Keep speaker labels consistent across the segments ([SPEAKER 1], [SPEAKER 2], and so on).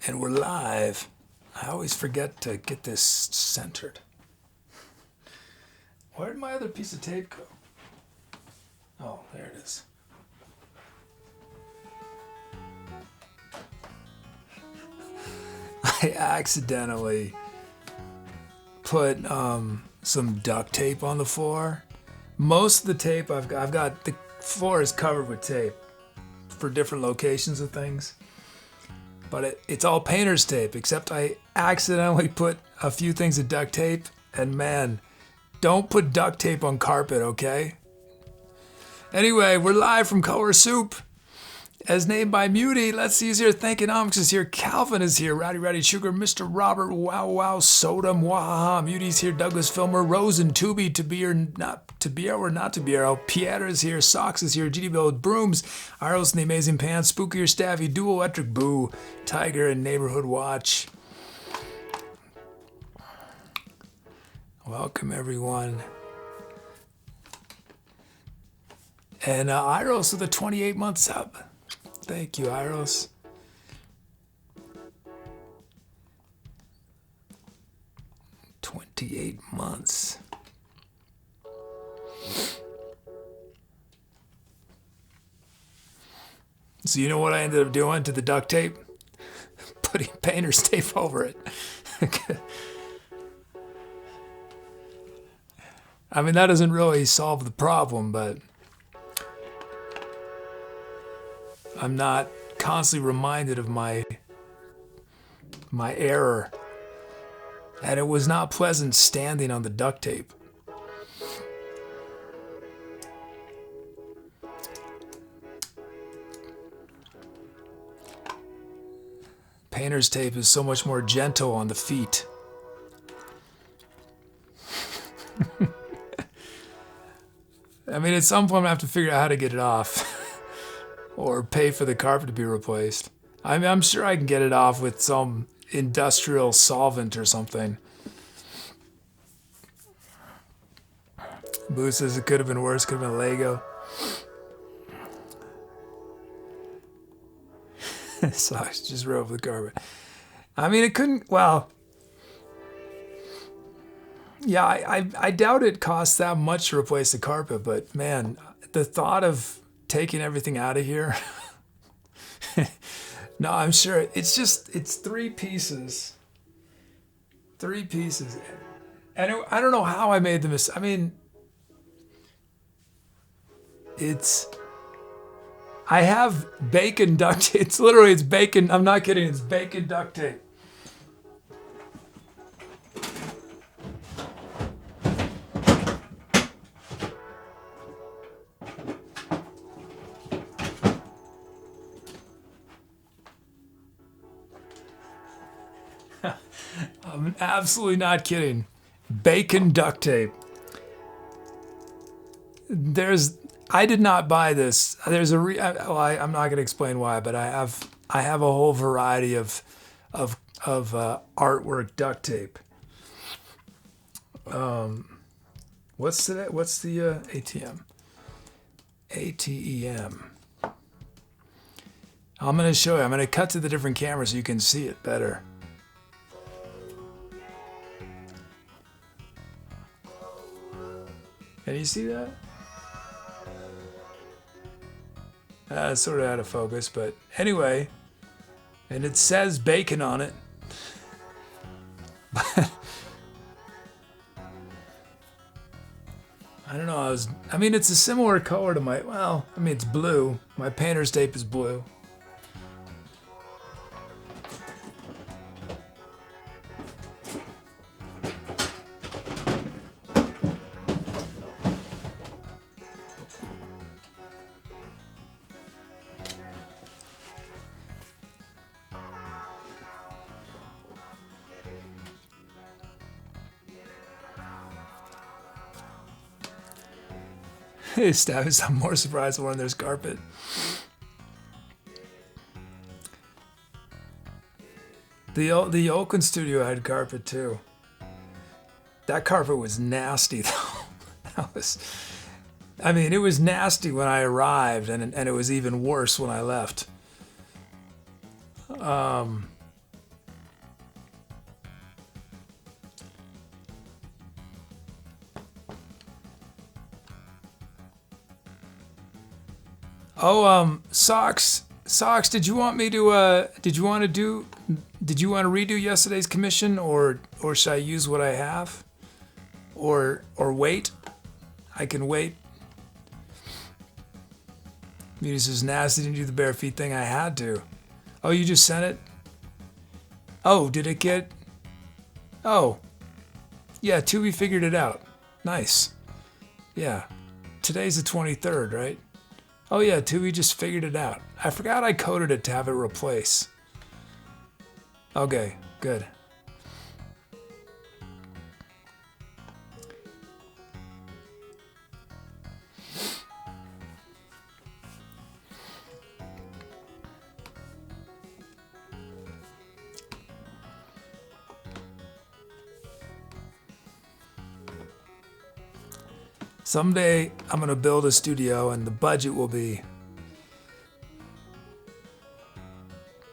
[SPEAKER 1] And we're live. I always forget to get this centered. Where did my other piece of tape go? Oh, there it is. I accidentally put some duct tape on the floor. Most of the tape I've got, the floor is covered with tape for different locations of things. But it's all painter's tape, except I accidentally put a few things of duct tape. And man, don't put duct tape on carpet, okay? Anyway, we're live from Color Soup. As named by Muty, let's see who's here. Thankonomics is here. Calvin is here. Rowdy Sugar, Mr. Robert, Wow, Soda, Mwahaha. Muty's here. Douglas Filmer, Rosen, Tubi, to be or not to be or not to be. Pierre is here. Socks is here. GD Bill, Brooms, Arlos and the Amazing Pants, Spookier Staffy, Dual Electric Boo, Tiger and Neighborhood Watch. Welcome everyone. And Iros with a 28-month sub. Thank you, Iros. "28 months. So you know what I ended up doing to the duct tape? Putting painter's tape over it. I mean, that doesn't really solve the problem, but I'm not constantly reminded of my error. And it was not pleasant standing on the duct tape. Painter's tape is so much more gentle on the feet. I mean, at some point I have to figure out how to get it off. Or pay for the carpet to be replaced. I mean, I'm sure I can get it off with some industrial solvent or something. Boo says it could have been worse, could have been Lego. Socks just rub the carpet. I mean, it couldn't, well, yeah, I doubt it costs that much to replace the carpet, but man, the thought of taking everything out of here. No, I'm sure it's three pieces. And I don't know how I made the mistake. I mean, I have bacon duct tape. It's bacon. I'm not kidding. It's bacon duct tape. I'm absolutely not kidding. Bacon duct tape. I did not buy this. I'm not going to explain why, but I have a whole variety of artwork duct tape. What's the ATM? ATEM. I'm going to show you. I'm going to cut to the different cameras so you can see it better. Can you see that? Sort of out of focus, but anyway, and it says bacon on it. But I don't know. I mean, it's a similar color to it's blue. My painter's tape is blue. Stavis, I'm more surprised when there's carpet. The Oakland studio had carpet too. That carpet was nasty though. It was nasty when I arrived, and it was even worse when I left. Oh, socks. Did you want to redo yesterday's commission, or should I use what I have, or wait? I can wait. This is nasty. Didn't do the bare feet thing. I had to. Oh, you just sent it? Oh, did it get? Oh, yeah. Tubi figured it out. Nice. Yeah. Today's the 23rd, right? Oh yeah, Tubi just figured it out. I forgot I coded it to have it replace. Okay, good. Someday I'm gonna build a studio and the budget will be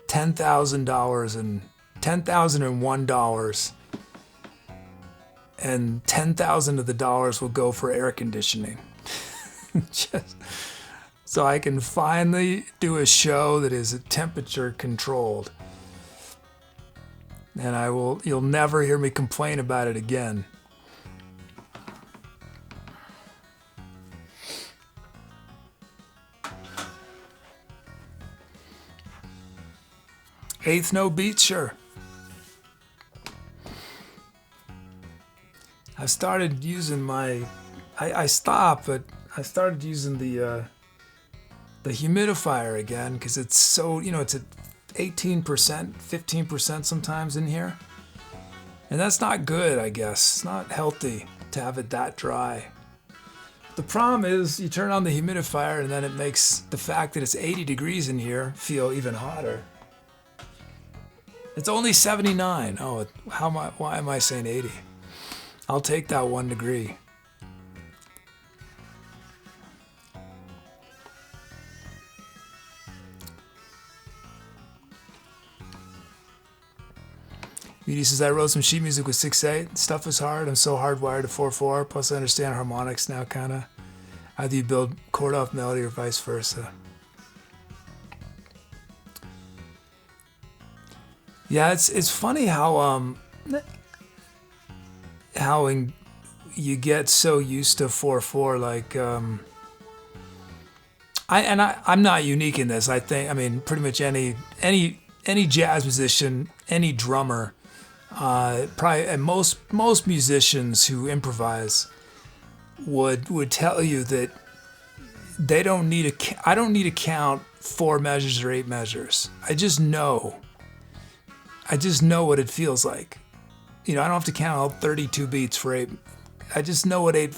[SPEAKER 1] $10,000 and $10,001, and 10,000 of the dollars will go for air conditioning. Just so I can finally do a show that is temperature controlled. And you'll never hear me complain about it again. Eighth no beat, sure. I started using I stopped, but I started using the humidifier again, because it's so, it's at 18%, 15% sometimes in here. And that's not good, I guess. It's not healthy to have it that dry. The problem is you turn on the humidifier and then it makes the fact that it's 80 degrees in here feel even hotter. It's only 79. Oh, why am I saying 80? I'll take that 1 degree. Edie says, I wrote some sheet music with 6/8. Stuff is hard. I'm so hardwired to 4/4. Plus I understand harmonics now, kinda. Either you build chord off melody or vice versa. Yeah, it's funny how you get so used to 4/4. Like I'm not unique in this. I mean pretty much any jazz musician, any drummer, probably, and most musicians who improvise would tell you that I don't need to count 4 measures or 8 measures. I just know what it feels like. I don't have to count all 32 beats for 8. I just know what 8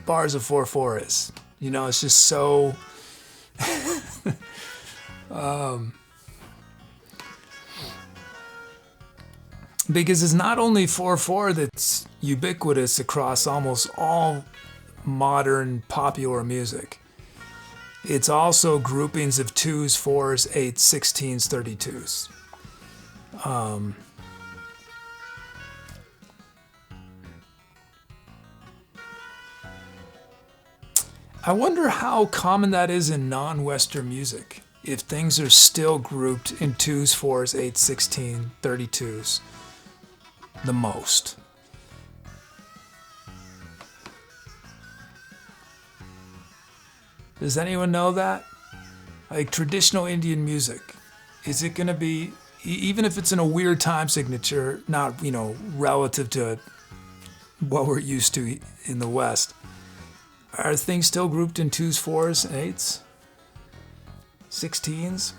[SPEAKER 1] bars of 4/4 is. It's just so. Because it's not only 4/4 that's ubiquitous across almost all modern popular music. It's also groupings of 2s, 4s, 8s, 16s, 32s. I wonder how common that is in non-Western music. If things are still grouped in 2s, 4s, 8s, 16, 32s, the most. Does anyone know that? Like traditional Indian music, is it going to be, even if it's in a weird time signature, not, relative to what we're used to in the West, are things still grouped in 2s, 4s, and 8s? 16s?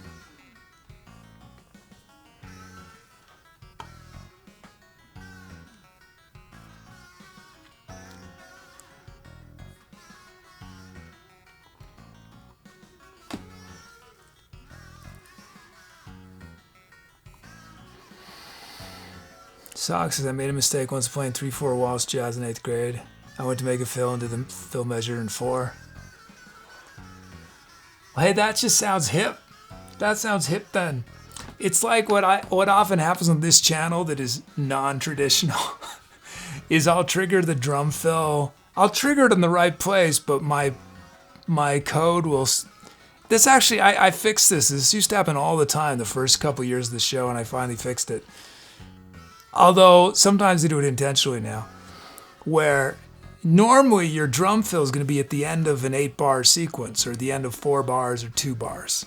[SPEAKER 1] Socks says, I made a mistake once playing 3/4 waltz jazz in 8th grade. I went to make a fill and did the fill measure in 4. Well, hey, that just sounds hip. That sounds hip then. It's like what often happens on this channel that is non-traditional is I'll trigger the drum fill. I'll trigger it in the right place, but my code will. This actually, I fixed this. This used to happen all the time the first couple years of the show, and I finally fixed it. Although sometimes they do it intentionally now, where normally your drum fill is going to be at the end of an 8-bar sequence or the end of 4 bars or 2 bars.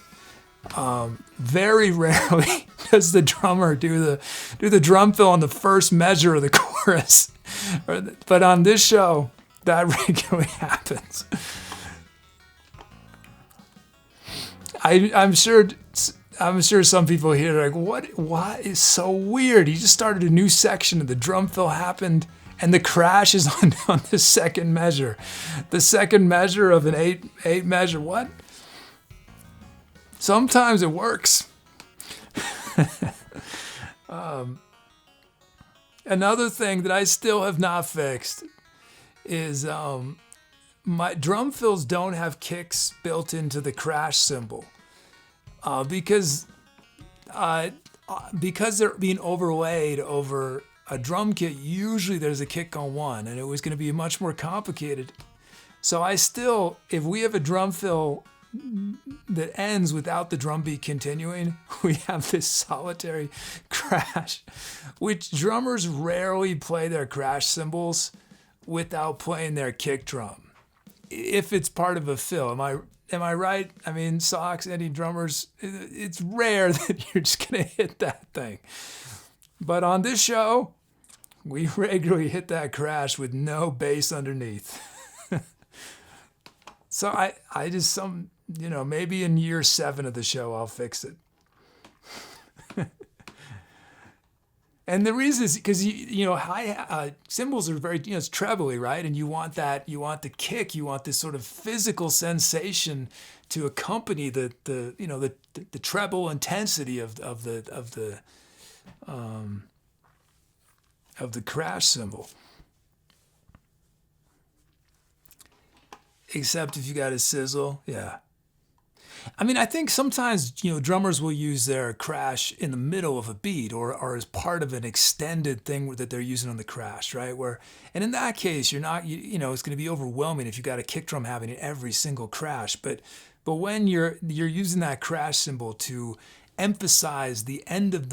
[SPEAKER 1] Very rarely does the drummer do the drum fill on the first measure of the chorus. But on this show, that regularly happens. I'm sure some people here are like, what is so weird? He just started a new section and the drum fill happened and the crash is on the second measure. The second measure of an 8 measure. What? Sometimes it works. Another thing that I still have not fixed is my drum fills don't have kicks built into the crash cymbal because they're being overlaid over a drum kit. Usually there's a kick on one, and it was going to be much more complicated. So if we have a drum fill that ends without the drum beat continuing, we have this solitary crash, which drummers rarely play their crash cymbals without playing their kick drum. If it's part of a fill, am I right? I mean, socks, any drummers, it's rare that you're just gonna hit that thing. But on this show, we regularly hit that crash with no bass underneath. So I just maybe in year 7 of the show I'll fix it. And the reason is because high cymbals are very it's trebly, right? And you want the kick, you want this sort of physical sensation to accompany the treble intensity of the crash cymbal. Except if you got a sizzle, yeah. I mean, I think sometimes, drummers will use their crash in the middle of a beat or as part of an extended thing that they're using on the crash, right? And in that case, it's going to be overwhelming if you got a kick drum happening every single crash. But when you're using that crash cymbal to emphasize the end of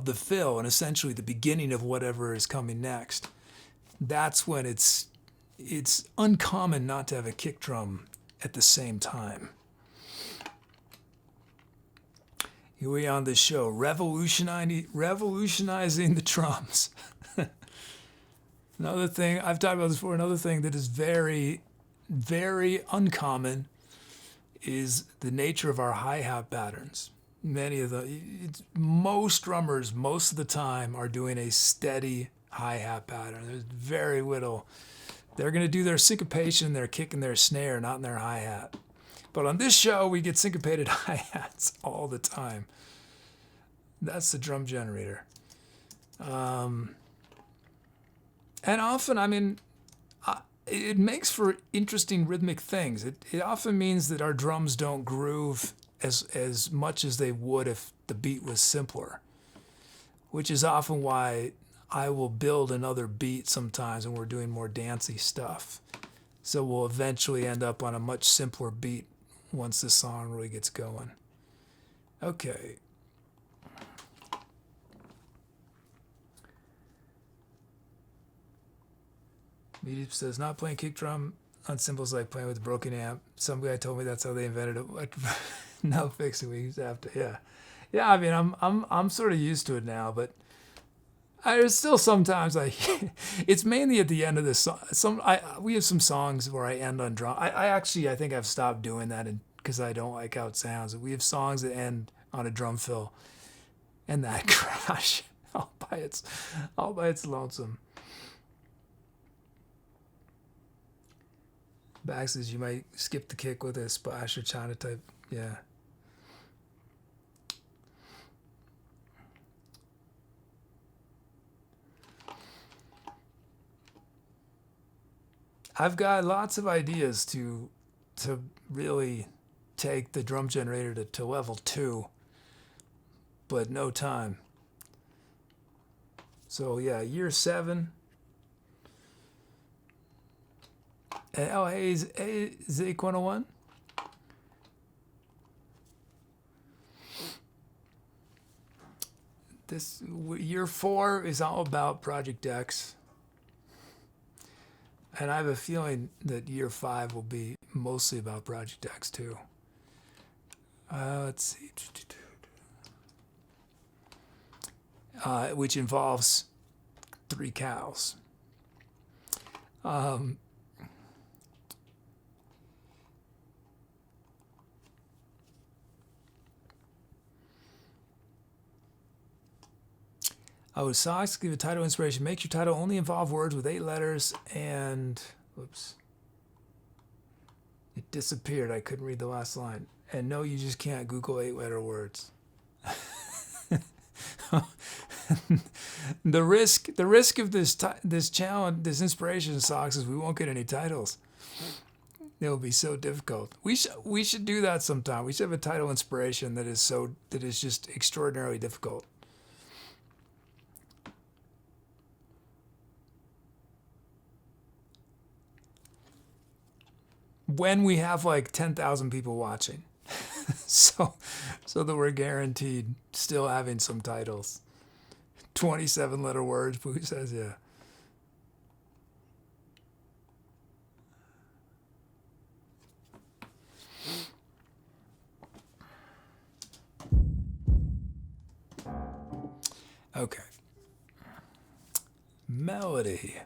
[SPEAKER 1] the fill and essentially the beginning of whatever is coming next, that's when it's uncommon not to have a kick drum at the same time. Here we are on the show, revolutionizing the drums. Another thing, I've talked about this before, another thing that is very, very uncommon is the nature of our hi-hat patterns. Most drummers, most of the time, are doing a steady hi-hat pattern. There's very little. They're going to do their syncopation, their kick and their snare, not in their hi-hat. But on this show, we get syncopated hi-hats all the time. That's the drum generator. And often, it makes for interesting rhythmic things. It often means that our drums don't groove as much as they would if the beat was simpler, which is often why I will build another beat sometimes when we're doing more dancey stuff. So we'll eventually end up on a much simpler beat once the song really gets going. Okay. Medium says, not playing kick drum on cymbals like playing with a broken amp. Some guy told me that's how they invented it. No fixing, we used to have to, yeah. Yeah, I mean, I'm sort of used to it now, but there's still sometimes it's mainly at the end of the song. We have some songs where I end on drum. I think I've stopped doing that because I don't like how it sounds. We have songs that end on a drum fill, and that crash all by its lonesome. Back says you might skip the kick with a splash or China type. Yeah. I've got lots of ideas to really take the drum generator to level 2, but no time. So yeah, year 7. And hey, Zake 101. year 4 is all about Project X. And I have a feeling that year 5 will be mostly about Project X too. Let's see. Which involves 3 cows. Socks, give a title inspiration. Make your title only involve words with 8 letters and... Whoops. It disappeared. I couldn't read the last line. And no, you just can't Google 8-letter words. The risk of this challenge, this inspiration socks, is we won't get any titles. It'll be so difficult. We should do that sometime. We should have a title inspiration that is just extraordinarily difficult. When we have like 10,000 people watching, so that we're guaranteed still having some titles. 27-letter words. Who says yeah? Okay. Melody.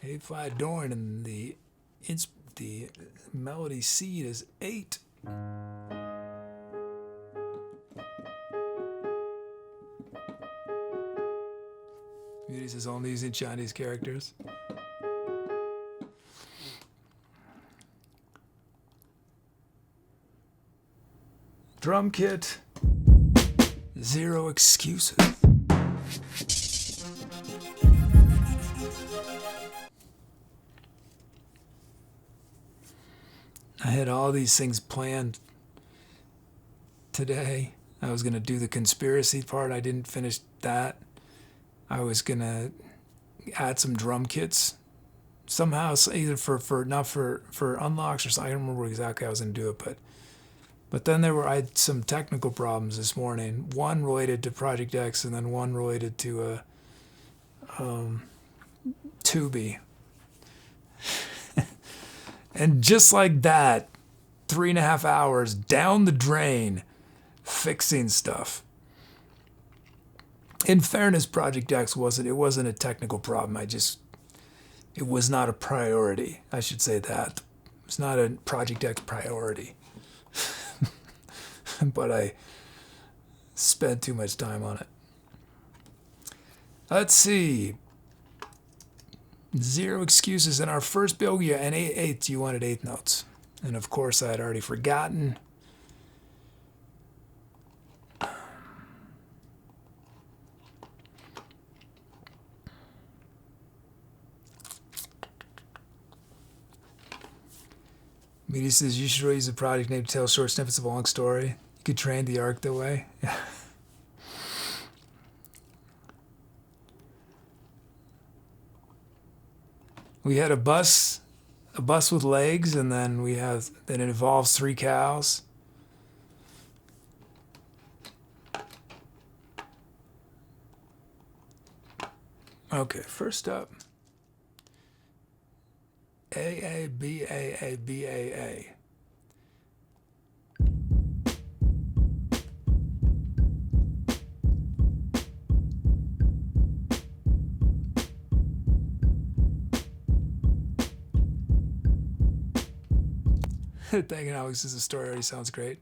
[SPEAKER 1] A5 Dorn, and the melody seed is 8. Beauty says only using Chinese characters. Drum kit, 0 excuses. I had all these things planned today. I was going to do the conspiracy part. I didn't finish that. I was going to add some drum kits somehow, either for unlocks or something. I don't remember exactly how I was going to do it, but then I had some technical problems this morning. One related to Project X, and then one related to Tubi. And just like that, 3.5 hours down the drain fixing stuff. In fairness, Project X wasn't a technical problem. It was not a priority. I should say that. It's not a Project X priority. But I spent too much time on it. Let's see. 0 excuses. In our first build, yeah, and 8 you wanted 8 notes. And of course, I had already forgotten. Media says you should really use a project name to tell short snippets of a long story. You could train the arc that way. Yeah. We had a bus with legs, and then it involves 3 cows. Okay, first up, A, B, A, B, A. Thankonomics is a story already sounds great.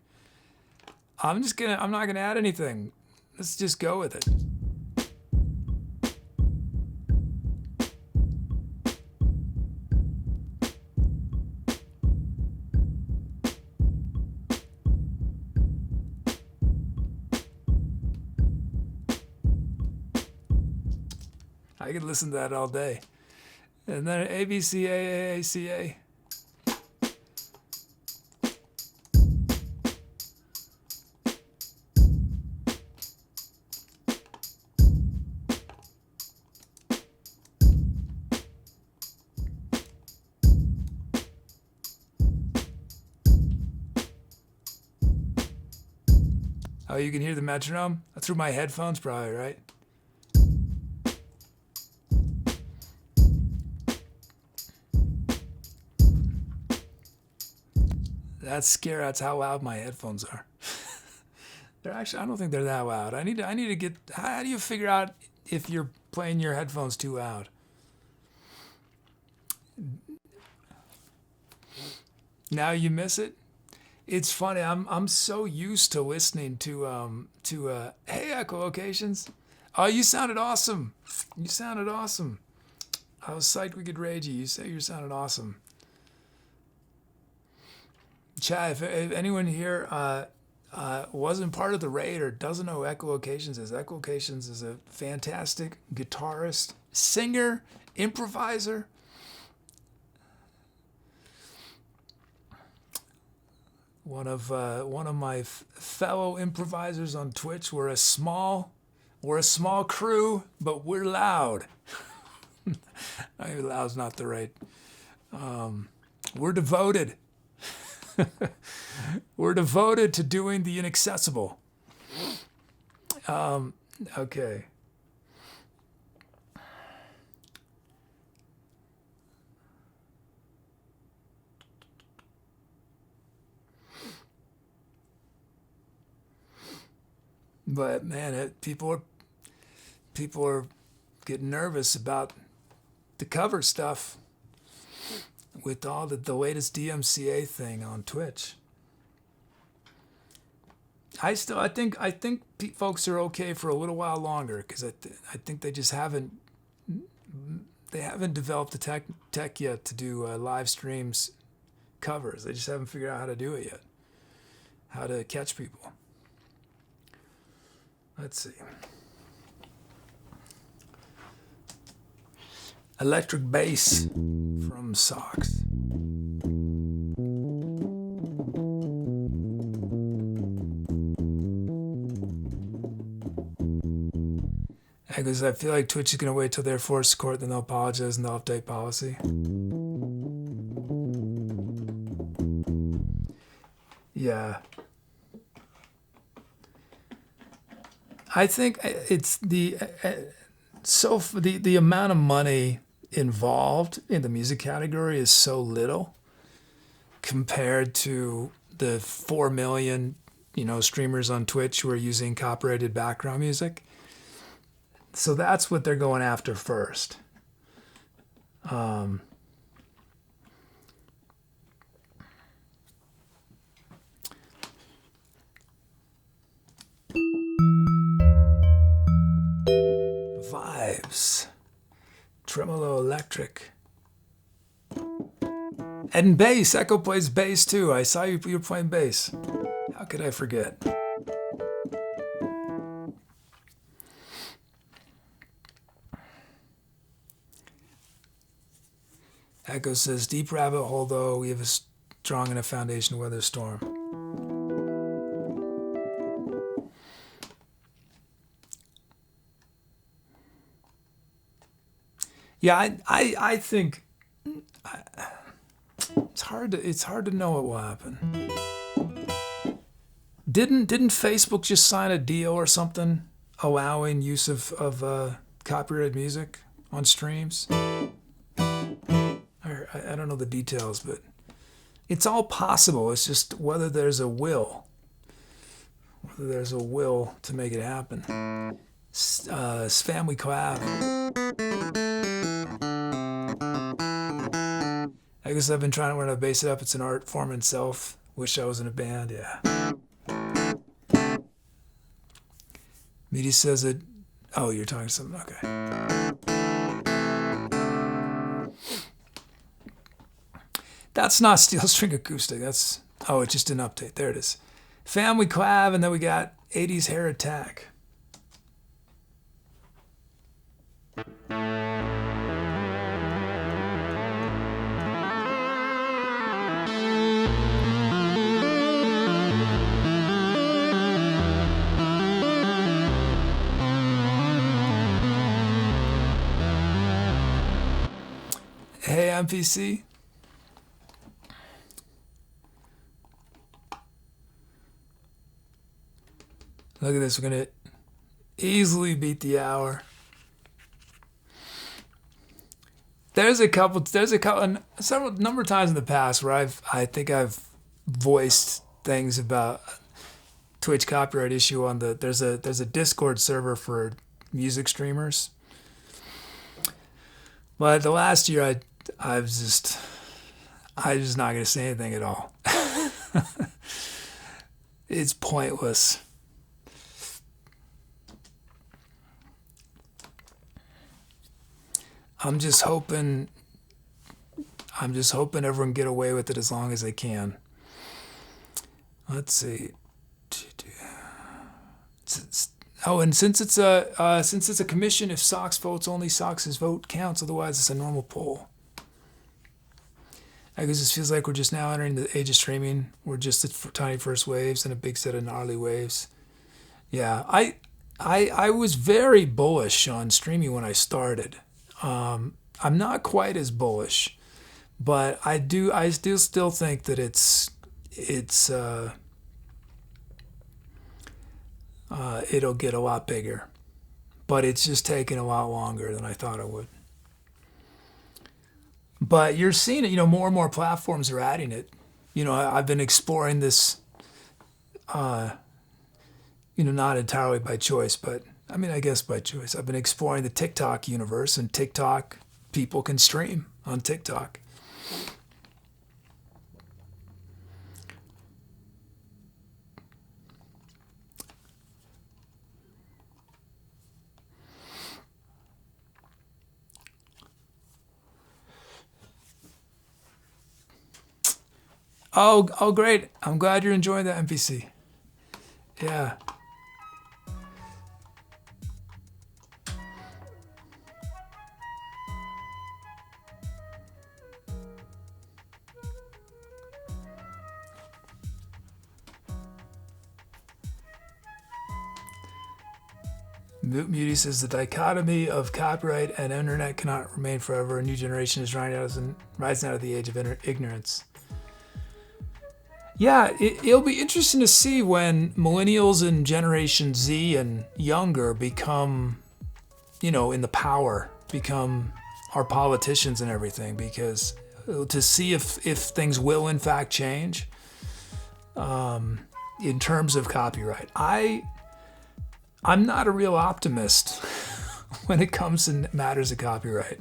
[SPEAKER 1] I'm not gonna add anything. Let's just go with it. I could listen to that all day. And then A, B, C, A, C, A. Oh, you can hear the metronome? Through my headphones, probably, right? That's scary. That's how loud my headphones are. They're actually, I don't think they're that loud. I need to get, how do you figure out if you're playing your headphones too loud? Now you miss it? It's funny. I'm so used to listening to hey, echolocations. Oh, you sounded awesome. You sounded awesome. I was psyched we could rage you. You say you sounded awesome. Chad, if anyone here wasn't part of the raid or doesn't know echolocations is a fantastic guitarist, singer, improviser. One of my fellow improvisers on Twitch. We're a small crew, but we're loud. Maybe loud's not the right. We're devoted. We're devoted to doing the inaccessible. Okay. But man, people are getting nervous about the cover stuff with all the latest DMCA thing on Twitch. I think folks are okay for a little while longer because I think they just haven't developed the tech yet to do live streams covers. They just haven't figured out how to do it yet, how to catch people. Let's see. Electric bass from Socks. Because I feel like Twitch is going to wait till they're forced to court, then they'll apologize and they'll update policy. Yeah. I think it's the amount of money involved in the music category is so little compared to the 4 million, streamers on Twitch who are using copyrighted background music. So that's what they're going after first. Vibes. Tremolo electric. And bass. Echo plays bass too. I saw you were playing bass. How could I forget? Echo says, deep rabbit hole though, we have a strong enough foundation to weather a storm. Yeah, I think it's hard to know what will happen. Didn't Facebook just sign a deal or something allowing use of copyrighted music on streams? I don't know the details, but it's all possible. It's just whether there's a will to make it happen. Family collab. I guess I've been trying to learn how to bass it up. It's an art form in itself. Wish I was in a band, yeah. Meaty says it. Oh, you're talking something, okay. That's not steel string acoustic. It's just an update. There it is. Family collab, and then we got 80s hair attack. Hey, MPC. Look at this. We're going to easily beat the hour. There's a number of times in the past where I think I've voiced things about Twitch copyright issue on there's a Discord server for music streamers. But the last year I'm just not going to say anything at all. It's pointless. I'm just hoping everyone can get away with it as long as they can. Let's see. Oh, and since it's a commission, if Sox votes, only Sox's vote counts. Otherwise, it's a normal poll. I guess this feels like we're just now entering the age of streaming. We're just at tiny first waves and a big set of gnarly waves. Yeah, I was very bullish on streaming when I started. I'm not quite as bullish, but I still think that it'll get a lot bigger, but it's just taking a lot longer than I thought it would. But you're seeing it, more and more platforms are adding it. I've been exploring this, not entirely by choice, but I guess by choice. I've been exploring the TikTok universe, and TikTok people can stream on TikTok. Oh, great. I'm glad you're enjoying the MPC. Yeah. Muty says the dichotomy of copyright and internet cannot remain forever. A new generation is rising out of the age of ignorance. Yeah, it'll be interesting to see when millennials and Generation Z and younger become, in the power, become our politicians and everything, because to see if things will in fact change in terms of copyright. I'm not a real optimist when it comes to matters of copyright,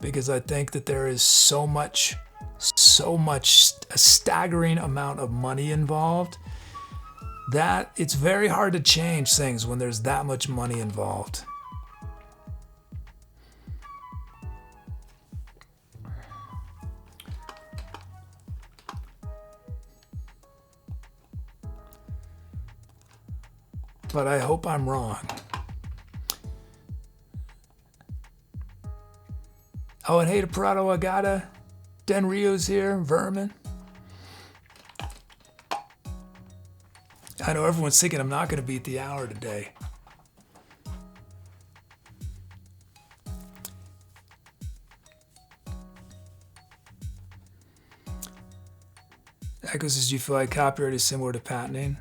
[SPEAKER 1] because I think that there is so much, a staggering amount of money involved that it's very hard to change things when there's that much money involved. But I hope I'm wrong. Oh, and hey to Parado Agata. Den Rio's here. Vermin. I know everyone's thinking I'm not going to beat the hour today. Echo says, do you feel like copyright is similar to patenting?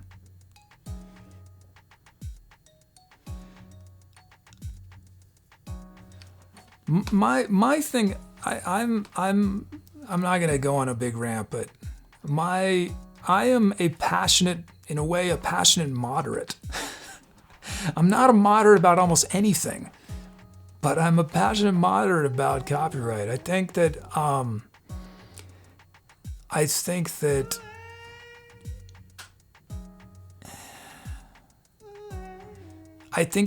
[SPEAKER 1] My thing, I'm not gonna go on a big rant, but I am a passionate moderate. I'm not a moderate about almost anything, but I'm a passionate moderate about copyright. I think that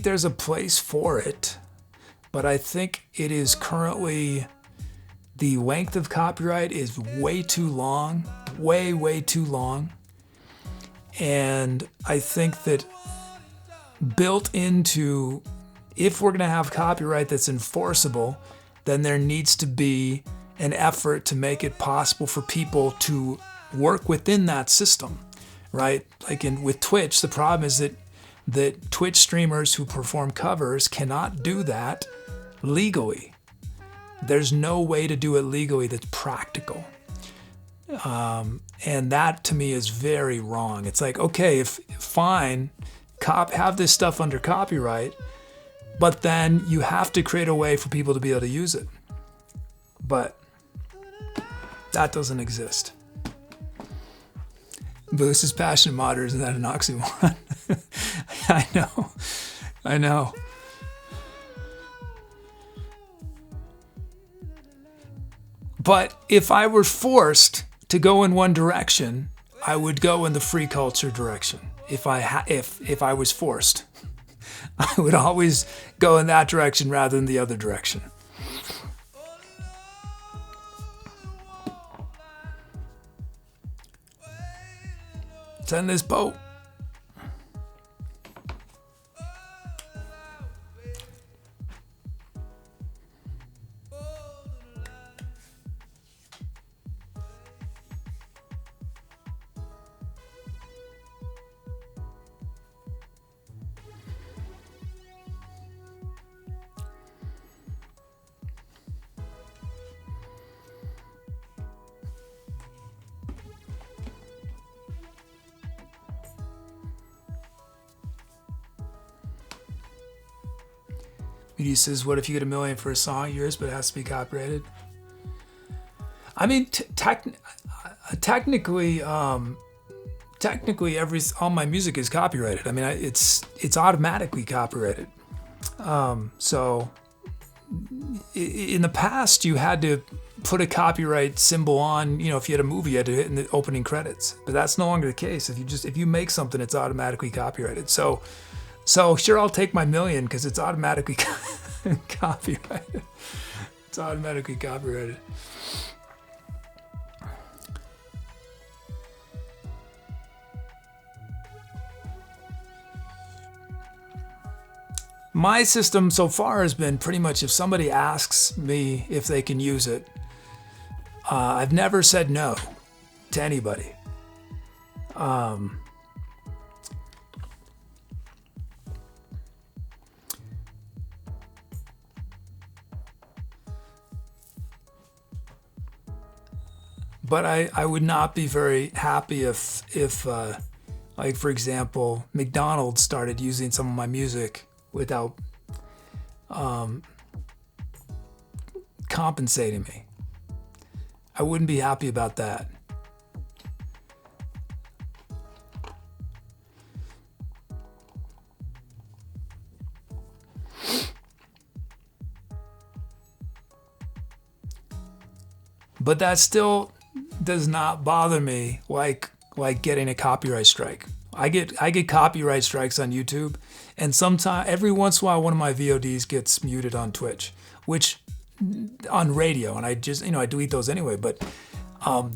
[SPEAKER 1] there's a place for it. But I think it is currently, the length of copyright is way too long, way too long. And I think that built into, if we're gonna have copyright that's enforceable, then there needs to be an effort to make it possible for people to work within that system, right? Like with Twitch, the problem is that Twitch streamers who perform covers cannot do that legally. There's no way to do it legally that's practical. And that to me is very wrong. It's like, okay, fine, have this stuff under copyright, but then you have to create a way for people to be able to use it. But that doesn't exist. Boost is passionate moderate, isn't that an oxymoron? I know. But if I were forced to go in one direction, I would go in the free culture direction. If I was forced, I would always go in that direction rather than the other direction. Send this boat. He says, what if you get $1 million for a song of yours, but it has to be copyrighted? I mean, technically, all my music is copyrighted. I mean, it's automatically copyrighted. So in the past, you had to put a copyright symbol on, if you had a movie, you had to hit in the opening credits. But that's no longer the case. If you make something, it's automatically copyrighted. So sure, I'll take my $1 million because it's automatically copyrighted. It's automatically copyrighted. My system so far has been pretty much if somebody asks me if they can use it, I've never said no to anybody. But I would not be very happy if like, for example, McDonald's started using some of my music without compensating me. I wouldn't be happy about that. But that still does not bother me like getting a copyright strike. I get copyright strikes on YouTube, and every once in a while one of my VODs gets muted on Twitch, which on radio, and I just I delete those anyway. But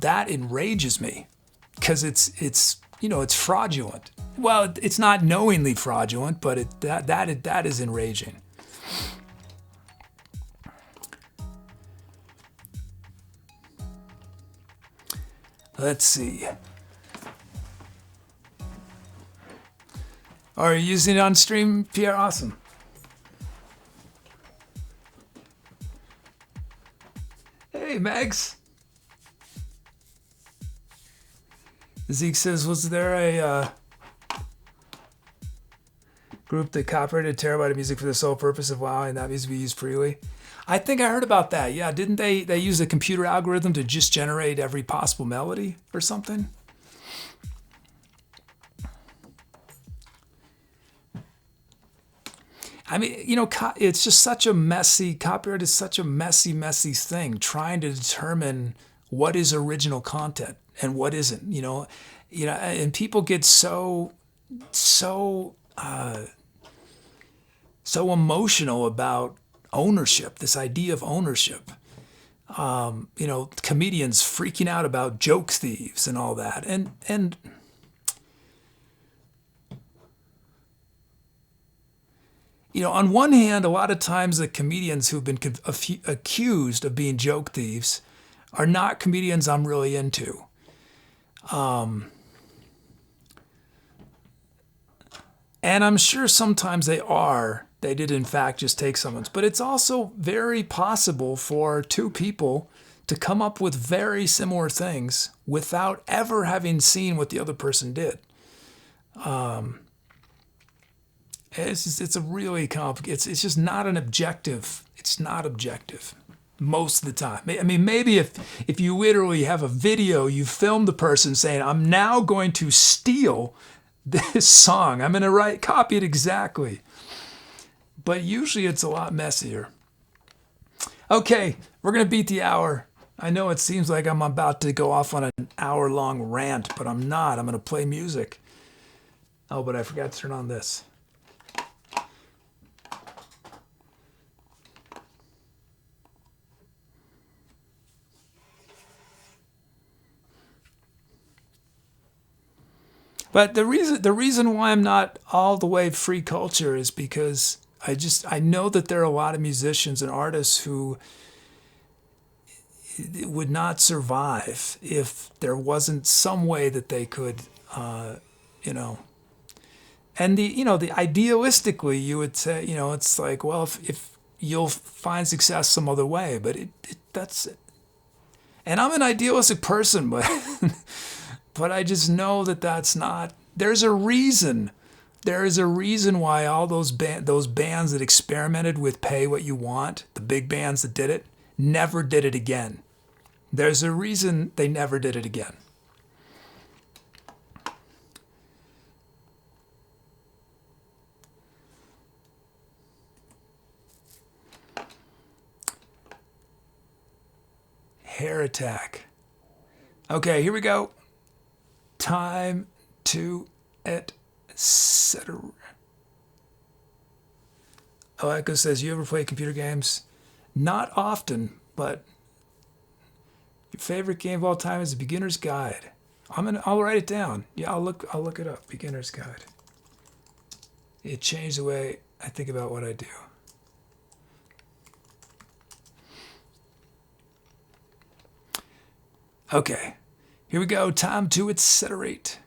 [SPEAKER 1] that enrages me because it's fraudulent. Well, it's not knowingly fraudulent, but that is enraging. Let's see. Are you using it on stream, Pierre? Awesome. Hey, Megs. Zeke says, was there a group that copyrighted a terabyte of music for the sole purpose of allowing that music to be used freely? I think I heard about that. Yeah, didn't they use a computer algorithm to just generate every possible melody or something? I mean, it's just such a messy, copyright is such a messy thing, trying to determine what is original content and what isn't, and people get so emotional about ownership, this idea of ownership. Comedians freaking out about joke thieves and all that. And on one hand, a lot of times the comedians who've been accused of being joke thieves are not comedians I'm really into. And I'm sure sometimes they did in fact just take someone's, but it's also very possible for two people to come up with very similar things without ever having seen what the other person did. It's a really complicated. It's just not an objective. It's not objective most of the time. I mean, maybe if you literally have a video, you film the person saying, "I'm now going to steal this song. I'm going to copy it exactly." But usually it's a lot messier. Okay, we're going to beat the hour. I know it seems like I'm about to go off on an hour-long rant, but I'm not. I'm going to play music. Oh, but I forgot to turn on this. But the reason why I'm not all the way free culture is because I know that there are a lot of musicians and artists who would not survive if there wasn't some way that they could, you know. And the idealistically, you would say, it's like, well, if you'll find success some other way, but that's. And I'm an idealistic person, but but I just know that that's not. There's a reason. There is a reason why all those bands that experimented with pay what you want, the big bands that did it, never did it again. There's a reason they never did it again. Hair attack. Okay, here we go. Time to etc. Oh, Echo says, you ever play computer games? Not often, but your favorite game of all time is a beginner's guide. I'll write it down. Yeah, I'll look it up. Beginner's guide. It changed the way I think about what I do. Okay, here we go. Time to etceterate.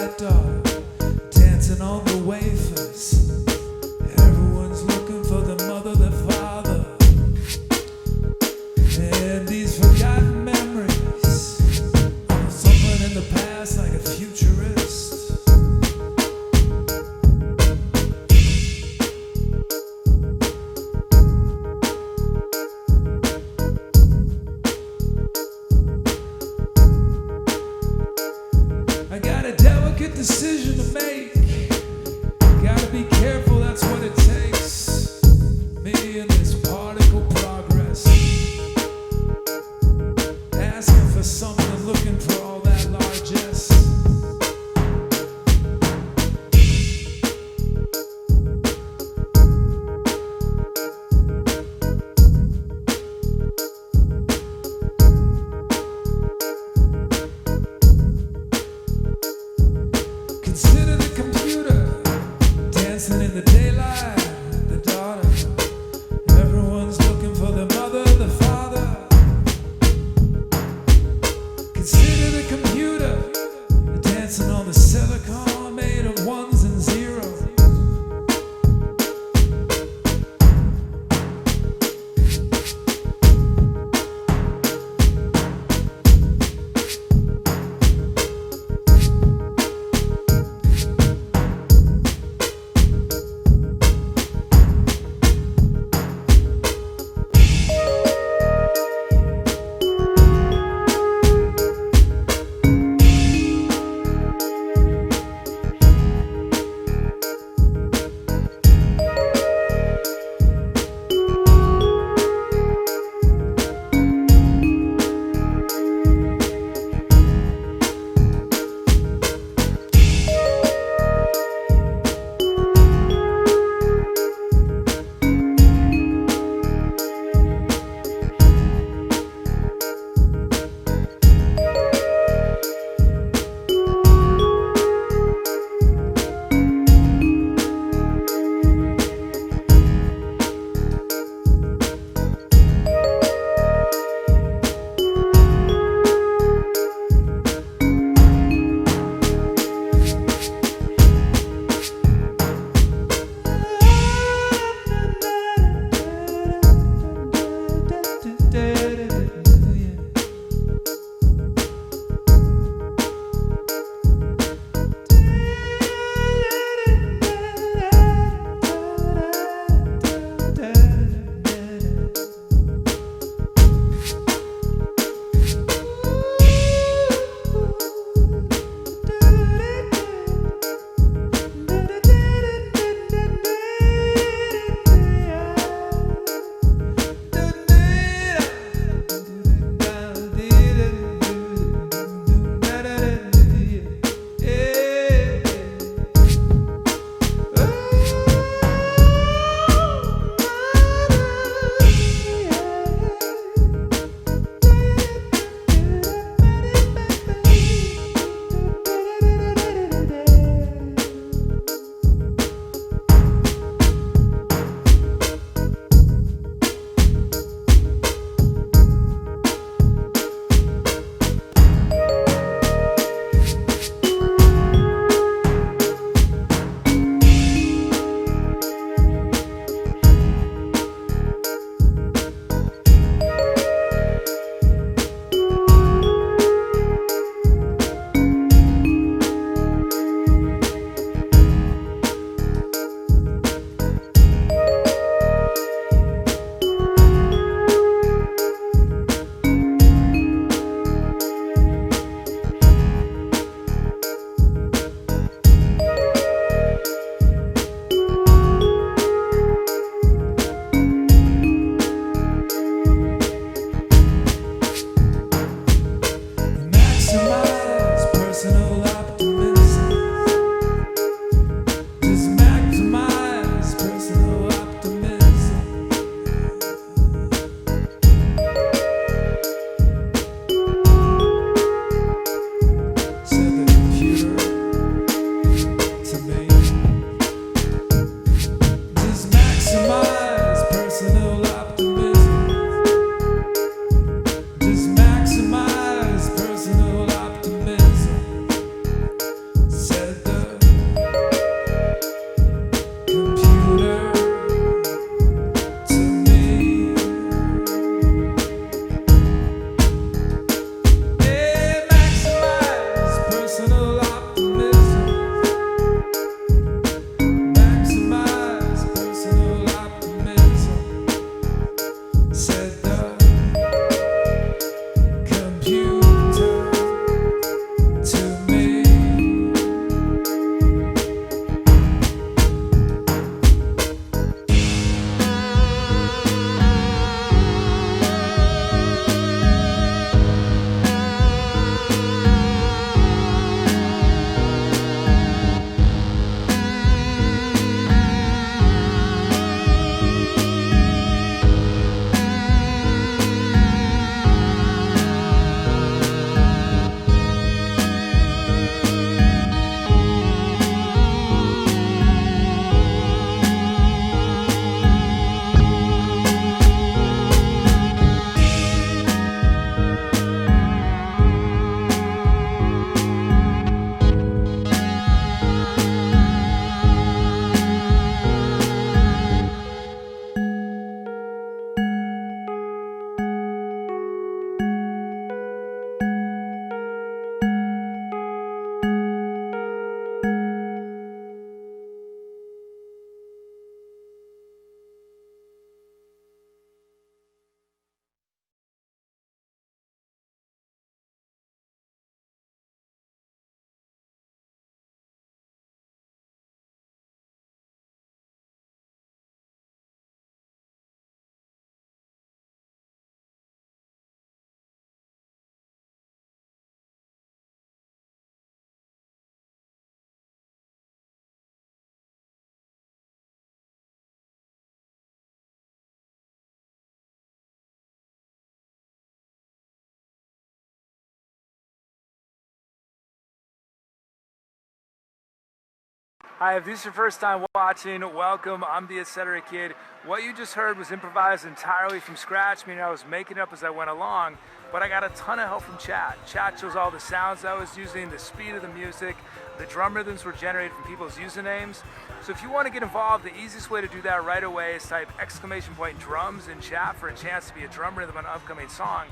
[SPEAKER 1] stepdaughter dancing on the wafers. Everyone's looking for the mother, the father, and these forgotten memories of someone in the past like a futurist. I got a delicate decision Hi, if this is your first time watching, welcome. I'm the SETLIST. What you just heard was improvised entirely from scratch, meaning I was making it up as I went along, but I got a ton of help from chat. Chat shows all the sounds I was using, the speed of the music, the drum rhythms were generated from people's usernames. So if you want to get involved, the easiest way to do that right away is type !drums in chat for a chance to be a drum rhythm on an upcoming song.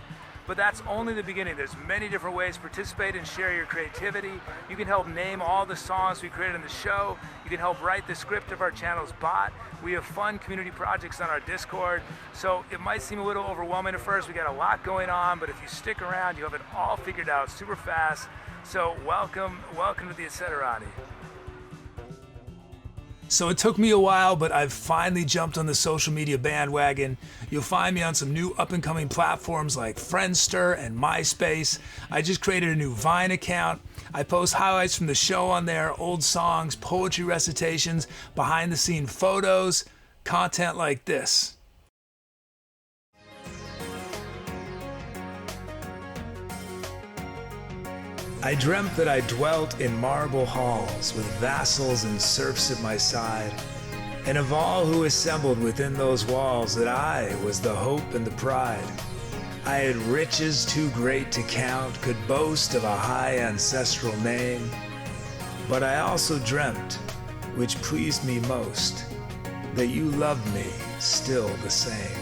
[SPEAKER 1] But that's only the beginning. There's many different ways to participate and share your creativity. You can help name all the songs we created in the show. You can help write the script of our channel's bot. We have fun community projects on our Discord. So it might seem a little overwhelming at first. We got a lot going on, but if you stick around, you have it all figured out super fast. So welcome to the Etceterati. So it took me a while, but I've finally jumped on the social media bandwagon. You'll find me on some new up-and-coming platforms like Friendster and MySpace. I just created a new Vine account. I post highlights from the show on there, old songs, poetry recitations, behind-the-scene photos, content like this. I dreamt that I dwelt in marble halls with vassals and serfs at my side, and of all who assembled within those walls that I was the hope and the pride. I had riches too great to count, could boast of a high ancestral name, but I also dreamt, which pleased me most, that you loved me still the same.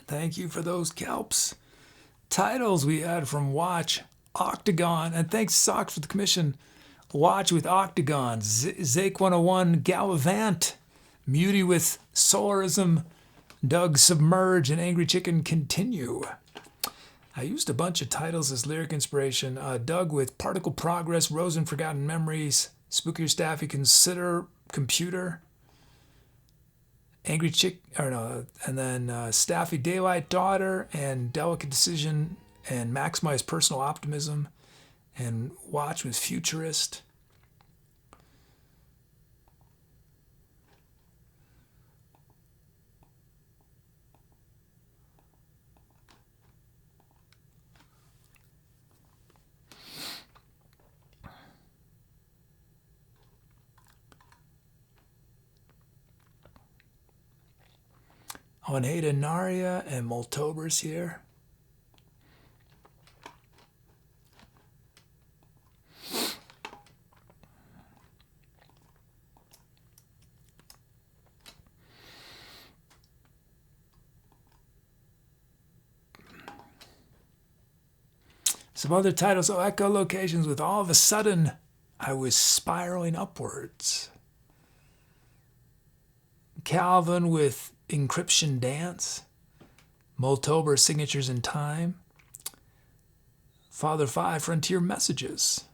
[SPEAKER 1] Thank you for those kelps. Titles we had from Watch, Octagon, and thanks Socks for the commission. Watch with Octagon, Zake 101, Gallivant, Muty with Solarism, Doug Submerge, and angryCHKN Continue. I used a bunch of titles as lyric inspiration. Doug with Particle Progress, Rose and Forgotten Memories, Spookier Staffy Consider Computer, and then Staffy Daylight Daughter, and Delicate Decision, and Maximize Personal Optimism, and Watch with Futurist. Oneda Naria and Moltober's here. Some other titles, echolocations with All of a Sudden I Was Spiraling Upwards. Calvin with Encryption Dance, Moltober Signatures in Time, Father 5 Frontier Messages,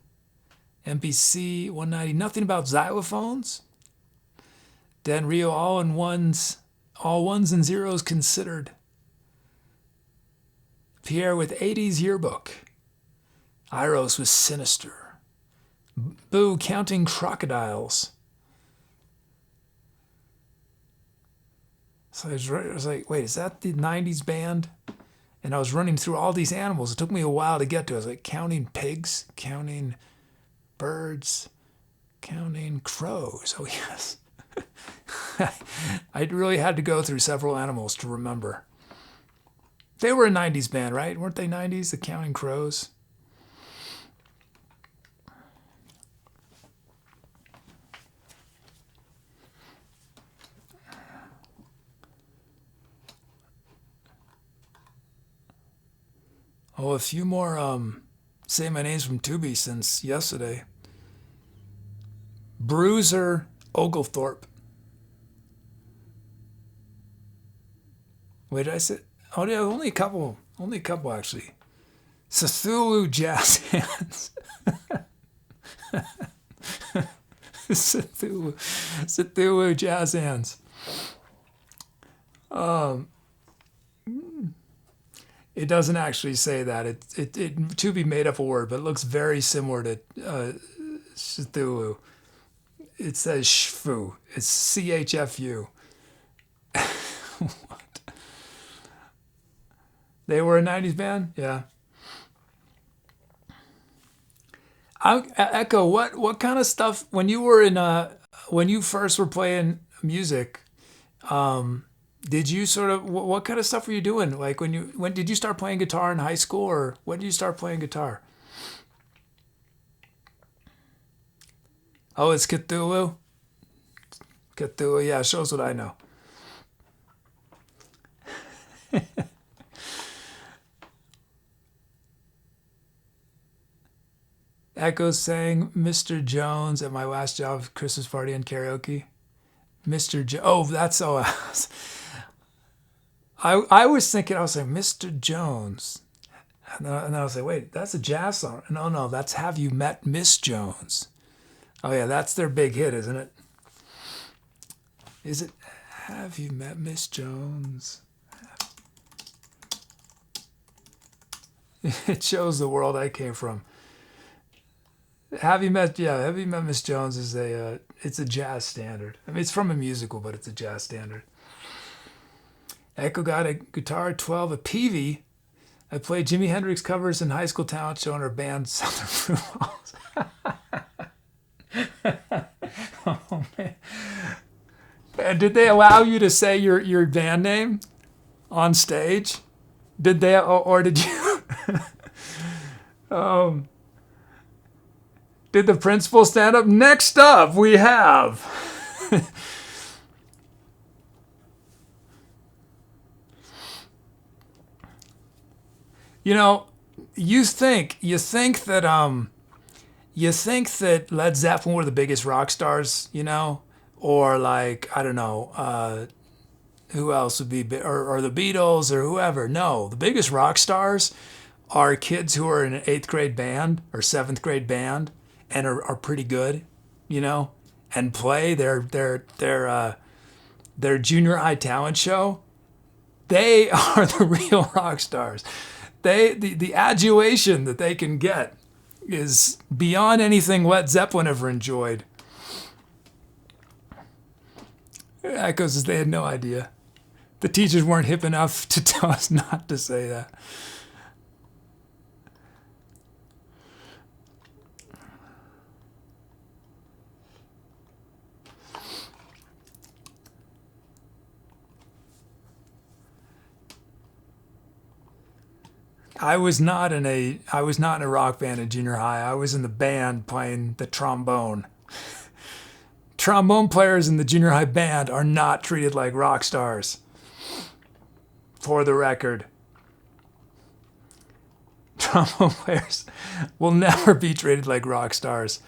[SPEAKER 1] MPC 190 Nothing About Xylophones, Dan Rio All Ones and Zeros Considered, Pierre with 80s Yearbook, Iros with Sinister, Boo Counting Crocodiles. So I was like, wait, is that the 90s band? And I was running through all these animals. It took me a while to get to it. I was like counting pigs, counting birds, counting crows. Oh, yes. I really had to go through several animals to remember. They were a 90s band, right? Weren't they 90s, the Counting Crows? Oh, a few more Say My Names from Tubi since yesterday. Bruiser Oglethorpe. Wait, did I say? Oh, yeah, only a couple actually. Cthulhu Jazz Hands. Cthulhu Jazz Hands. It doesn't actually say that. It to be made up a word, but it looks very similar to Cthulhu. It says Shfu. It's CHFU. What? They were a 90s band? Yeah. Echo, what kind of stuff when you were when you first were playing music, did you sort of what kind of stuff were you doing? Like when did you start playing guitar in high school, or when did you start playing guitar? Oh, it's Cthulhu. Cthulhu, yeah, shows what I know. Echo sang Mr. Jones at my last job, Christmas party and karaoke. Mr. Oh, that's so. I was thinking, I was like, Mr. Jones. And then I was like, wait, that's a jazz song. No, that's Have You Met Miss Jones? Oh, yeah, that's their big hit, isn't it? Is it Have You Met Miss Jones? It shows the world I came from. Have You Met Miss Jones is it's a jazz standard. I mean, it's from a musical, but it's a jazz standard. Echo got a guitar at 12, a Peavey. I played Jimi Hendrix covers in high school talent show in our band Southern Fruit Halls. Oh, man. And did they allow you to say your band name on stage? Did they, or did you? Did the principal stand up? Next up, we have. You know, you think that Led Zeppelin were the biggest rock stars, or like I don't know, who else would be, or the Beatles or whoever. No, the biggest rock stars are kids who are in an 8th grade band or 7th grade band and are pretty good, and play their junior high talent show. They are the real rock stars. The adulation that they can get is beyond anything Led Zeppelin ever enjoyed. Echo says they had no idea. The teachers weren't hip enough to tell us not to say that. I was not in a rock band in junior high. I was in the band playing the trombone. Trombone players in the junior high band are not treated like rock stars. For the record. Trombone players will never be treated like rock stars.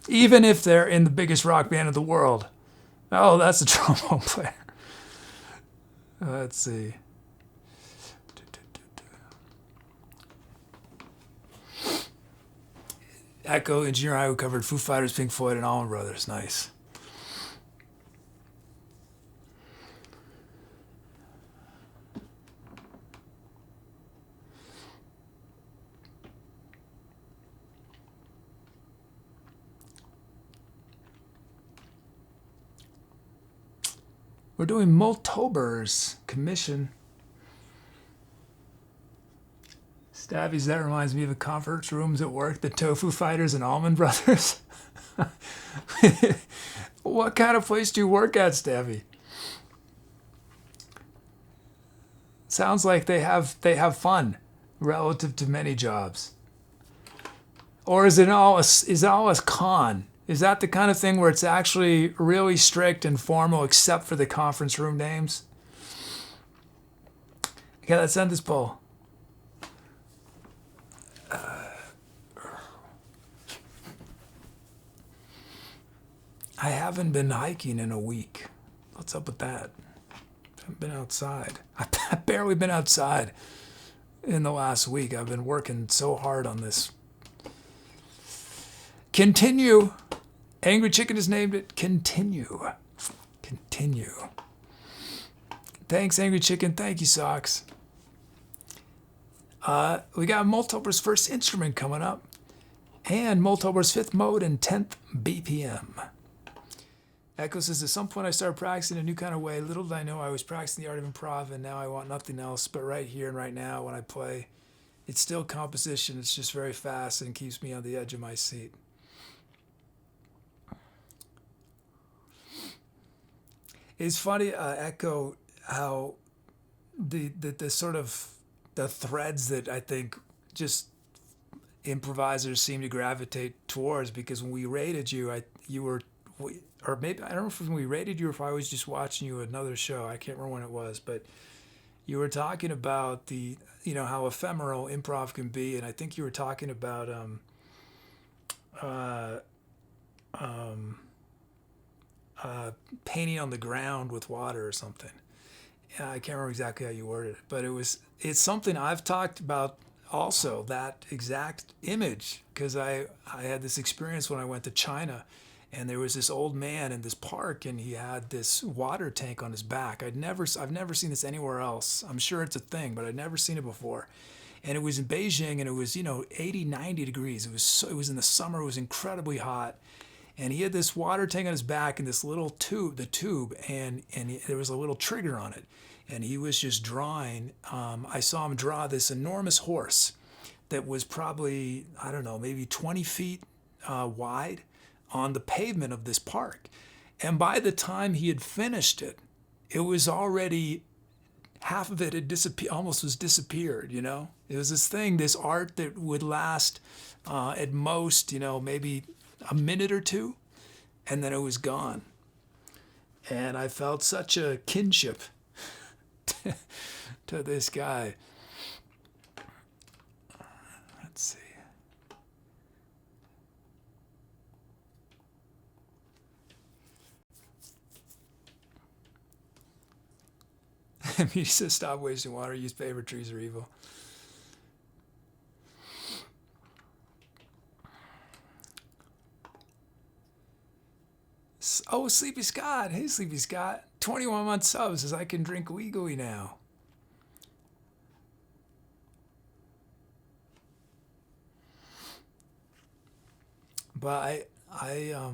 [SPEAKER 1] Even if they're in the biggest rock band in the world. Oh, that's a trombone player. Let's see. Echo in junior high who covered Foo Fighters, Pink Floyd, and Allman Brothers. Nice. We're doing Multobers commission. Stabbies, that reminds me of the conference rooms at work, the Tofu Fighters and Almond Brothers. What kind of place do you work at, Stabby? Sounds like they have fun relative to many jobs. Or is it all a con? Is that the kind of thing where it's actually really strict and formal except for the conference room names? Okay, let's end this poll. I haven't been hiking in a week. What's up with that? I haven't been outside. I've barely been outside in the last week. I've been working so hard on this. Continue. angryCHKN has named it Continue. Continue. Thanks, angryCHKN. Thank you, Socks. We got Moltober's first instrument coming up, and Moltober's 5th mode and 10th BPM. Echo says, at some point I started practicing a new kind of way. Little did I know I was practicing the art of improv, and now I want nothing else. But right here and right now when I play, it's still composition. It's just very fast and keeps me on the edge of my seat. It's funny, Echo, how the sort of the threads that I think just improvisers seem to gravitate towards, because when we rated you, or maybe, I don't know if when we rated you or if I was just watching you another show, I can't remember when it was, but you were talking about how ephemeral improv can be, and I think you were talking about painting on the ground with water or something. I can't remember exactly how you worded it, but it's something I've talked about also, that exact image, because I had this experience when I went to China, and there was this old man in this park, and he had this water tank on his back. I've never seen this anywhere else. I'm sure it's a thing, but I'd never seen it before. And it was in Beijing, and it was 80, 90 degrees. It was in the summer. It was incredibly hot. And he had this water tank on his back and this little tube, and there was a little trigger on it. And he was just drawing. I saw him draw this enormous horse that was probably, I don't know, maybe 20 feet wide on the pavement of this park. And by the time he had finished it, it was already, half of it had disappeared, It was this thing, this art that would last at most, maybe a minute or two, and then it was gone. And I felt such a kinship to this guy. Let's see. He says, stop wasting water, use paper, trees are evil. Oh, Sleepy Scott. Hey, Sleepy Scott. 21-month sub says, I can drink legally now. But I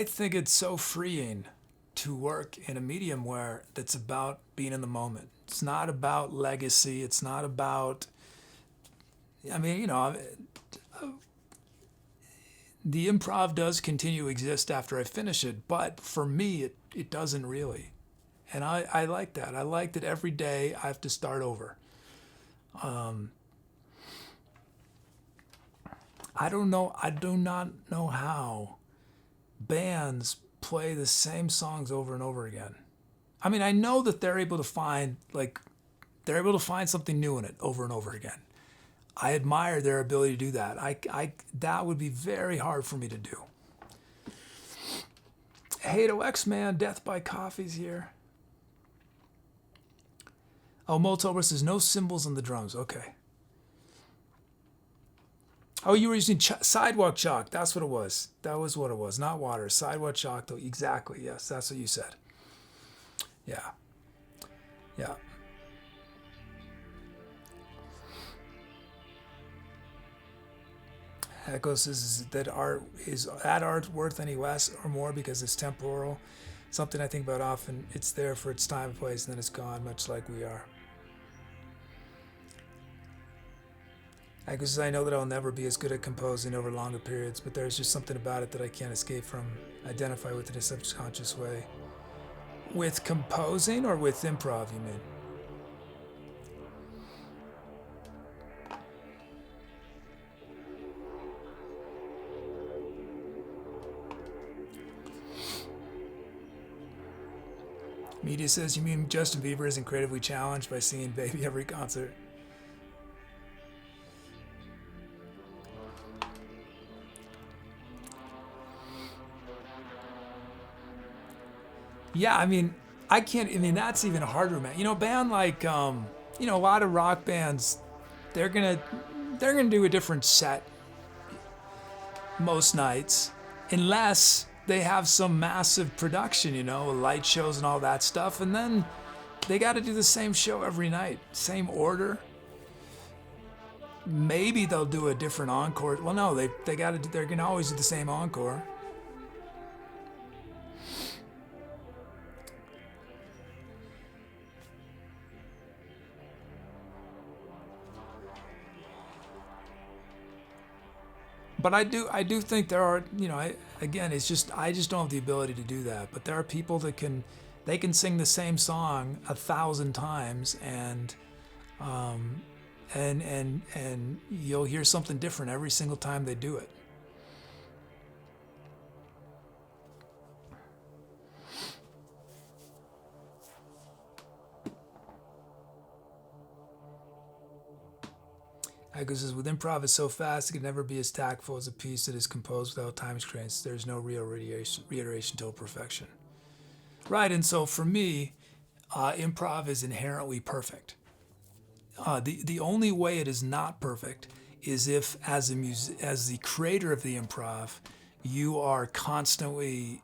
[SPEAKER 1] think it's so freeing to work in a medium where that's about being in the moment. It's not about legacy. It's not about, the improv does continue to exist after I finish it, but for me, it doesn't really. And I like that. I like that every day I have to start over. I do not know how bands play the same songs over and over again. I mean, I know that they're able to find something new in it over and over again. I admire their ability to do that. That would be very hard for me to do. Hey to X-Man, Death by Coffee's here. Oh, Moltober says no cymbals on the drums. Okay. Oh, you were using sidewalk chalk. That's what it was. That was what it was. Not water. Sidewalk chalk, though. Exactly. Yes, that's what you said. Yeah. Yeah. Echo says, is that art worth any less or more because it's temporal? Something I think about often. It's there for its time and place, and then it's gone, much like we are. Because I know that I'll never be as good at composing over longer periods, but there's just something about it that I can't escape from, identify with in a subconscious way. With composing or with improv, you mean? Media says, you mean Justin Bieber isn't creatively challenged by singing Baby every concert? Yeah, I mean, that's even harder, man. A band like, a lot of rock bands, they're gonna do a different set most nights, unless they have some massive production, light shows and all that stuff, and then they got to do the same show every night, same order. Maybe they'll do a different encore. Well, no, they're gonna always do the same encore. But I do think there are, it's just, I just don't have the ability to do that. But there are people that they can sing the same song 1,000 times, and you'll hear something different every single time they do it. Because with improv, it's so fast, it can never be as tactful as a piece that is composed without time constraints. There's no real reiteration till perfection. Right, and so for me, improv is inherently perfect. The only way it is not perfect is if, as the creator of the improv, you are constantly,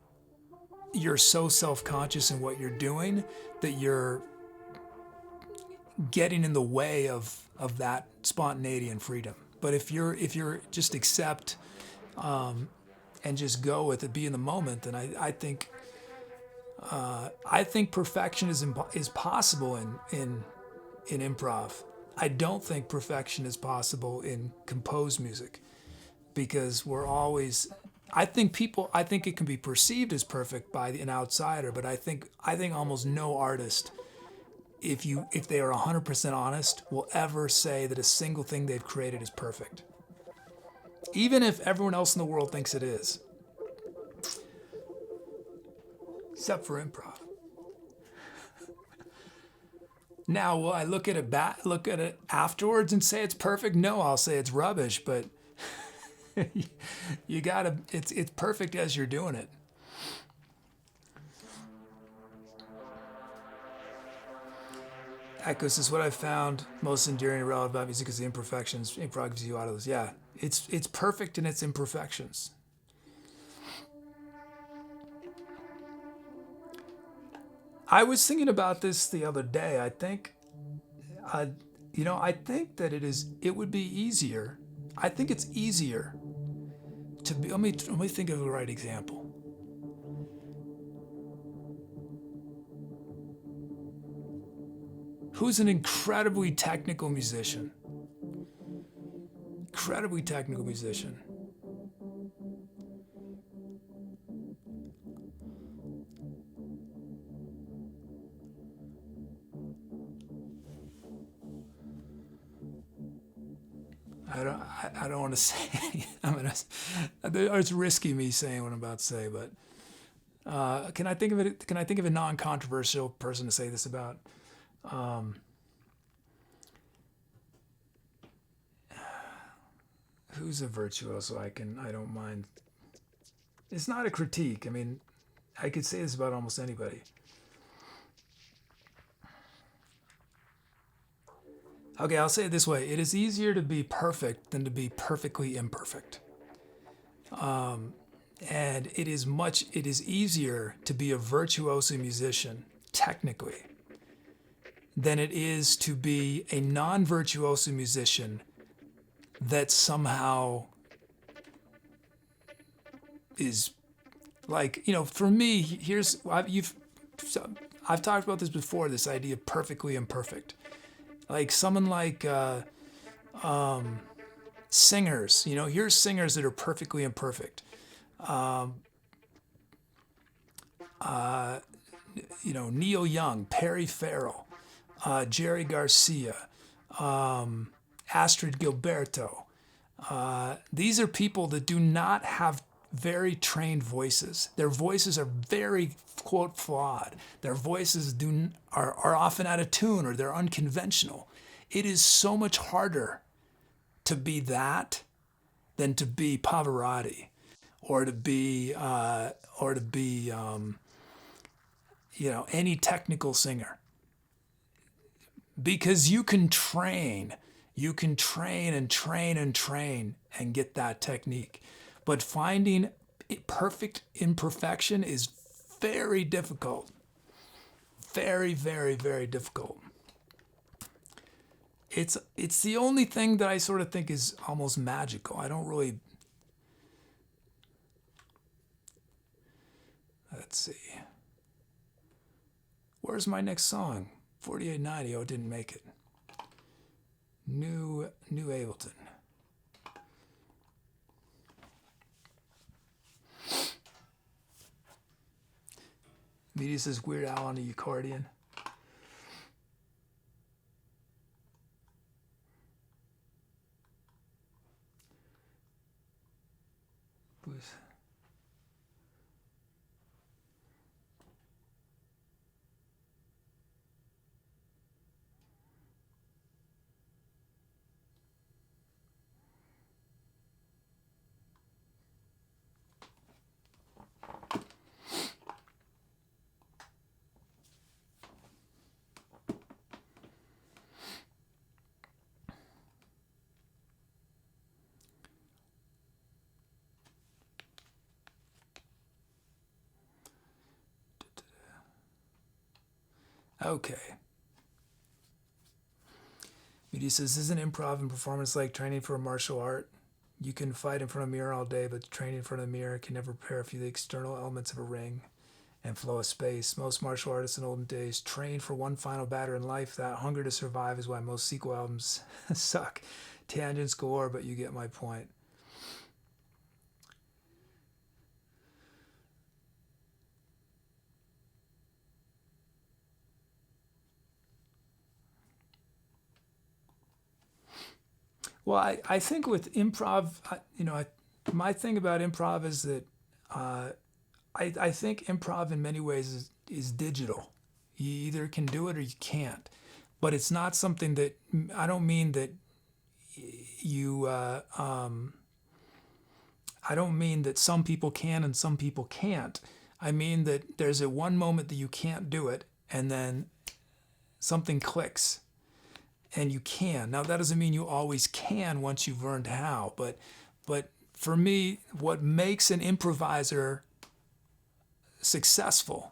[SPEAKER 1] you're so self-conscious in what you're doing that you're getting in the way of that spontaneity and freedom. But if you're just accept and just go with it, be in the moment, then I think perfection is possible in improv. I don't think perfection is possible in composed music, because we're always, I think it can be perceived as perfect by an outsider, but I think almost no artist, if they are 100% honest, will ever say that a single thing they've created is perfect, even if everyone else in the world thinks it is, except for improv. Now, will I look at it afterwards and say it's perfect? No, I'll say it's rubbish, but it's perfect as you're doing it. Echoes is what I've found most endearing and relevant about music is the imperfections. Improv gives you out of those. Yeah, it's perfect in its imperfections. I was thinking about this the other day. I think that it would be easier. I think it's easier to be. Let me think of the right example. Who's an incredibly technical musician? Incredibly technical musician. I don't want to say. It's risky me saying what I'm about to say, but can I think of it? Can I think of a non-controversial person to say this about? Who's a virtuoso? I don't mind. It's not a critique. I mean, I could say this about almost anybody. Okay, I'll say it this way. It is easier to be perfect than to be perfectly imperfect. And it is easier to be a virtuoso musician, technically, than it is to be a non-virtuoso musician that somehow is Like, you know, for me, I've talked about this before. This idea of perfectly imperfect. Like someone like singers. You know, here's singers that are perfectly imperfect. You know, Neil Young, Perry Farrell, Jerry Garcia, Astrid Gilberto. These are people that do not have very trained voices. Their voices are very, quote, flawed. Their voices are often out of tune or they're unconventional. It is so much harder to be that than to be Pavarotti or to be you know, any technical singer, because you can train and train and train and get that technique, but finding perfect imperfection is very difficult, very, very, very difficult. It's the only thing that I sort of think is almost magical. I don't really. Let's see. Where's my next song? 4890. Oh, it didn't make it. New Ableton. Media says Weird Al on the accordion. Who's okay. Media says, isn't improv and performance like training for a martial art? You can fight in front of a mirror all day, but training in front of the mirror can never prepare for the external elements of a ring and flow of space. Most martial artists in olden days trained for one final battle in life. That hunger to survive is why most sequel albums suck. Tangents galore, but you get my point. Well, I think with improv, you know, my thing about improv is that I think improv in many ways is digital. You either can do it or you can't. But it's not something that, I don't mean that you, I don't mean that some people can and some people can't. I mean that there's a one moment that you can't do it and then something clicks and you can. Now that doesn't mean you always can once you've learned how, but for me, what makes an improviser successful,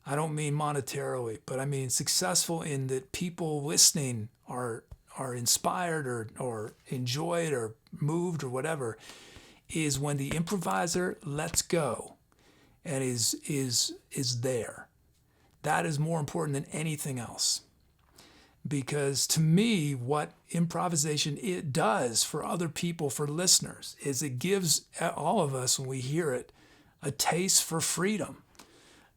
[SPEAKER 1] I don't mean monetarily, but I mean successful in that people listening are inspired or enjoyed or moved or whatever, is when the improviser lets go and is there. That is more important than anything else. Because to me, what improvisation it does for other people, for listeners, is it gives all of us, when we hear it, a taste for freedom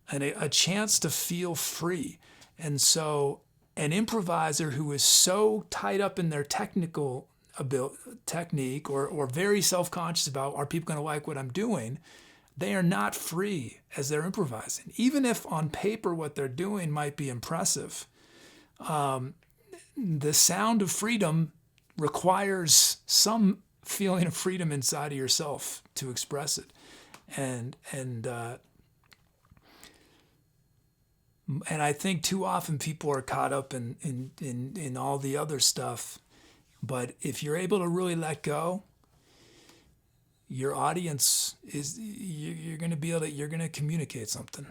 [SPEAKER 1] and a chance to feel free. And so an improviser who is so tied up in their technical technique or very self-conscious about, are people going to like what I'm doing, they are not free as they're improvising. Even if on paper what they're doing might be impressive, the sound of freedom requires some feeling of freedom inside of yourself to express it. And I think too often people are caught up in all the other stuff. But if you're able to really let go, your audience is, you're going to be able to, you're going to communicate something.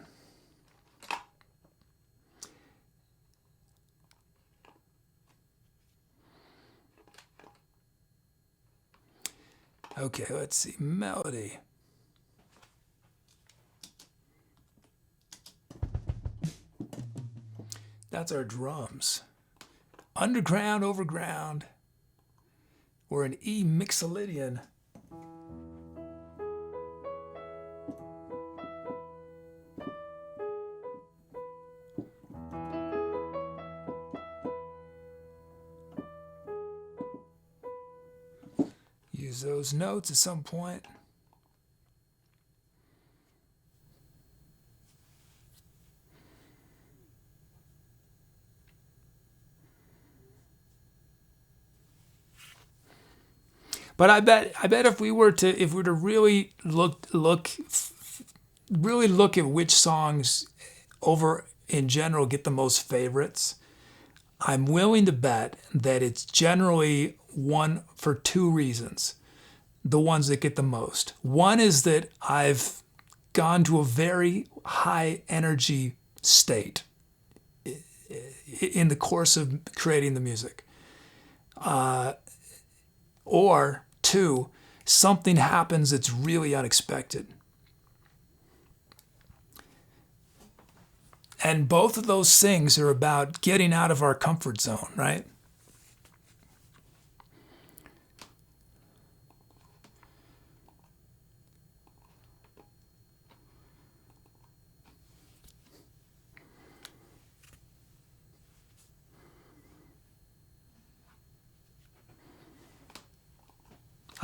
[SPEAKER 1] Okay, let's see. Melody. That's our drums. Underground, overground, or an E mixolydian. Use those notes at some point. But I bet if we were to really look at which songs over in general get the most favorites, I'm willing to bet that it's generally one for two reasons. The ones that get the most. One is that I've gone to a very high energy state in the course of creating the music. Or two, something happens that's really unexpected. And both of those things are about getting out of our comfort zone, right?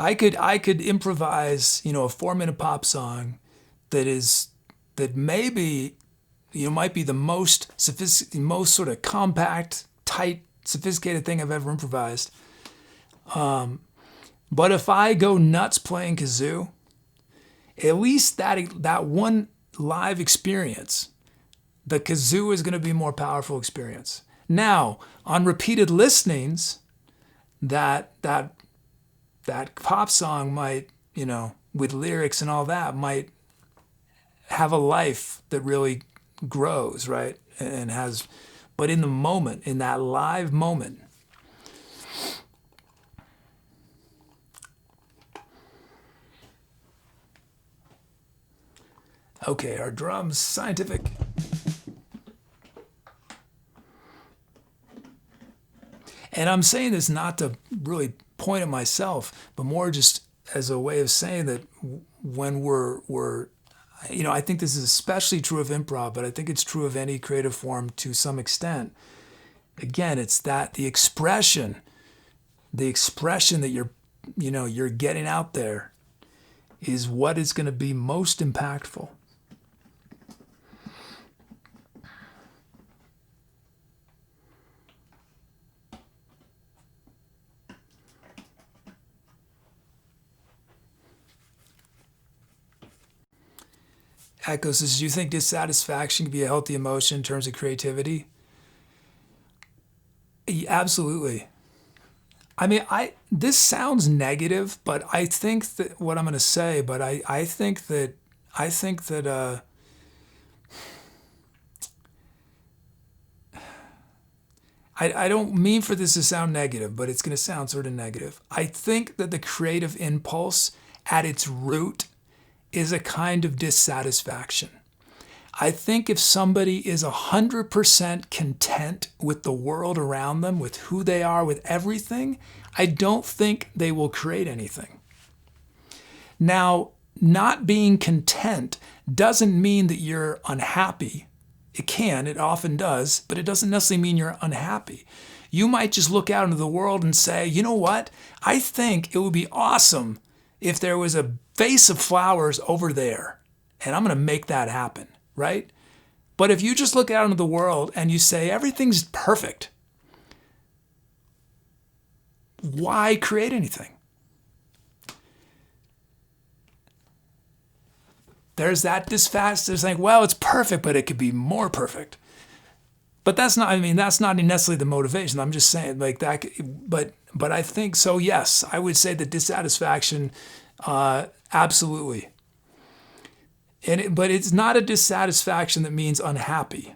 [SPEAKER 1] I could improvise, a 4-minute pop song that maybe, might be the most most sort of compact, tight, sophisticated thing I've ever improvised. But if I go nuts playing kazoo, at least that one live experience, the kazoo is going to be a more powerful experience. Now, on repeated listenings, that pop song might, with lyrics and all that, might have a life that really grows, right? And has, but in the moment, in that live moment, okay, our drums, scientific. And I'm saying this not to really point at myself, but more just as a way of saying that when we're I think this is especially true of improv, but I think it's true of any creative form to some extent. Again, it's that the expression that you're getting out there is what is going to be most impactful. Echo says, do you think dissatisfaction can be a healthy emotion in terms of creativity? Absolutely. I mean, this sounds negative, but I think that what I'm going to say, but I think that I don't mean for this to sound negative, but it's going to sound sort of negative. I think that the creative impulse at its root is a kind of dissatisfaction. I think if somebody is 100% content with the world around them, with who they are, with everything, I don't think they will create anything. Now, not being content doesn't mean that you're unhappy. It often does, but it doesn't necessarily mean you're unhappy. You might just look out into the world and say, you know what? I think it would be awesome if there was a vase of flowers over there, and I'm going to make that happen, right? But if you just look out into the world and you say everything's perfect, why create anything? There's that there's like, well, it's perfect, but it could be more perfect. But that's not necessarily the motivation. I'm just saying like that, but I think so, yes, I would say that dissatisfaction, absolutely. But it's not a dissatisfaction that means unhappy.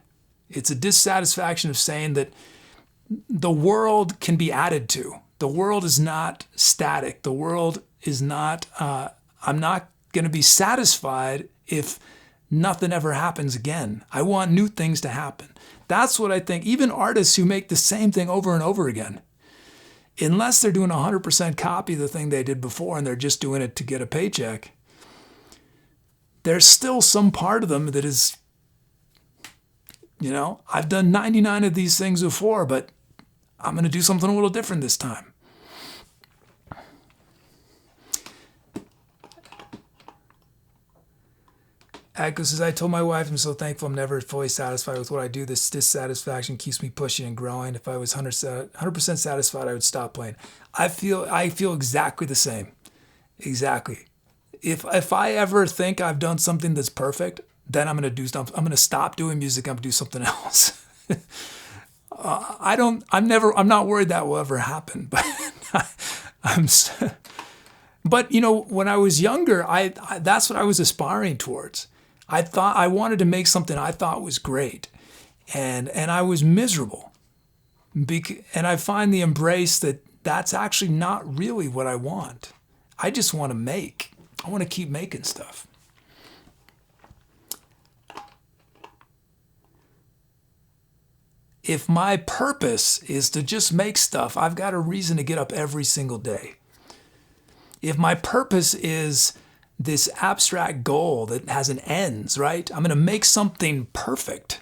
[SPEAKER 1] It's a dissatisfaction of saying that the world can be added to. The world is not static. The world is not, I'm not going to be satisfied if nothing ever happens again. I want new things to happen. That's what I think. Even artists who make the same thing over and over again, unless they're doing 100% copy of the thing they did before and they're just doing it to get a paycheck, there's still some part of them that is, I've done 99 of these things before, but I'm going to do something a little different this time. Echo says, I told my wife I'm so thankful I'm never fully satisfied with what I do. This dissatisfaction keeps me pushing and growing. If I was 100% satisfied, I would stop playing. I feel exactly the same. Exactly. If I ever think I've done something that's perfect, then I'm going to do something. I'm going to stop doing music. I'm going to do something else. I'm not worried that will ever happen, but but when I was younger, I that's what I was aspiring towards. I thought I wanted to make something I thought was great, and I was miserable. And I find the embrace that that's actually not really what I want. I just want to make. I want to keep making stuff. If my purpose is to just make stuff, I've got a reason to get up every single day. If my purpose is this abstract goal that has an ends, right? I'm going to make something perfect.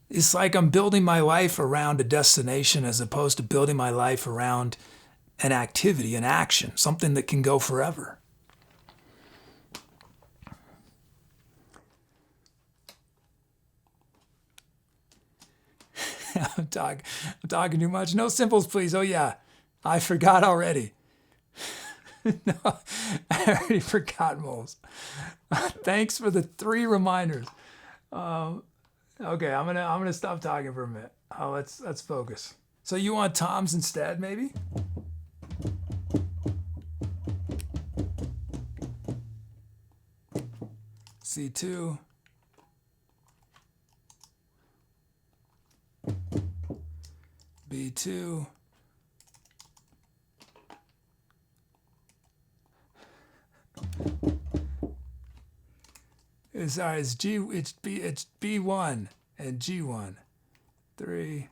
[SPEAKER 1] It's like I'm building my life around a destination as opposed to building my life around an activity, an action, something that can go forever. I'm talking too much. No simples, please. Oh, yeah. I forgot already. No, I already forgot, Moles. Thanks for the 3 reminders. Okay, I'm gonna stop talking for a minute. Let's focus. So you want toms instead, maybe? C2. B2. Sorry, it's B1 and G1. 3.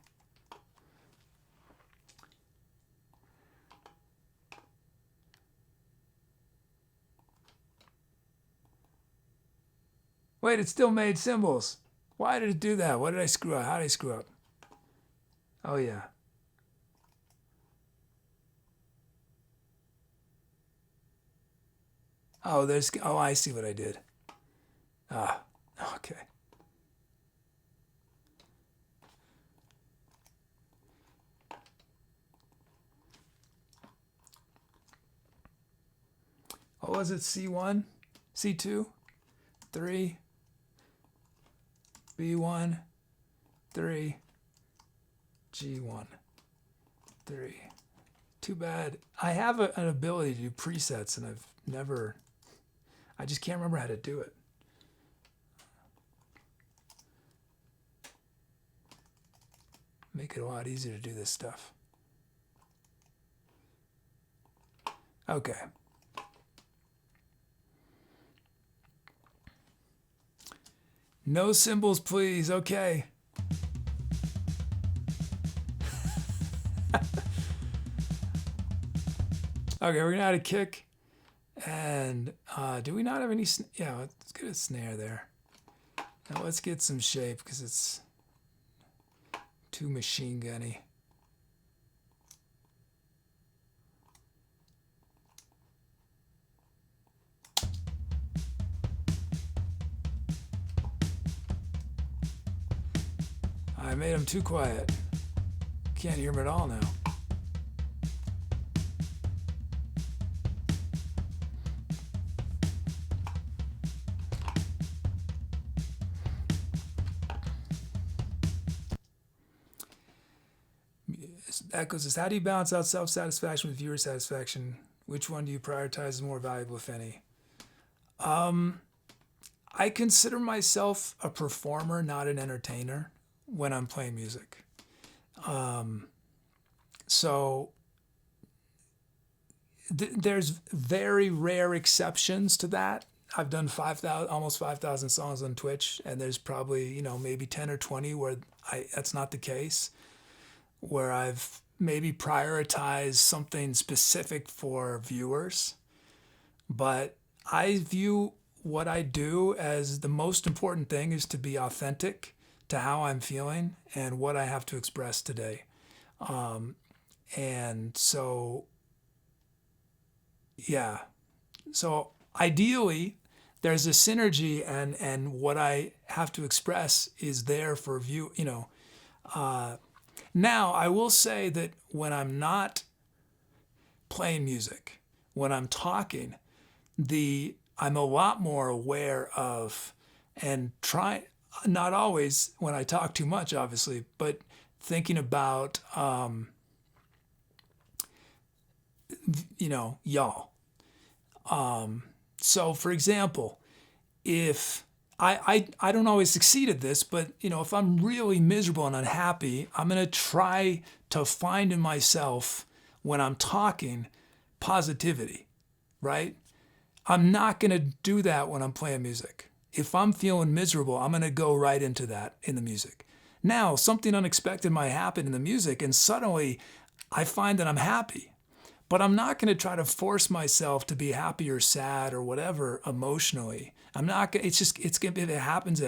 [SPEAKER 1] Wait, it still made cymbals. Why did it do that? What did I screw up? How did I screw up? Oh, yeah. Oh, I see what I did. Ah, okay. What was it? C1, C2, 3, B1, 3, G1, 3. Too bad. I have an ability to do presets, and I just can't remember how to do it. Make it a lot easier to do this stuff. Okay. No cymbals, please. Okay. Okay, we're gonna add a kick. And do we not have any? Yeah, let's get a snare there. Now let's get some shape because it's too machine gunny. I made him too quiet. Can't hear him at all now. Echo says, how do you balance out self-satisfaction with viewer satisfaction? Which one do you prioritize as more valuable, if any? I consider myself a performer, not an entertainer, when I'm playing music. So there's very rare exceptions to that. I've done 5,000, almost 5,000 songs on Twitch, and there's probably, maybe 10 or 20 where that's not the case, where I've maybe prioritized something specific for viewers. But I view what I do as the most important thing is to be authentic to how I'm feeling and what I have to express today. And so, yeah. So ideally, there's a synergy, and what I have to express is there for view. Now, I will say that when I'm not playing music, when I'm talking, I'm a lot more aware of and try, not always when I talk too much, obviously, but thinking about, y'all. So, for example, if I don't always succeed at this, but if I'm really miserable and unhappy, I'm gonna try to find in myself when I'm talking positivity, right? I'm not gonna do that when I'm playing music. If I'm feeling miserable, I'm gonna go right into that in the music. Now, something unexpected might happen in the music, and suddenly I find that I'm happy. But I'm not going to try to force myself to be happy or sad or whatever emotionally. I'm not going. It's going. If it happens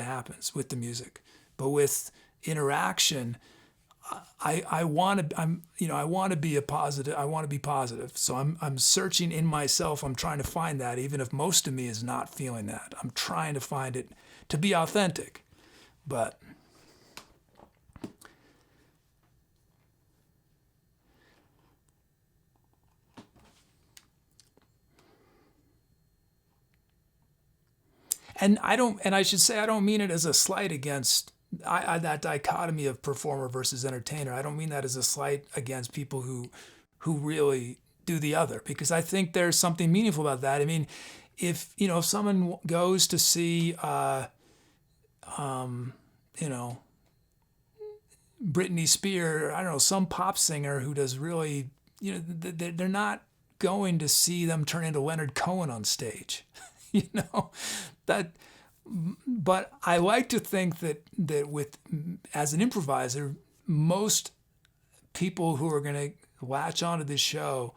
[SPEAKER 1] with the music. But with interaction, I want to. I want to be a positive. I want to be positive. So I'm searching in myself. I'm trying to find that, even if most of me is not feeling that. I'm trying to find it to be authentic. But and I should say, I don't mean it as a slight against that dichotomy of performer versus entertainer. I don't mean that as a slight against people who really do the other, because I think there's something meaningful about that. I mean, if someone goes to see Britney Spears, I don't know, some pop singer who does really, they're not going to see them turn into Leonard Cohen on stage. That, but I like to think that with, as an improviser, most people who are going to latch onto this show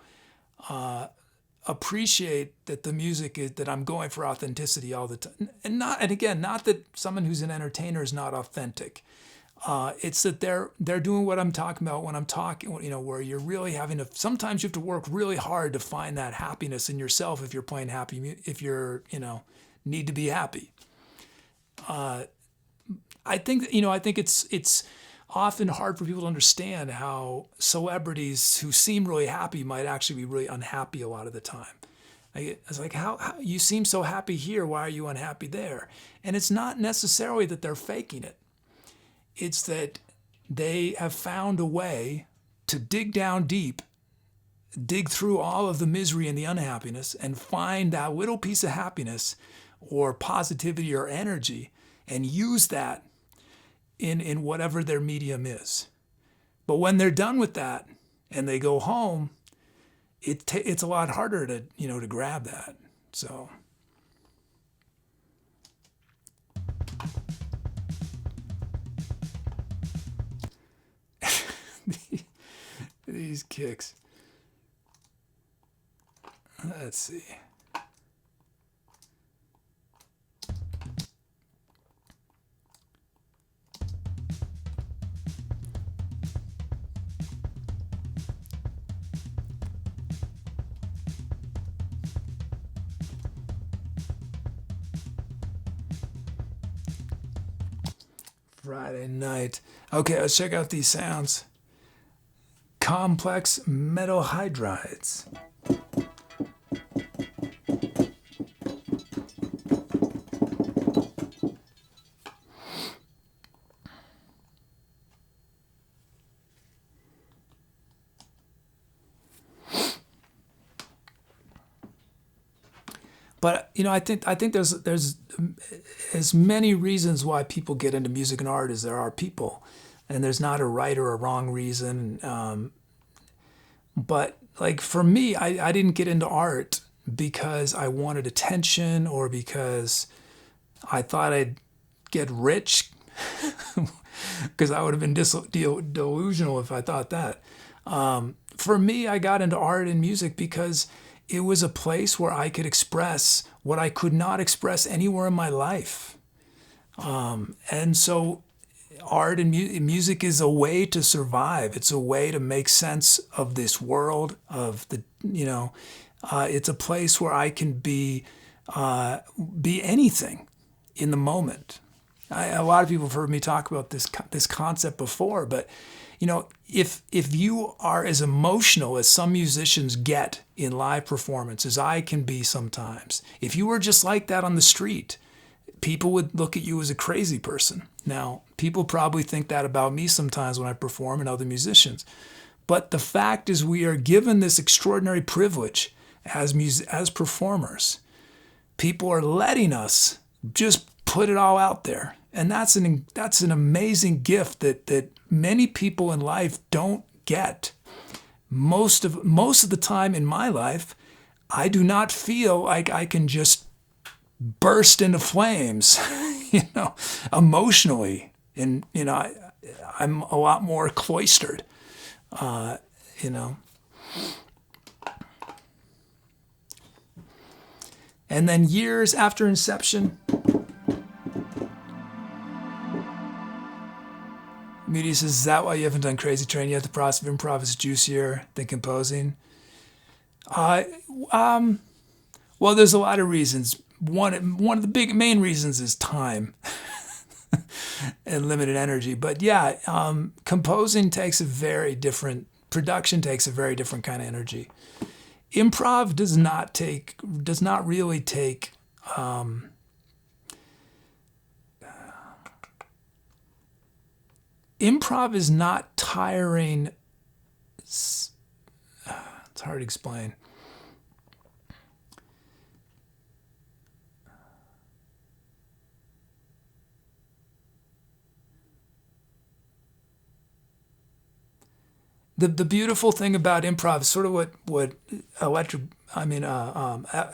[SPEAKER 1] appreciate that the music is, that I'm going for authenticity all the time, and again, not that someone who's an entertainer is not authentic. It's that they're doing what I'm talking about when I'm talking, where you're really having to, sometimes you have to work really hard to find that happiness in yourself if you're playing happy, if you're, need to be happy. I think it's often hard for people to understand how celebrities who seem really happy might actually be really unhappy a lot of the time. It's like, how you seem so happy here, why are you unhappy there? And it's not necessarily that they're faking it. It's that they have found a way to dig down deep, dig through all of the misery and the unhappiness, and find that little piece of happiness or positivity or energy, and use that in whatever their medium is. But when they're done with that and they go home, it's a lot harder to grab that. So. These kicks. Let's see. Friday night. Okay, let's check out these sounds. Complex metal hydrides. But I think there's as many reasons why people get into music and art as there are people, and there's not a right or a wrong reason. But like for me, I didn't get into art because I wanted attention or because I thought I'd get rich, because I would have been delusional if I thought that. For me, I got into art and music because it was a place where I could express what I could not express anywhere in my life. And so art and music is a way to survive. It's a way to make sense of this world, of the, it's a place where I can be anything in the moment. A lot of people have heard me talk about this concept before, but if you are as emotional as some musicians get in live performance as I can be sometimes, if you were just like that on the street, people would look at you as a crazy person. Now, people probably think that about me sometimes when I perform and other musicians. But the fact is we are given this extraordinary privilege as performers. People are letting us just put it all out there. And that's an amazing gift that many people in life don't get. Most of the time in my life, I do not feel like I can just burst into flames, emotionally. And, I'm a lot more cloistered, And then years after inception, Media says, is that why you haven't done Crazy Train yet? The process of improv is juicier than composing. Well, there's a lot of reasons. One of the main reasons is time and limited energy. But yeah, composing takes production takes a very different kind of energy. Improv does not really take improv is not tiring. It's hard to explain. The beautiful thing about improv is sort of what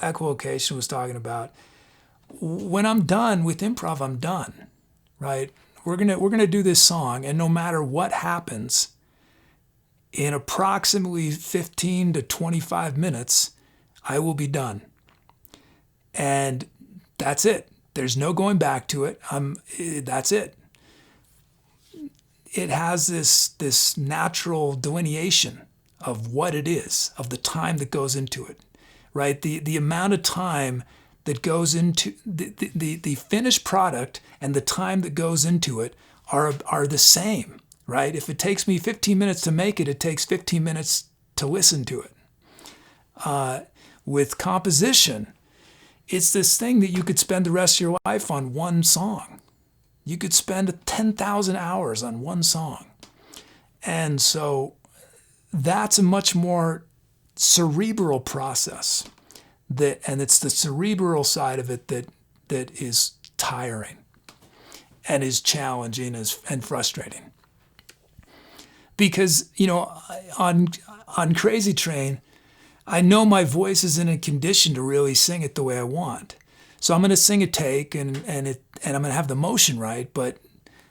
[SPEAKER 1] echolocation was talking about. When I'm done with improv, I'm done, right? We're gonna do this song, and no matter what happens, in approximately 15 to 25 minutes, I will be done. And that's it. There's no going back to it. That's it. It has this natural delineation of what it is, of the time that goes into it, right? The amount of time that goes into the finished product and the time that goes into it are the same, right? If it takes me 15 minutes to make it, it takes 15 minutes to listen to it. With composition, it's this thing that you could spend the rest of your life on one song. You could spend 10,000 hours on one song. And so that's a much more cerebral process. And it's the cerebral side of it that is tiring and is challenging and frustrating. Because, on Crazy Train, I know my voice isn't in condition to really sing it the way I want. So I'm going to sing a take and I'm going to have the motion right, but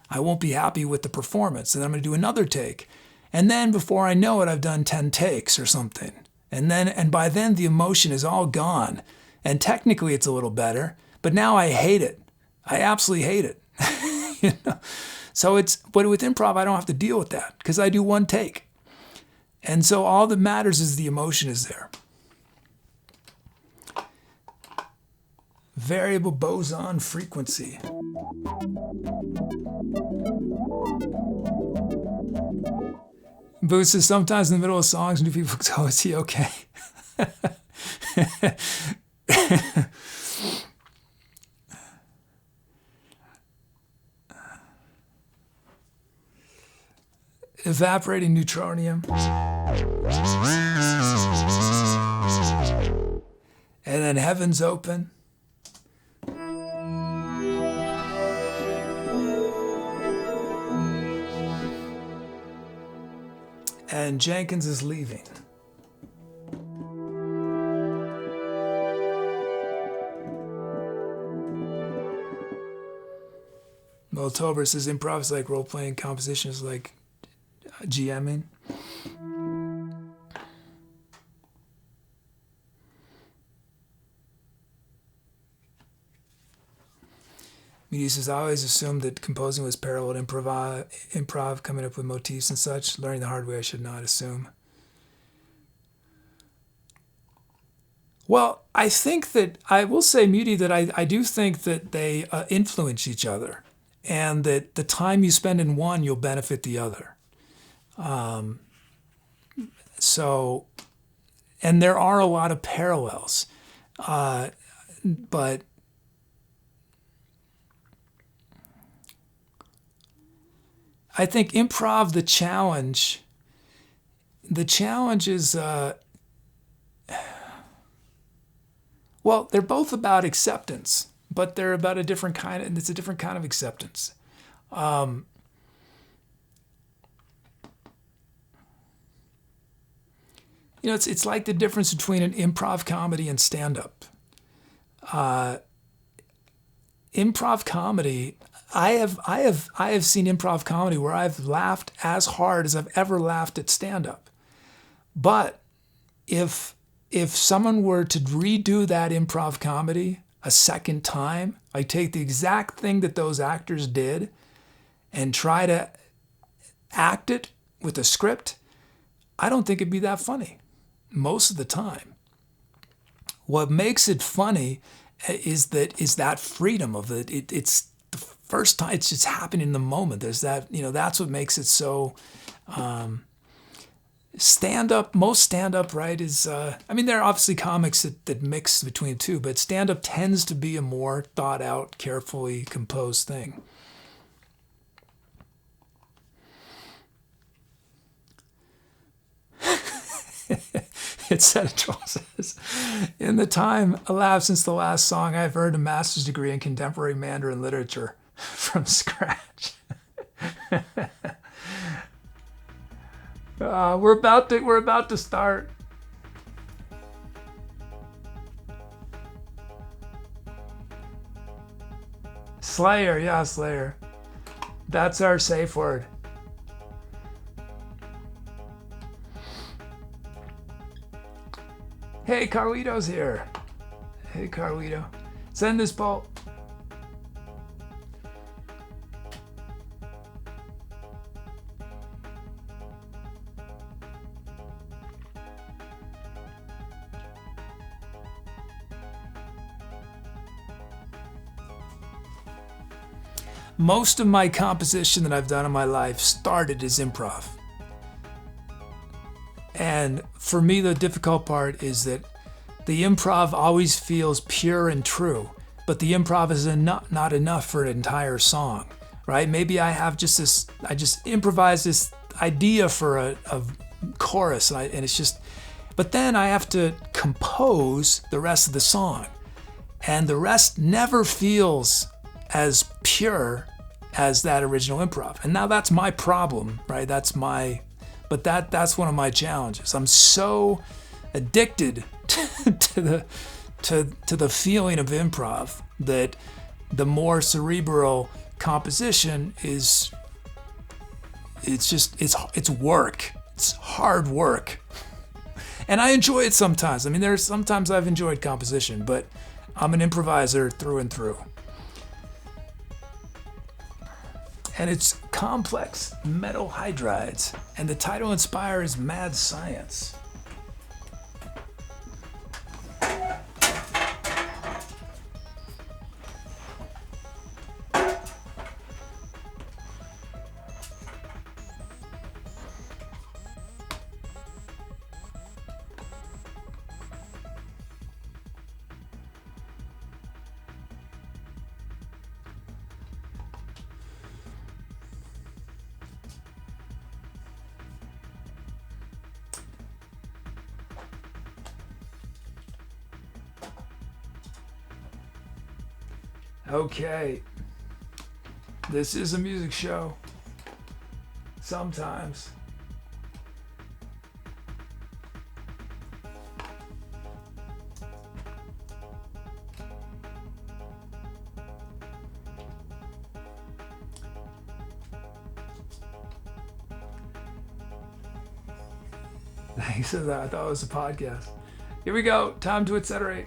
[SPEAKER 1] I won't be happy with the performance. And then I'm going to do another take. And then before I know it, I've done 10 takes or something. And by then the emotion is all gone. And technically it's a little better, but now I hate it. I absolutely hate it. So but with improv, I don't have to deal with that because I do one take. And so all that matters is the emotion is there. Variable boson frequency. Boo says, sometimes in the middle of songs, new people go, is he okay? Evaporating neutronium. And then Heaven's Open. And Jenkins is leaving. Meltober says improv is like role-playing, composition is like GMing. Media says, I always assumed that composing was parallel to improv, coming up with motifs and such. Learning the hard way, I should not assume. Well, I think that, I will say, Muti, that I do think that they influence each other, and that the time you spend in one, you'll benefit the other. So, and there are a lot of parallels, but I think improv, the challenge is, well, they're both about acceptance, but they're about it's a different kind of acceptance. It's like the difference between an improv comedy and stand-up. Improv comedy, I have seen improv comedy where I've laughed as hard as I've ever laughed at stand-up. But if someone were to redo that improv comedy a second time, like take the exact thing that those actors did and try to act it with a script, I don't think it'd be that funny most of the time. What makes it funny is that freedom of it. It's the first time, it's just happening in the moment. There's that, that's what makes it so stand-up. Most stand-up, right, is, there are obviously comics that mix between the two, but stand-up tends to be a more thought-out, carefully composed thing. It said, Troll says, in the time elapsed since the last song, I've earned a master's degree in contemporary Mandarin literature from scratch. We're about to start. Slayer, yeah, Slayer. That's our safe word. Hey, Carlito's here. Hey, Carlito. Send this bolt. Most of my composition that I've done in my life started as improv. And for me, the difficult part is that the improv always feels pure and true, but the improv is not enough for an entire song, right? Maybe I just improvise this idea for a chorus, and it's just, but then I have to compose the rest of the song, and the rest never feels as pure as that original improv. And now that's my problem, right? That's one of my challenges. I'm so addicted to the feeling of improv that the more cerebral composition is, it's work. It's hard work. And I enjoy it sometimes. There's sometimes I've enjoyed composition, but I'm an improviser through and through. And it's complex metal hydrides, and the title inspires mad science. Okay, this is a music show. Sometimes. He said that. I thought it was a podcast. Here we go. Time to etceterate.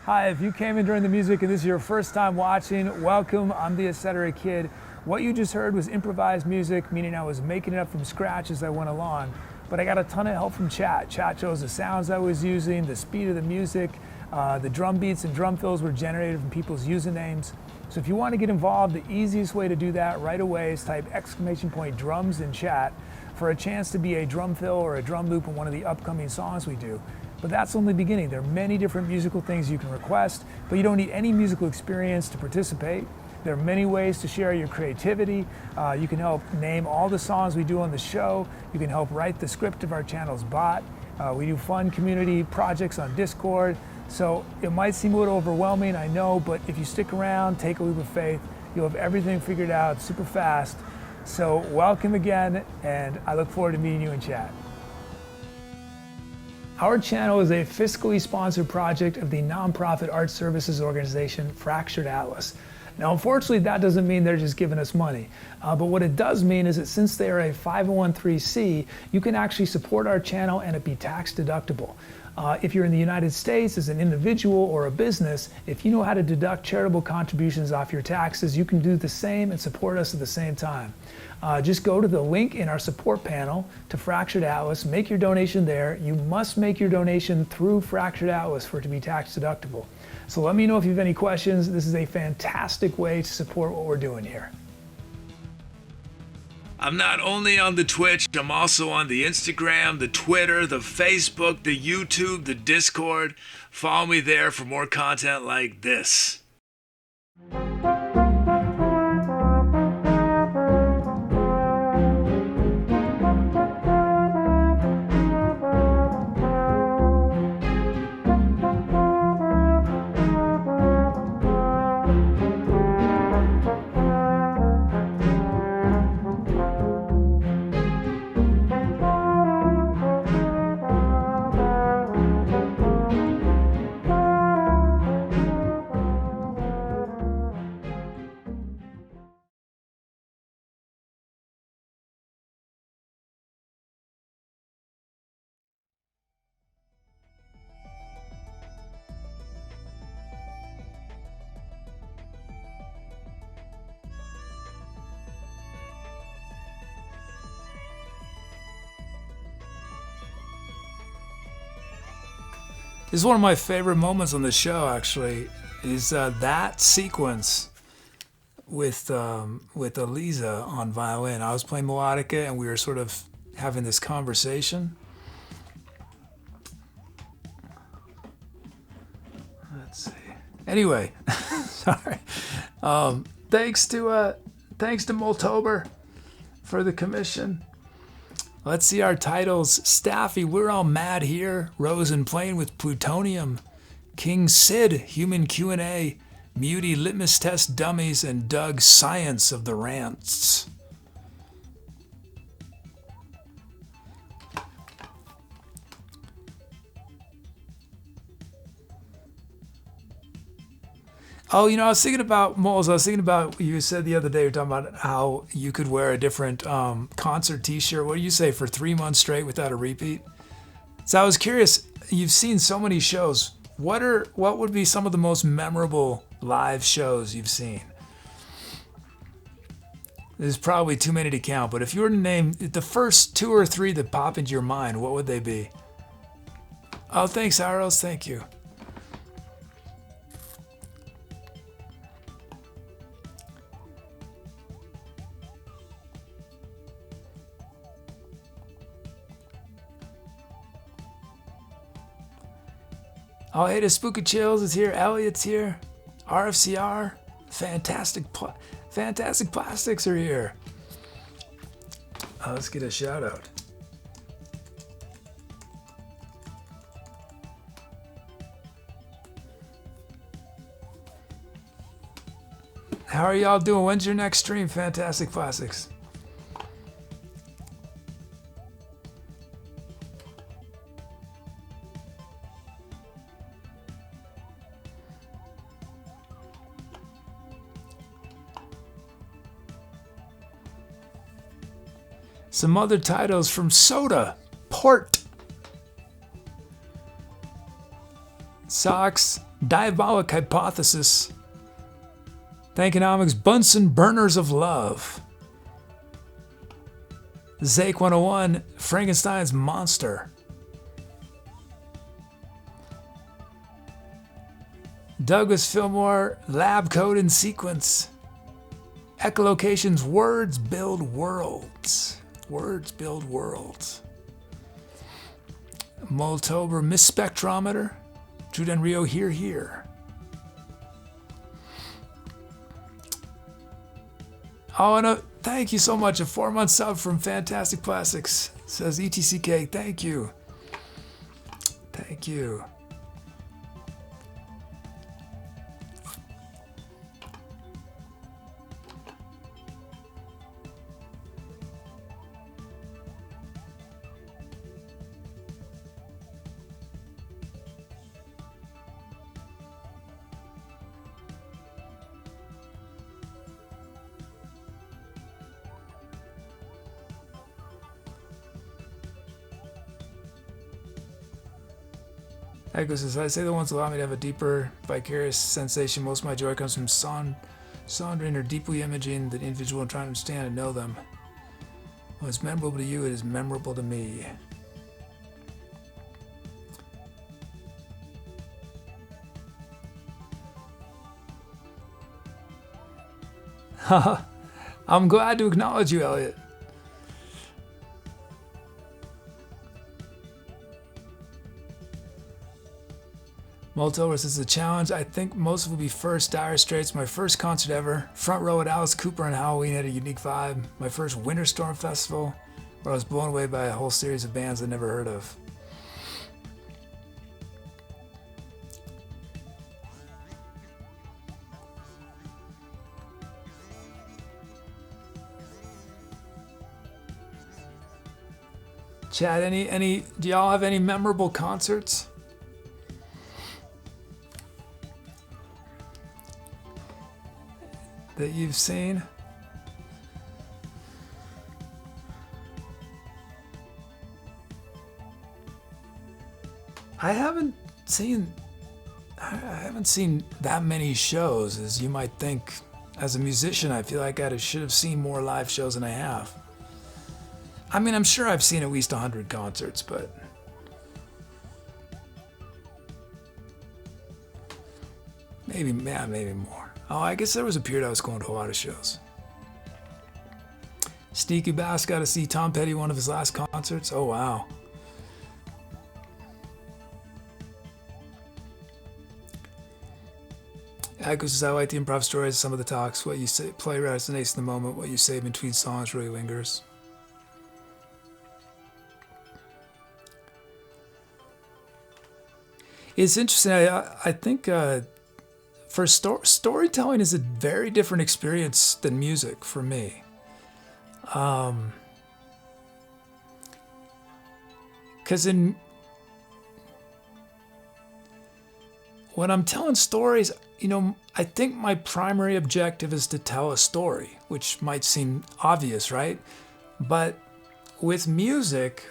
[SPEAKER 1] Hi, if you came in during the music and this is your first time watching, welcome. I'm the SETLIST. What you just heard was improvised music, meaning I was making it up from scratch as I went along. But I got a ton of help from chat. Chat chose the sounds I was using, the speed of the music, the drum beats and drum fills were generated from people's usernames. So if you want to get involved, the easiest way to do that right away is type !drums in chat for a chance to be a drum fill or a drum loop in one of the upcoming songs we do. But that's only beginning. There are many different musical things you can request, but you don't need any musical experience to participate. There are many ways to share your creativity. You can help name all the songs we do on the show. You can help write the script of our channel's bot. We do fun community projects on Discord. So it might seem a little overwhelming, I know, but if you stick around, take a leap of faith, you'll have everything figured out super fast. So welcome again, and I look forward to meeting you in chat. Our channel is a fiscally sponsored project of the nonprofit art services organization Fractured Atlas. Now, unfortunately, that doesn't mean they're just giving us money. But what it does mean is that since they are a 501(c), you can actually support our channel and it be tax deductible. If you're in the United States as an individual or a business, if you know how to deduct charitable contributions off your taxes, you can do the same and support us at the same time. Just go to the link in our support panel to Fractured Atlas, make your donation there. You must make your donation through Fractured Atlas for it to be tax deductible. So let me know if you have any questions. This is a fantastic way to support what we're doing here. I'm not only on the Twitch, I'm also on the Instagram, the Twitter, the Facebook, the YouTube, the Discord. Follow me there for more content like this. This is one of my favorite moments on the show, actually, is that sequence with Eliza on violin. I was playing Melodica and we were sort of having this conversation. Let's see. Anyway, sorry. Thanks to Moltober for the commission. Let's see our titles. Staffy, we're all mad here. Rosen playing with plutonium. King Sid, human Q&A. Muty, litmus test dummies, and Doug, science of the rants. Oh, you know, I was thinking about, Moles, you said the other day, you were talking about how you could wear a different concert t-shirt. What do you say, for 3 months straight without a repeat? So I was curious, you've seen so many shows. What would be some of the most memorable live shows you've seen? There's probably too many to count, but if you were to name the first 2 or 3 that pop into your mind, what would they be? Oh, thanks, Aros, thank you. Oh, hey, the Spooky Chills is here. Elliot's here. RFCR. Fantastic Plastics are here. Let's get a shout out. How are y'all doing? When's your next stream, Fantastic Plastics? Some other titles from Soda, Port, Socks, Diabolic Hypothesis, Thankonomics, Bunsen Burners of Love, Zake 101, Frankenstein's Monster, Douglas Fillmore, Lab Code and Sequence, Echolocation's Words Build Worlds, Words Build Worlds, Moltober, Miss Spectrometer, Juden Rio, Here Here. Oh, and thank you so much. A 4-month sub from Fantastic Plastics, says ETCK. Thank you. Thank you. Echo says, I say the ones that allow me to have a deeper vicarious sensation. Most of my joy comes from sondering or deeply imaging the individual and trying to understand and know them. When it's memorable to you, it is memorable to me. I'm glad to acknowledge you, Elliot. Moltover says, the challenge, I think most will be first. Dire Straits, my first concert ever. Front row at Alice Cooper on Halloween had a unique vibe. My first Winter Storm Festival, where I was blown away by a whole series of bands I'd never heard of. Chad, do y'all have any memorable concerts that you've seen? I haven't seen that many shows as you might think. As a musician, I feel like I should have seen more live shows than I have. I mean, I'm sure I've seen at least 100 concerts, but maybe more. Oh, I guess there was a period I was going to a lot of shows. Sneaky Bass got to see Tom Petty one of his last concerts. Oh, wow. Echo says, I like the improv stories, some of the talks. What you say, play resonates in the moment. What you say between songs really lingers. It's interesting. I think for storytelling is a very different experience than music for me. Because when I'm telling stories, I think my primary objective is to tell a story, which might seem obvious, right? But with music,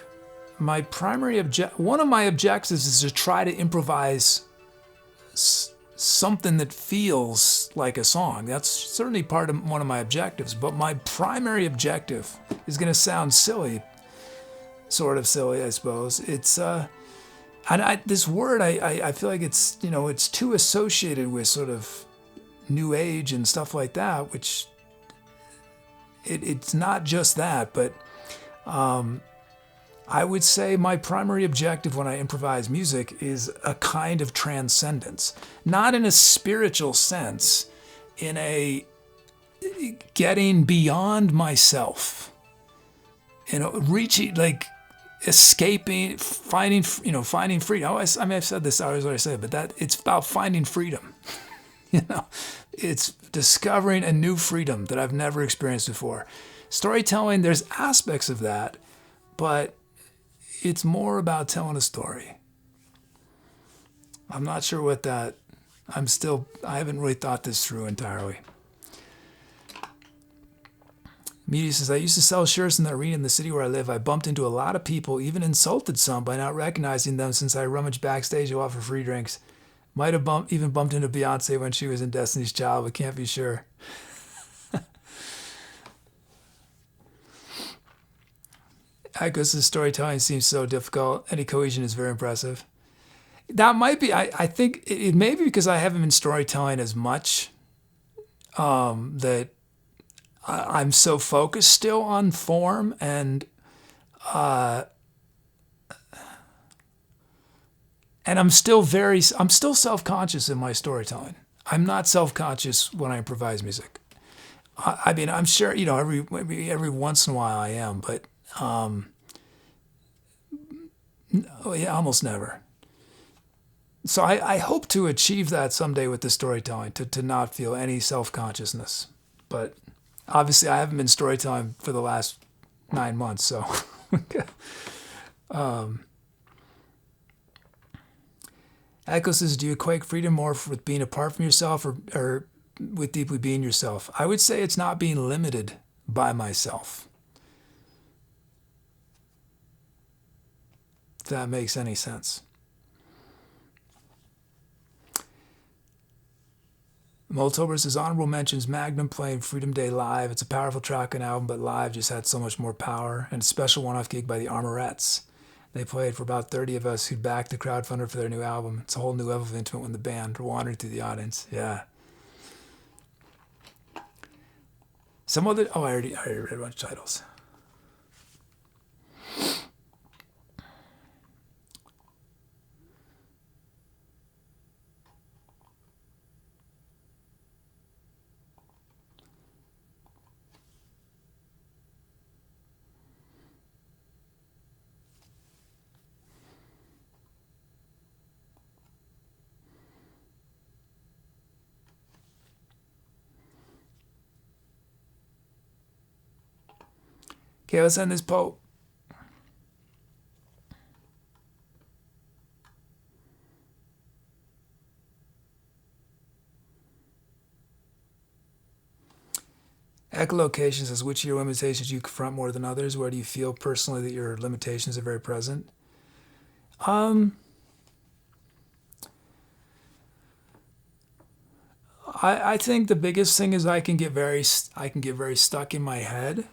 [SPEAKER 1] one of my objectives is to try to improvise something that feels like a song. That's certainly one of my objectives, but my primary objective is going to sound silly, sort of silly, I suppose. It's this word, I feel like it's it's too associated with sort of new age and stuff like that, which it's not just that, but I would say my primary objective when I improvise music is a kind of transcendence, not in a spiritual sense, in a getting beyond myself, reaching, like escaping, finding freedom. I mean, I've said this always what I say, but that it's about finding freedom. It's discovering a new freedom that I've never experienced before. Storytelling, there's aspects of that, but it's more about telling a story. I'm not sure what that, I haven't really thought this through entirely. Media says, I used to sell shirts in the arena in the city where I live. I bumped into a lot of people, even insulted some by not recognizing them since I rummaged backstage to offer free drinks. Might have even bumped into Beyonce when she was in Destiny's Child, but can't be sure. Icos' storytelling seems so difficult. Any cohesion is very impressive. That might be, I think it may be because I haven't been storytelling as much, that I'm so focused still on form and I'm still self-conscious in my storytelling. I'm not self-conscious when I improvise music. I mean, I'm sure, every once in a while I am, but almost never. So I hope to achieve that someday with the storytelling, to not feel any self-consciousness. But obviously I haven't been storytelling for the last 9 months, so. Echo says, do you equate freedom more with being apart from yourself or with deeply being yourself? I would say it's not being limited by myself. If that makes any sense. Moltober says, honorable mentions Magnum playing Freedom Day live. It's a powerful track and album, but live just had so much more power. And a special one-off gig by the Armorettes. They played for about 30 of us who'd backed the crowdfunder for their new album. It's a whole new level of intimate when the band wandered through the audience. Yeah. Some other... Oh, I already read a bunch of titles. Okay, let's end this poll. Echolocation says, which of your limitations do you confront more than others? Where do you feel personally that your limitations are very present? I think the biggest thing is I can get very stuck in my head.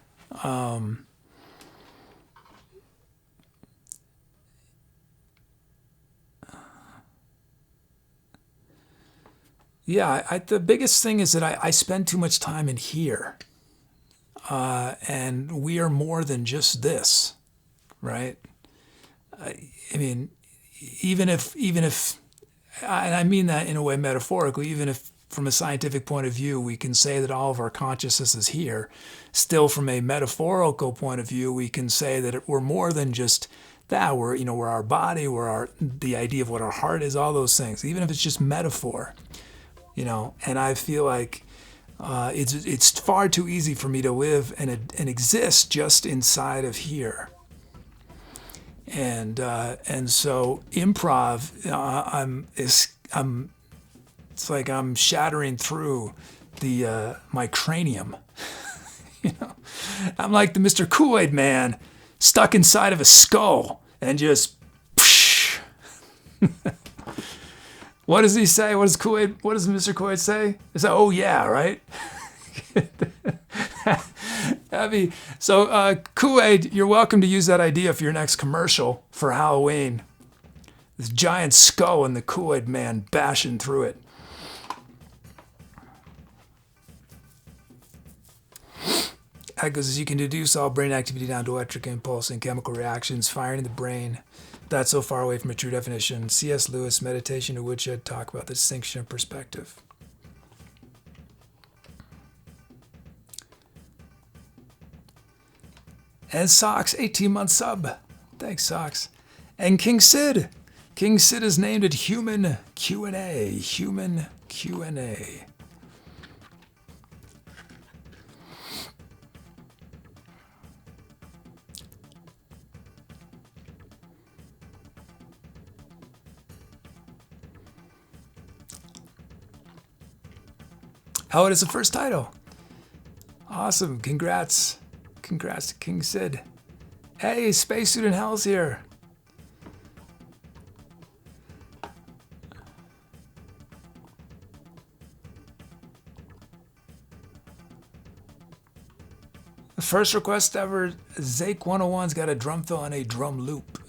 [SPEAKER 1] Yeah, the biggest thing is that I spend too much time in here. And we are more than just this, right? I mean, even if, and I mean that in a way metaphorically, even if from a scientific point of view, we can say that all of our consciousness is here, still from a metaphorical point of view, we can say that we're more than just that. We're our body, the idea of what our heart is, all those things, even if it's just metaphor. And I feel like it's far too easy for me to live and exist just inside of here. And so improv, it's like I'm shattering through my cranium. I'm like the Mr. Kool-Aid man stuck inside of a skull and just. What does he say? What does Mr. Kool-Aid say? It's like, oh yeah, right? So Kool-Aid, you're welcome to use that idea for your next commercial for Halloween. This giant skull and the Kool-Aid man bashing through it. That goes, as you can deduce all brain activity down to electric impulse and chemical reactions firing in the brain. That's so far away from a true definition. C.S. Lewis, Meditation to Woodshed, talk about the distinction of perspective. And Socks, 18-month sub. Thanks, Socks. And King Sid. King Sid is named it Human Q&A. Human Q&A. Oh, it is the first title. Awesome. Congrats. Congrats to King Sid. Hey, Spacesuit in Hell's here. First request ever, Zake 101's got a drum fill and a drum loop.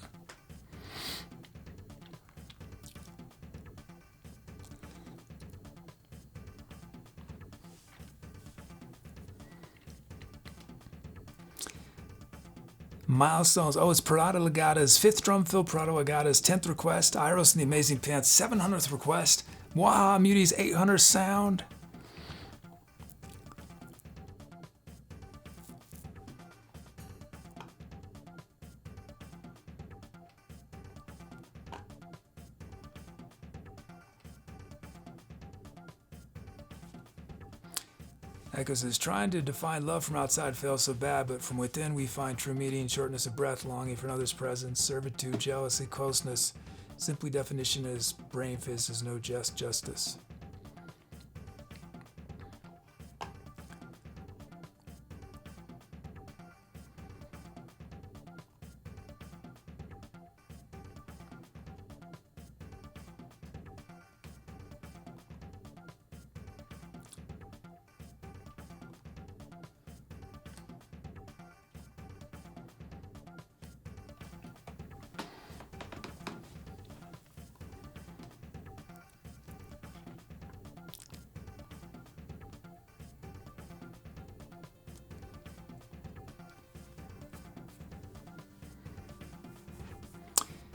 [SPEAKER 1] Milestones. Oh, it's Parada Legata's 5th drum fill, Parada Legata's 10th request, Iros and the Amazing Pants 700th request, Waha Muty's 800th sound. Echo says, trying to define love from outside fails so bad, but from within we find true meaning, shortness of breath, longing for another's presence, servitude, jealousy, closeness. Simply definition is brain fizz is no justice.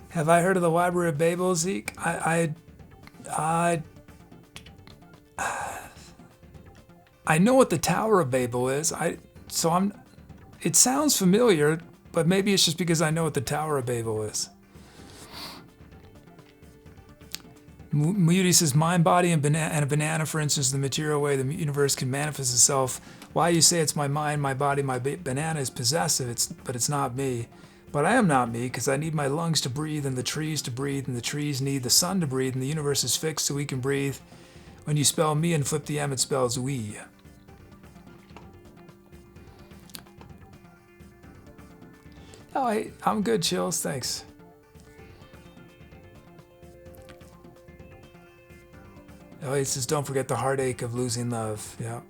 [SPEAKER 1] Have I heard of the Library of Babel, Zeke? I know what the Tower of Babel is. It sounds familiar, but maybe it's just because I know what the Tower of Babel is. Muty says, mind, body, and a banana, for instance, the material way the universe can manifest itself. Why you say it's my mind, my body, my banana is possessive, but it's not me. But I am not me, because I need my lungs to breathe, and the trees to breathe, and the trees need the sun to breathe, and the universe is fixed so we can breathe. When you spell me and flip the M, it spells we. Oh, I'm good, Chills, thanks. Oh, he says, don't forget the heartache of losing love. Yeah.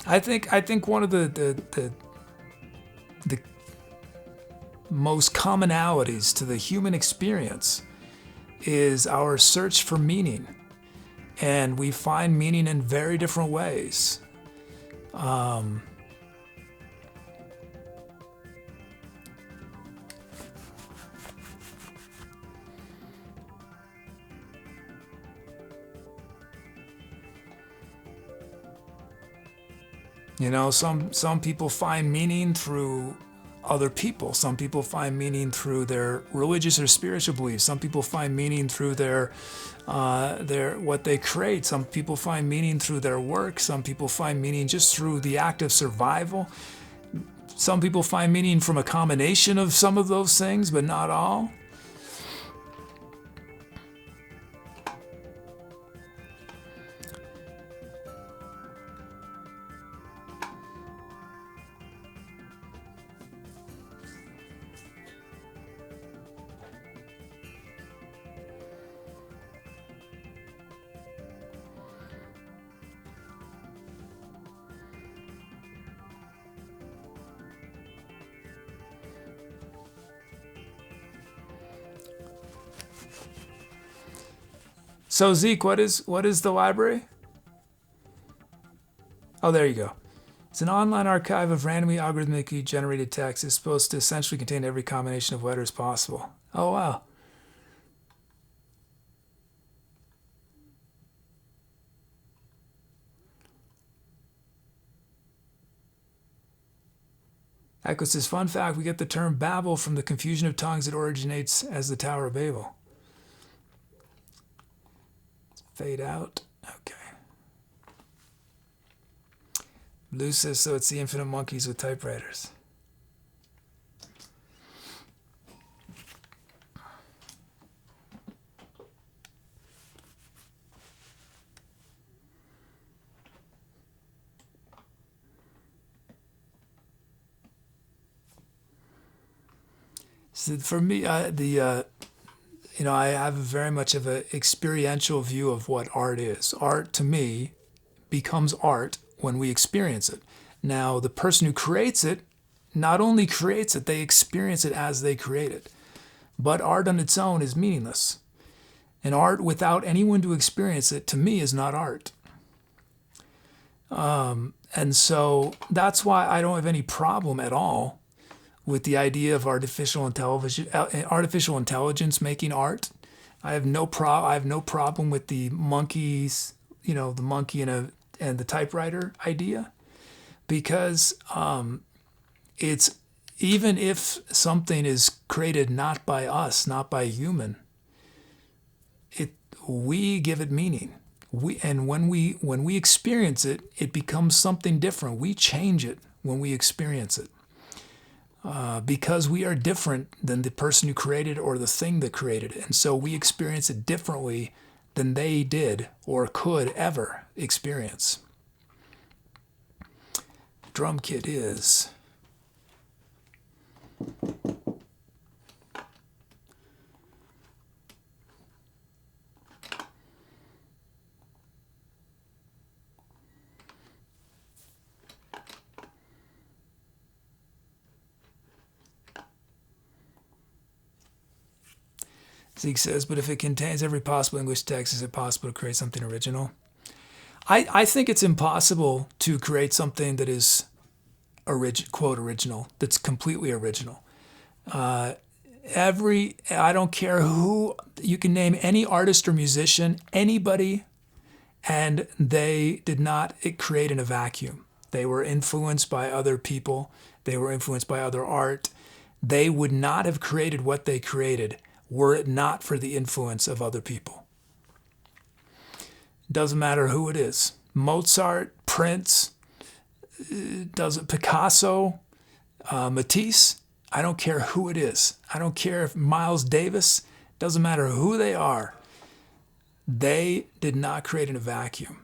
[SPEAKER 1] I think one of the most commonalities to the human experience is our search for meaning, and we find meaning in very different ways. You know, some people find meaning through other people. Some people find meaning through their religious or spiritual beliefs. Some people find meaning through their what they create. Some people find meaning through their work. Some people find meaning just through the act of survival. Some people find meaning from a combination of some of those things, but not all. So Zeke, what is the library? Oh, there you go. It's an online archive of randomly algorithmically generated text. It's supposed to essentially contain every combination of letters possible. Oh, wow. Echo says, fun fact, we get the term Babel from the confusion of tongues that originates as the Tower of Babel. Fade out. Okay. Blue says, so it's the infinite monkeys with typewriters. So for me, I have very much of an experiential view of what art is. Art, to me, becomes art when we experience it. Now, the person who creates it not only creates it, they experience it as they create it. But art on its own is meaningless. And art without anyone to experience it, to me, is not art. And so that's why I don't have any problem at all with the idea of artificial intelligence making art. I have no problem with the monkeys, the monkey and the typewriter idea, because it's, even if something is created not by us, not by a human, we give it meaning. When we experience it, it becomes something different. We change it when we experience it. Because we are different than the person who created it or the thing that created it. And so we experience it differently than they did or could ever experience. Drum kit is... Zeke says, but if it contains every possible English text, is it possible to create something original? I think it's impossible to create something that is quote original, that's completely original. I don't care who, you can name any artist or musician, anybody, and they did not create in a vacuum. They were influenced by other people. They were influenced by other art. They would not have created what they created were it not for the influence of other people. Doesn't matter who it is. Mozart, Prince, Picasso, Matisse, I don't care who it is. I don't care if Miles Davis, doesn't matter who they are. They did not create in a vacuum.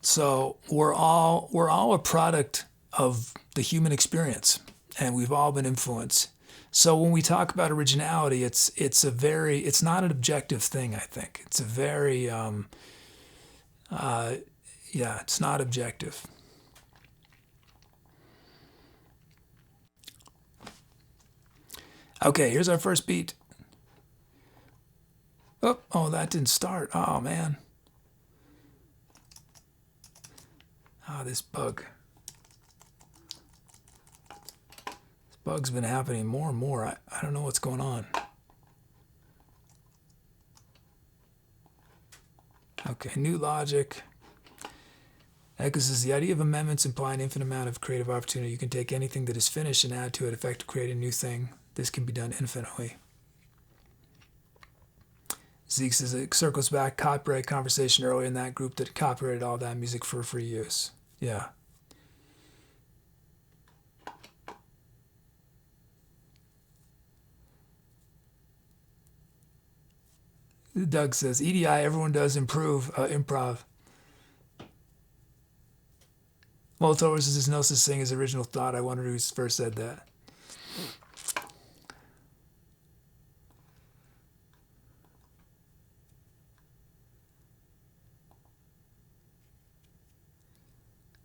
[SPEAKER 1] So we're all a product of the human experience, and we've all been influenced. So when we talk about originality, it's not an objective thing, I think. It's a very, it's not objective. Okay, here's our first beat. Oh, that didn't start. Oh, man. This bug. Bug's been happening more and more. I don't know what's going on. Okay, new logic. Echoes says the idea of amendments imply an infinite amount of creative opportunity. You can take anything that is finished and add to it, effect to create a new thing. This can be done infinitely. Zeke says it circles back copyright conversation earlier in that group that copyrighted all that music for free use. Yeah. Doug says, EDI, everyone does improv. Molotov says, there's no such thing as original thought. I wonder who first said that.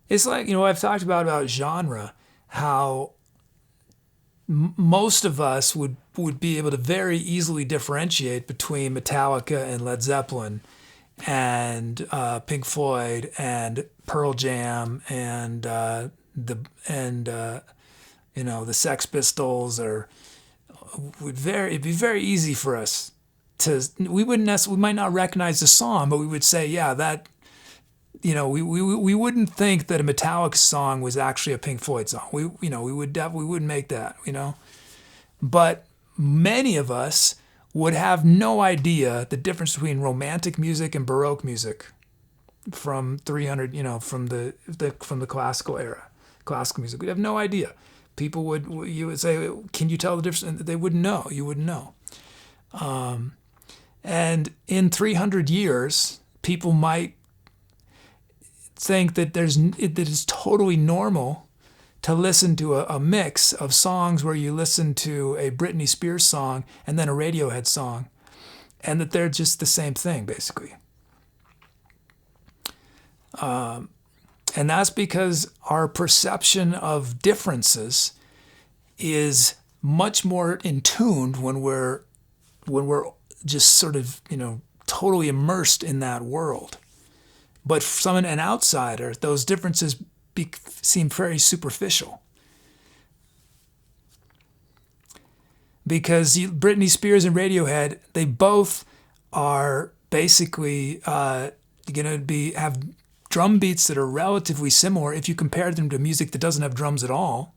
[SPEAKER 1] It's like, I've talked about genre, how most of us would be able to very easily differentiate between Metallica and Led Zeppelin and Pink Floyd and Pearl Jam and the Sex Pistols, or it'd be very easy for us to, we might not recognize the song, but we would say, yeah, that, we wouldn't think that a Metallica song was actually a Pink Floyd song. We wouldn't make that, But many of us would have no idea the difference between romantic music and Baroque music from 300, from the classical era, classical music. We'd have no idea. You would say, can you tell the difference? And they wouldn't know. You wouldn't know. And in 300 years, people might think that it is totally normal to listen to a mix of songs where you listen to a Britney Spears song and then a Radiohead song, and that they're just the same thing, basically. And that's because our perception of differences is much more in tune when we're just sort of, totally immersed in that world. But for an outsider, those differences seem very superficial. Because Britney Spears and Radiohead, they both are basically going to have drum beats that are relatively similar if you compare them to music that doesn't have drums at all,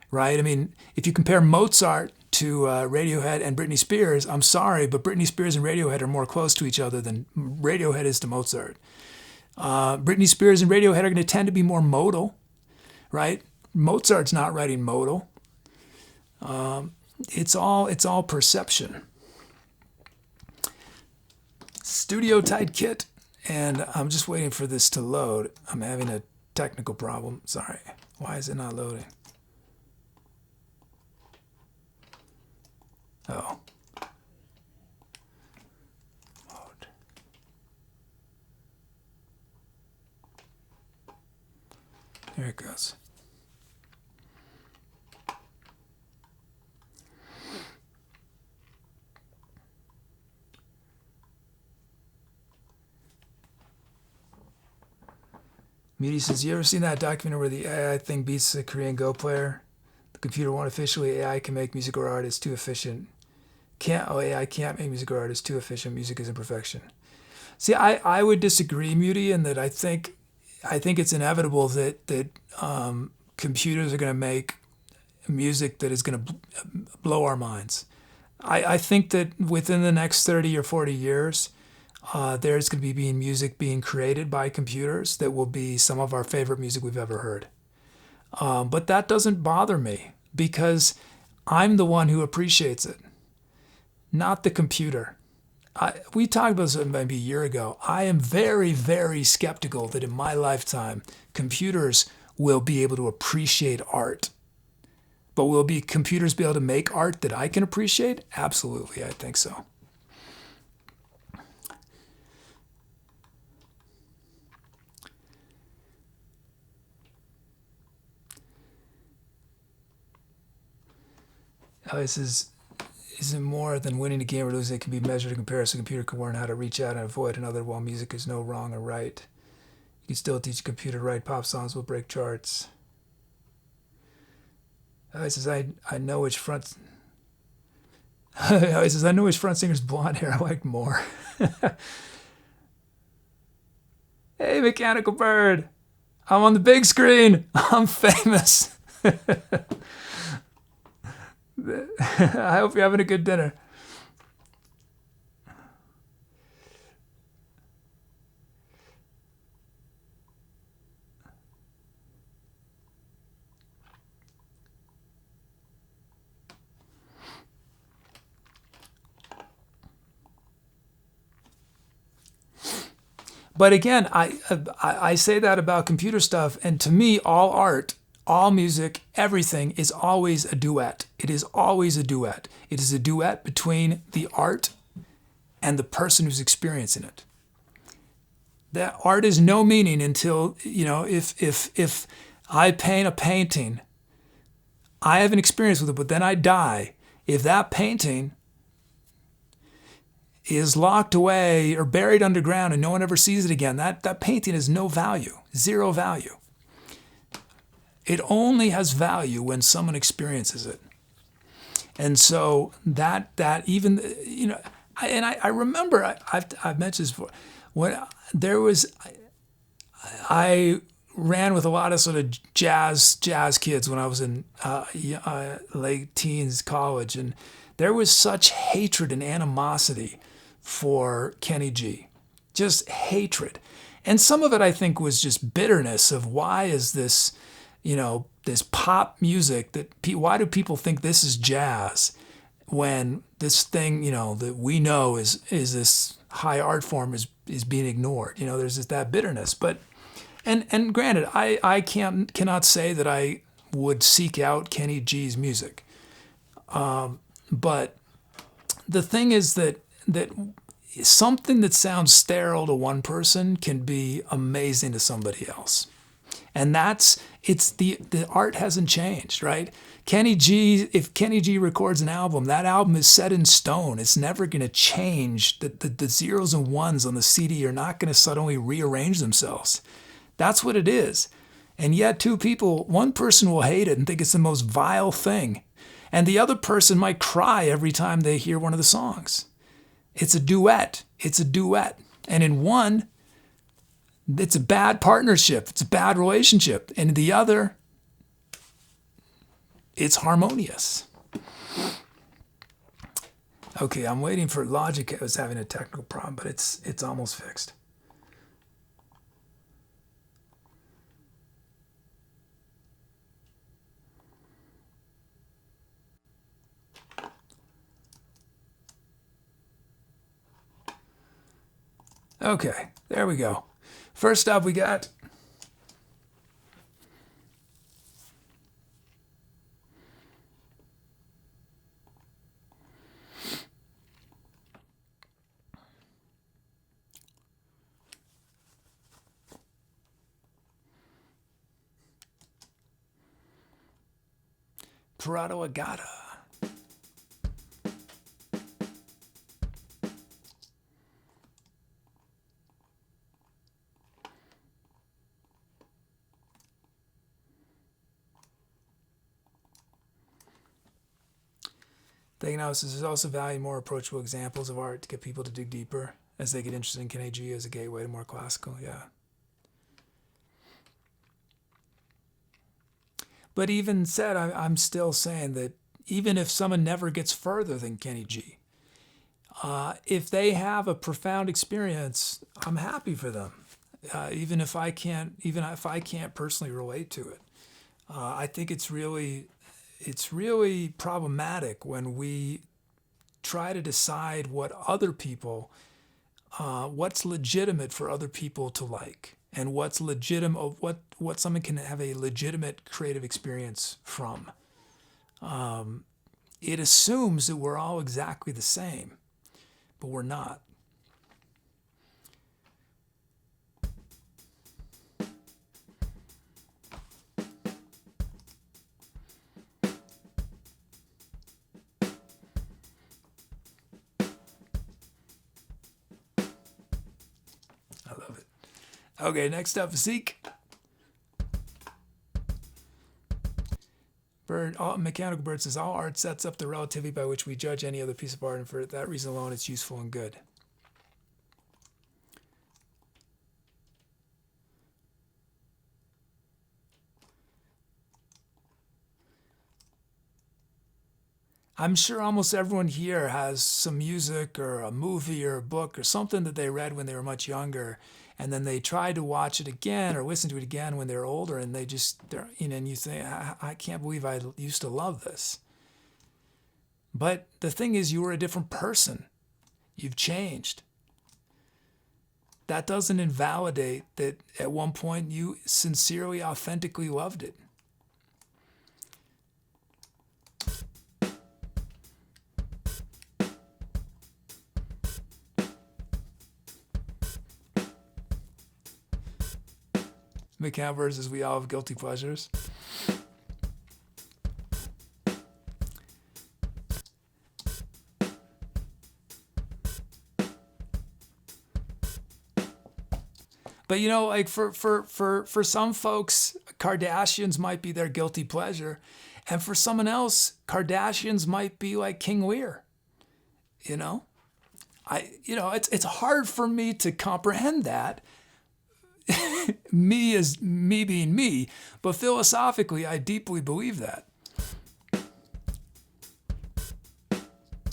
[SPEAKER 1] right? I mean, if you compare Mozart to Radiohead and Britney Spears, I'm sorry, but Britney Spears and Radiohead are more close to each other than Radiohead is to Mozart. Britney Spears and Radiohead are going to tend to be more modal, right? Mozart's not writing modal. It's all perception. Studio tight kit, and I'm just waiting for this to load. I'm having a technical problem. Sorry. Why is it not loading? Oh. Mode. There it goes. Muti says, you ever seen that documentary where the AI thing beats the Korean Go player? The computer won't officially, AI can make music or art, it's too efficient. AI can't make music or art, it's too efficient, music isn't perfection. See, I would disagree, Muti, in that I think it's inevitable that computers are going to make music that is going to blow our minds. I think that within the next 30 or 40 years, there's going to be music being created by computers that will be some of our favorite music we've ever heard. But that doesn't bother me because I'm the one who appreciates it, not the computer. We talked about this maybe a year ago. I am very, very skeptical that in my lifetime, computers will be able to appreciate art. But will computers be able to make art that I can appreciate? Absolutely, I think so. This isn't more than winning a game or losing. It can be measured in comparison. A computer can learn how to reach out and avoid another, while music is no wrong or right. You can still teach a computer to write pop songs will break charts. He says, I know which front... He says, I know which front singer's blonde hair I like more. Hey, Mechanical Bird. I'm on the big screen. I'm famous. I hope you're having a good dinner. But again, I say that about computer stuff, and to me, all art, all music, everything is always a duet. It is always a duet. It is a duet between the art and the person who's experiencing it. That art is no meaning until, if I paint a painting, I have an experience with it, but then I die. If that painting is locked away or buried underground and no one ever sees it again, that painting has no value, zero value. It only has value when someone experiences it. And so that even, I remember, I've mentioned this before, when there was, I ran with a lot of sort of jazz kids when I was in late teens, college, and there was such hatred and animosity for Kenny G, just hatred. And some of it, I think, was just bitterness of why is this, this pop music why do people think this is jazz when this thing, that we know is this high art form is being ignored. There's just that bitterness. But and granted, I cannot say that I would seek out Kenny G's music. But the thing is that something that sounds sterile to one person can be amazing to somebody else. And the art hasn't changed, right? If Kenny G records an album, that album is set in stone. It's never going to change. The zeros and ones on the CD are not going to suddenly rearrange themselves. That's what it is. And yet one person will hate it and think it's the most vile thing. And the other person might cry every time they hear one of the songs. It's a duet. And in one, it's a bad partnership. It's a bad relationship. And in the other, it's harmonious. Okay, I'm waiting for Logic. I was having a technical problem, but it's almost fixed. Okay, there we go. First up, we got Parado Agata. Thankonomics is also valuing more approachable examples of art to get people to dig deeper as they get interested in Kenny G as a gateway to more classical. Yeah. But even said, I'm still saying that even if someone never gets further than Kenny G, if they have a profound experience, I'm happy for them. Even if I can't personally relate to it. I think it's really problematic when we try to decide what other people, what's legitimate for other people to like, and what's legitimate, what someone can have a legitimate creative experience from. It assumes that we're all exactly the same, but we're not. I love it. Okay, next up, Zeke. Mechanical Bird says, all art sets up the relativity by which we judge any other piece of art, and for that reason alone, it's useful and good. I'm sure almost everyone here has some music or a movie or a book or something that they read when they were much younger, and then they tried to watch it again or listen to it again when they're older, and and you think, I can't believe I used to love this. But the thing is, you were a different person. You've changed. That doesn't invalidate that at one point you sincerely, authentically loved it. McCann versus we all have guilty pleasures. But like for some folks, Kardashians might be their guilty pleasure, and for someone else, Kardashians might be like King Lear. It's hard for me to comprehend that. Me being me, but philosophically, I deeply believe that.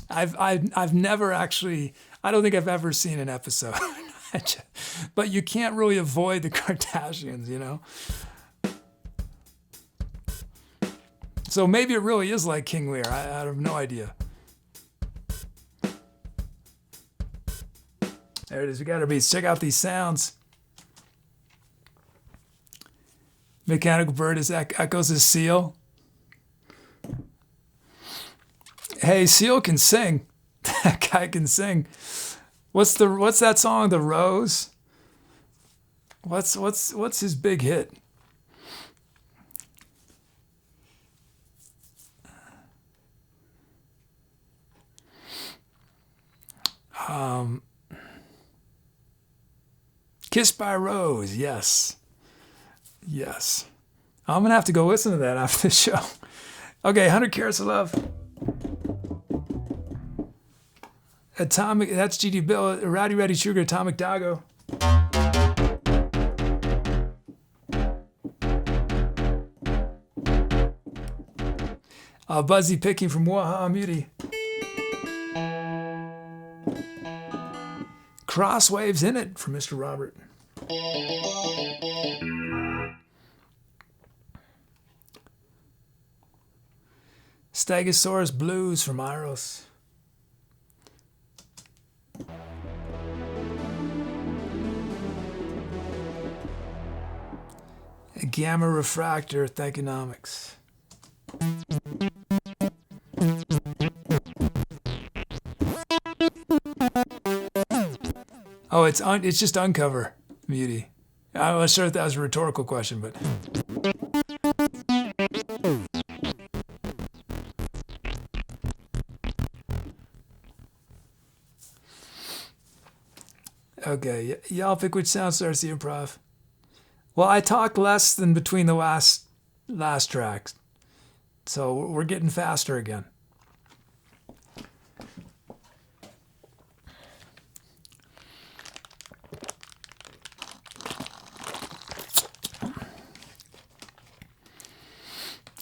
[SPEAKER 1] I've never actually. I don't think I've ever seen an episode. But you can't really avoid the Kardashians, So maybe it really is like King Lear. I have no idea. There it is. We got our beats. Check out these sounds. Mechanical Bird is echoes his seal. Hey, Seal can sing. That guy can sing. What's that song? The Rose. What's his big hit? Kissed by a Rose. Yes. I'm gonna have to go listen to that after the show. Okay, 100 Carats of Love. Atomic. That's GD Bill. Rowdy Reddy Sugar. Atomic Dago. Buzzy Picking from Waha Muti. Crosswaves in It from Mr. Robert. Stegosaurus Blues from Iros. Gamma Refractor, Thankonomics. Oh, it's just Uncover, Muti. I wasn't sure if that was a rhetorical question, but... Okay, y'all pick which sound starts the improv. Well, I talked less than between the last tracks, so we're getting faster again.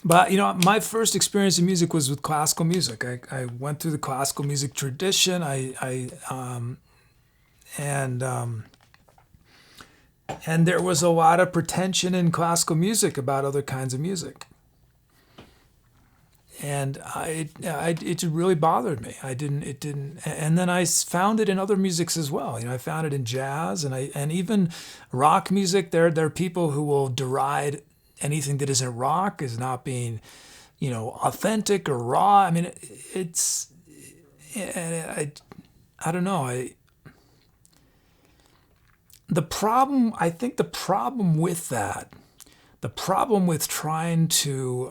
[SPEAKER 1] But, you know, my first experience in music was with classical music. I went through the classical music tradition. And there was a lot of pretension in classical music about other kinds of music. And it really bothered me. And then I found it in other musics as well. You know, I found it in jazz and even rock music. There are people who will deride anything that isn't rock as not being, you know, authentic or raw. I mean, I don't know. I think the problem with that, the problem with trying to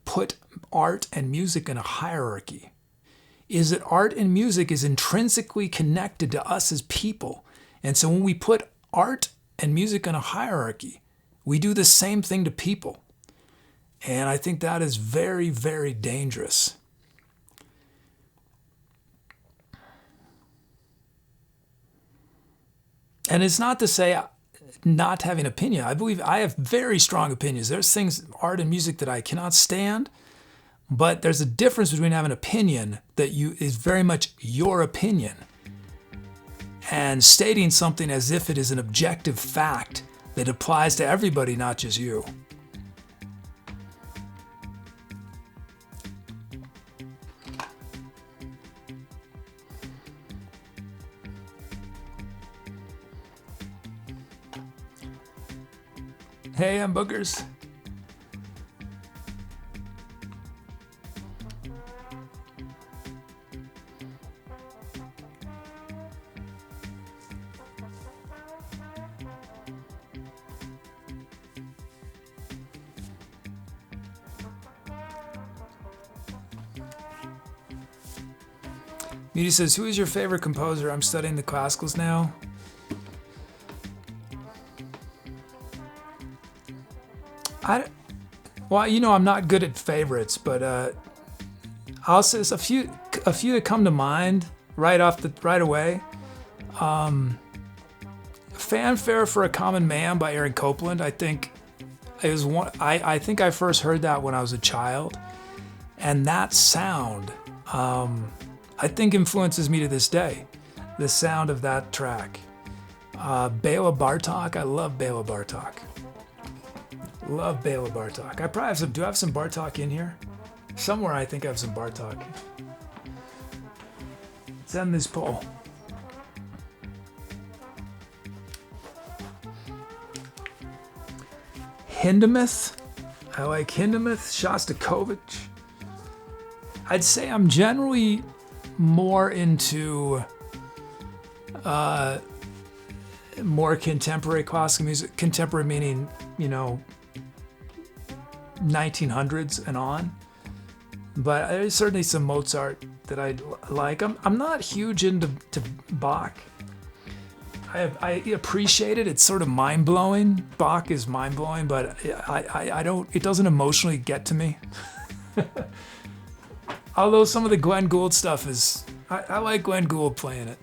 [SPEAKER 1] put art and music in a hierarchy is that art and music is intrinsically connected to us as people. And so when we put art and music in a hierarchy, we do the same thing to people. And I think that is very, very dangerous. And it's not to say not having opinion. I believe I have very strong opinions. There's things, art and music, that I cannot stand, but there's a difference between having an opinion that is very much your opinion and stating something as if it is an objective fact that applies to everybody, not just you. Hey, I'm Boogers. Muti says, who is your favorite composer? I'm studying the classicals now. Well, you know, I'm not good at favorites, but I'll say a few that come to mind right away. Fanfare for a Common Man by Aaron Copland. I think I think I first heard that when I was a child, and that sound, I think, influences me to this day. The sound of that track. Bela Bartok. I love Bela Bartok. Love Bela Bartok. I probably have some. Do I have some Bartok in here? Somewhere I think I have some Bartok. Let's end this poll. Hindemith. I like Hindemith, Shostakovich. I'd say I'm generally more into more contemporary classical music. Contemporary meaning, 1900s and on. But there's certainly some Mozart that I like. I'm not huge into Bach. I appreciate it. It's sort of mind blowing. Bach is mind blowing, but I don't. It doesn't emotionally get to me. Although some of the Glenn Gould stuff is, I like Glenn Gould playing it.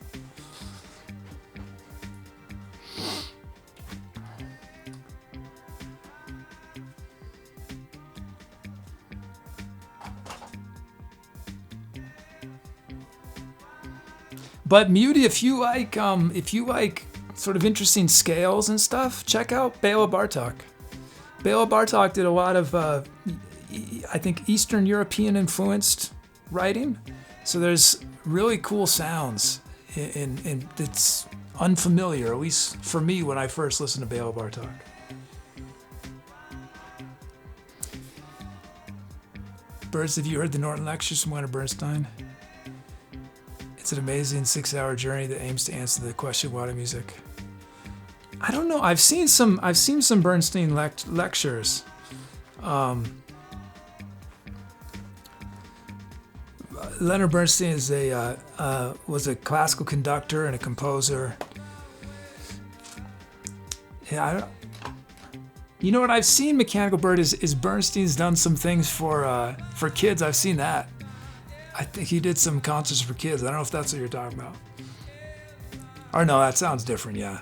[SPEAKER 1] But Muti, if you like sort of interesting scales and stuff, check out Bela Bartok. Bela Bartok did a lot of, I think, Eastern European influenced writing. So there's really cool sounds in that's unfamiliar, at least for me when I first listened to Bela Bartok. Birds, have you heard the Norton Lectures from Leonard Bernstein? It's an amazing 6-hour journey that aims to answer the question, what is music? I don't know. I've seen some Bernstein lectures. Leonard Bernstein is was a classical conductor and a composer. Yeah, you know what I've seen? Mechanical Bird is Bernstein's done some things for kids. I've seen that. I think he did some concerts for kids. I don't know if that's what you're talking about. Or no, that sounds different, yeah.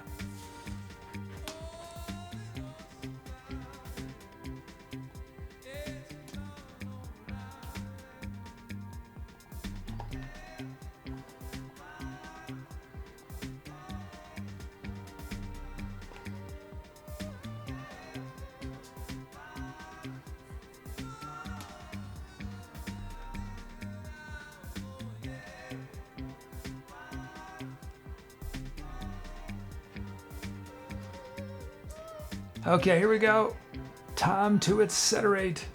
[SPEAKER 1] Okay, here we go. Time to accelerate.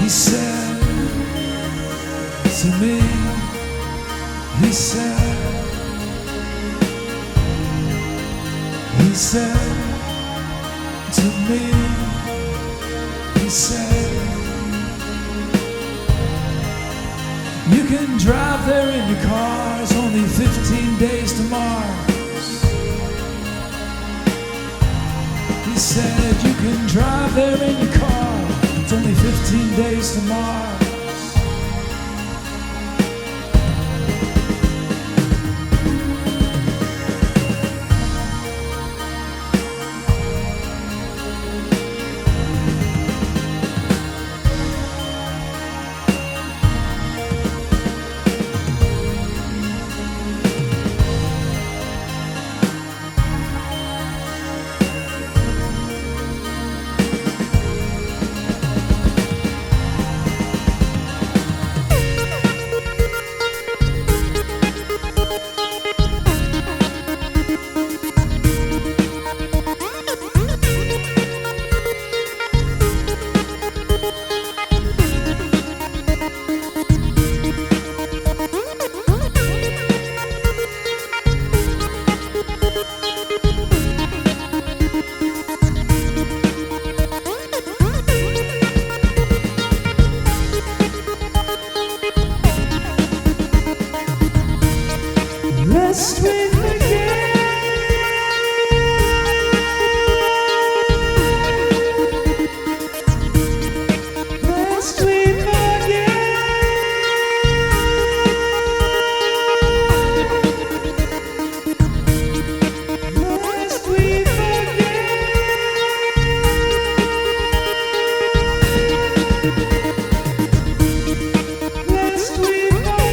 [SPEAKER 1] said to me, he said to me, he said, you can drive there in your cars, only 15 days to Mars. He said, you can drive there in your car, it's only 15 days to Mars. Lest we forget, lest we forget, lest we forget, lest we forget.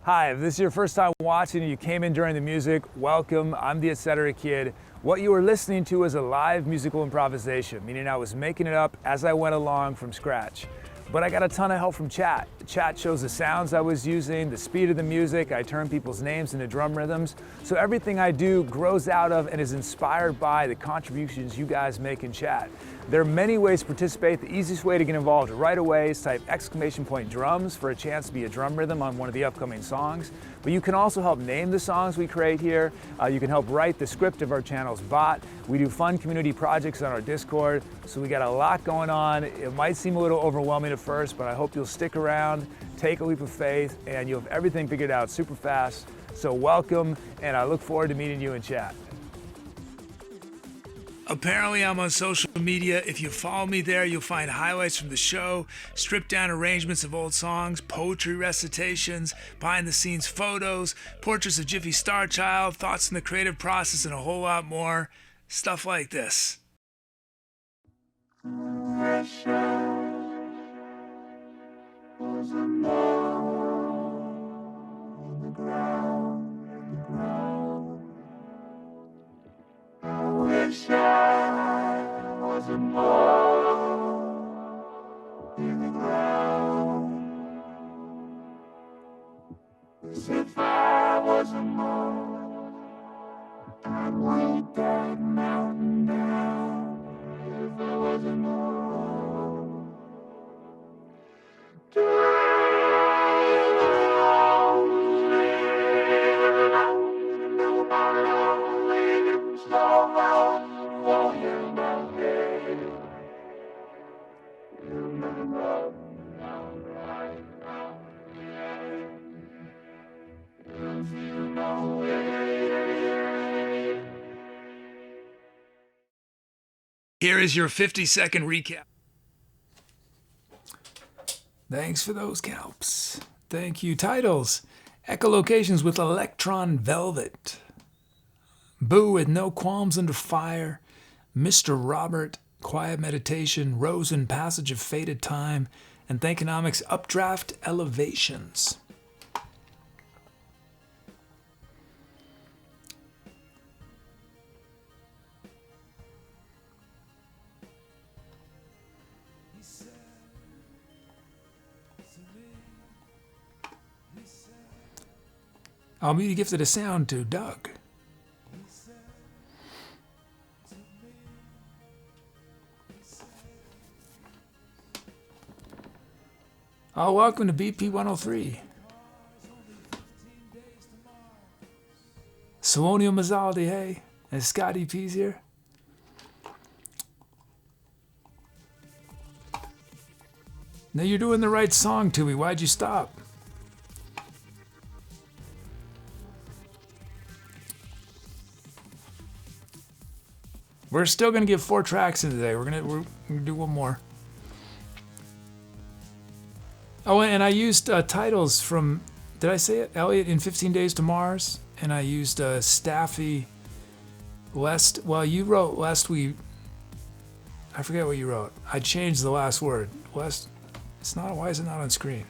[SPEAKER 2] Hi, if this is your first time watching and you came in during the music, welcome. I'm the SETLIST. What you were listening to is a live musical improvisation, meaning I was making it up as I went along from scratch. But I got a ton of help from chat. Chat shows the sounds I was using, the speed of the music, I turn people's names into drum rhythms. So everything I do grows out of and is inspired by the contributions you guys make in chat. There are many ways to participate. The easiest way to get involved right away is type !drums for a chance to be a drum rhythm on one of the upcoming songs. But you can also help name the songs we create here. You can help write the script of our channel's bot. We do fun community projects on our Discord. So we got a lot going on. It might seem a little overwhelming at first, but I hope you'll stick around, take a leap of faith, and you'll have everything figured out super fast. So welcome, and I look forward to meeting you in chat.
[SPEAKER 1] Apparently I'm on social media. If you follow me there, you'll find highlights from the show, stripped down arrangements of old songs, poetry recitations, behind the scenes photos, portraits of Jiffy Star Child, thoughts in the creative process, and a whole lot more. Stuff like this.
[SPEAKER 3] Wish I was a mole in the ground. As if I was a mole, I'd weight that mountain down. If I was a mole,
[SPEAKER 1] Here is your 50-second recap. Thanks for those calps. Thank you. Titles: Echolocations with Electron Velvet, Boo with No Qualms Under Fire, Mr. Robert, Quiet Meditation, Rose and Passage of Faded Time, and Thankonomics Updraft Elevations. I'll be gifted a sound to Doug. Oh, welcome to BP 103. Salonio Mazzaldi, hey. And Scotty P's here. Now you're doing the right song, Tui. Why'd you stop? We're still gonna get 4 tracks in today. We're gonna do one more. Oh, and I used titles from, did I say it? Elliot in 15 Days to Mars, and I used Staffy. Lest, well, you wrote lest we. I forget what you wrote. I changed the last word. Lest, it's not. Why is it not on screen?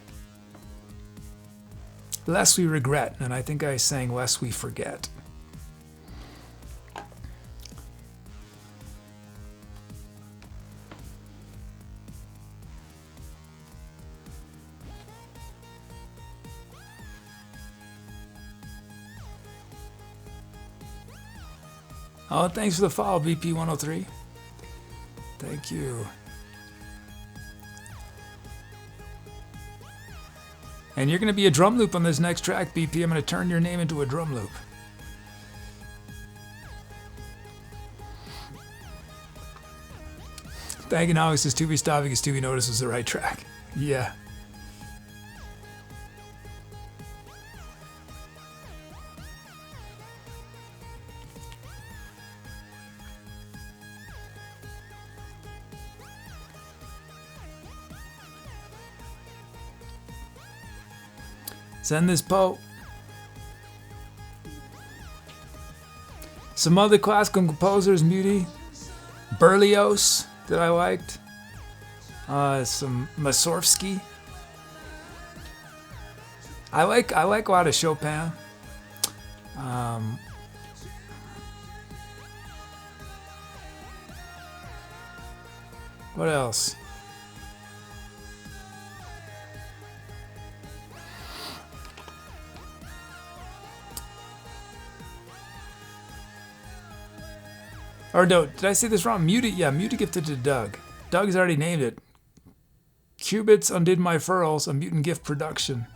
[SPEAKER 1] Lest we regret, and I think I sang lest we forget. Oh, thanks for the follow, BP 103. Thank you. And you're going to be a drum loop on this next track, BP. I'm going to turn your name into a drum loop. Thankonomics is to be stopping as to be noticed was the right track. Yeah. Send this Pope. Some other classical composers, Muti, Berlioz that I liked. Some Mussorgsky. I like a lot of Chopin. What else? Or no, did I say this wrong? Muted, yeah, Muted gifted to Doug. Doug's already named it. Qubits undid my furls, a mutant gift production.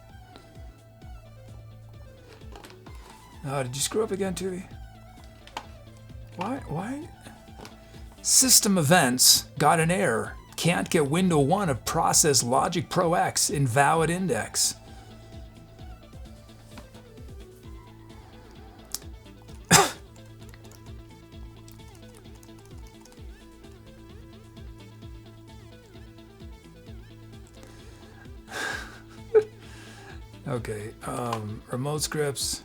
[SPEAKER 1] Did you screw up again, Tui? Why? System events got an error. Can't get window 1 of process logic pro X, invalid index. Okay, remote scripts.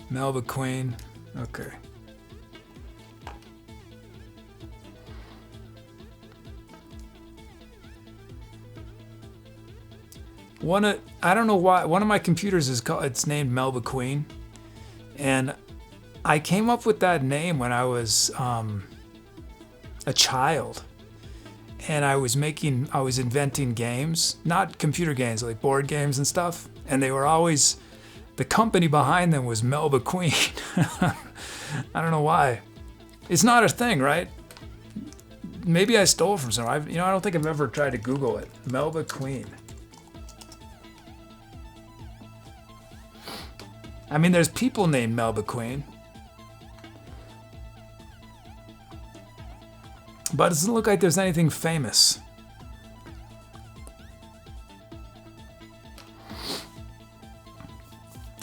[SPEAKER 1] Melba Queen. Okay. I don't know why, one of my computers it's named Melba Queen. And I came up with that name when I was a child. And I was inventing games, not computer games, like board games and stuff. And they were always, the company behind them was Melba Queen. I don't know why. It's not a thing, right? Maybe I stole it from somewhere. I don't think I've ever tried to Google it. Melba Queen. I mean, there's people named Melba Queen. But it doesn't look like there's anything famous.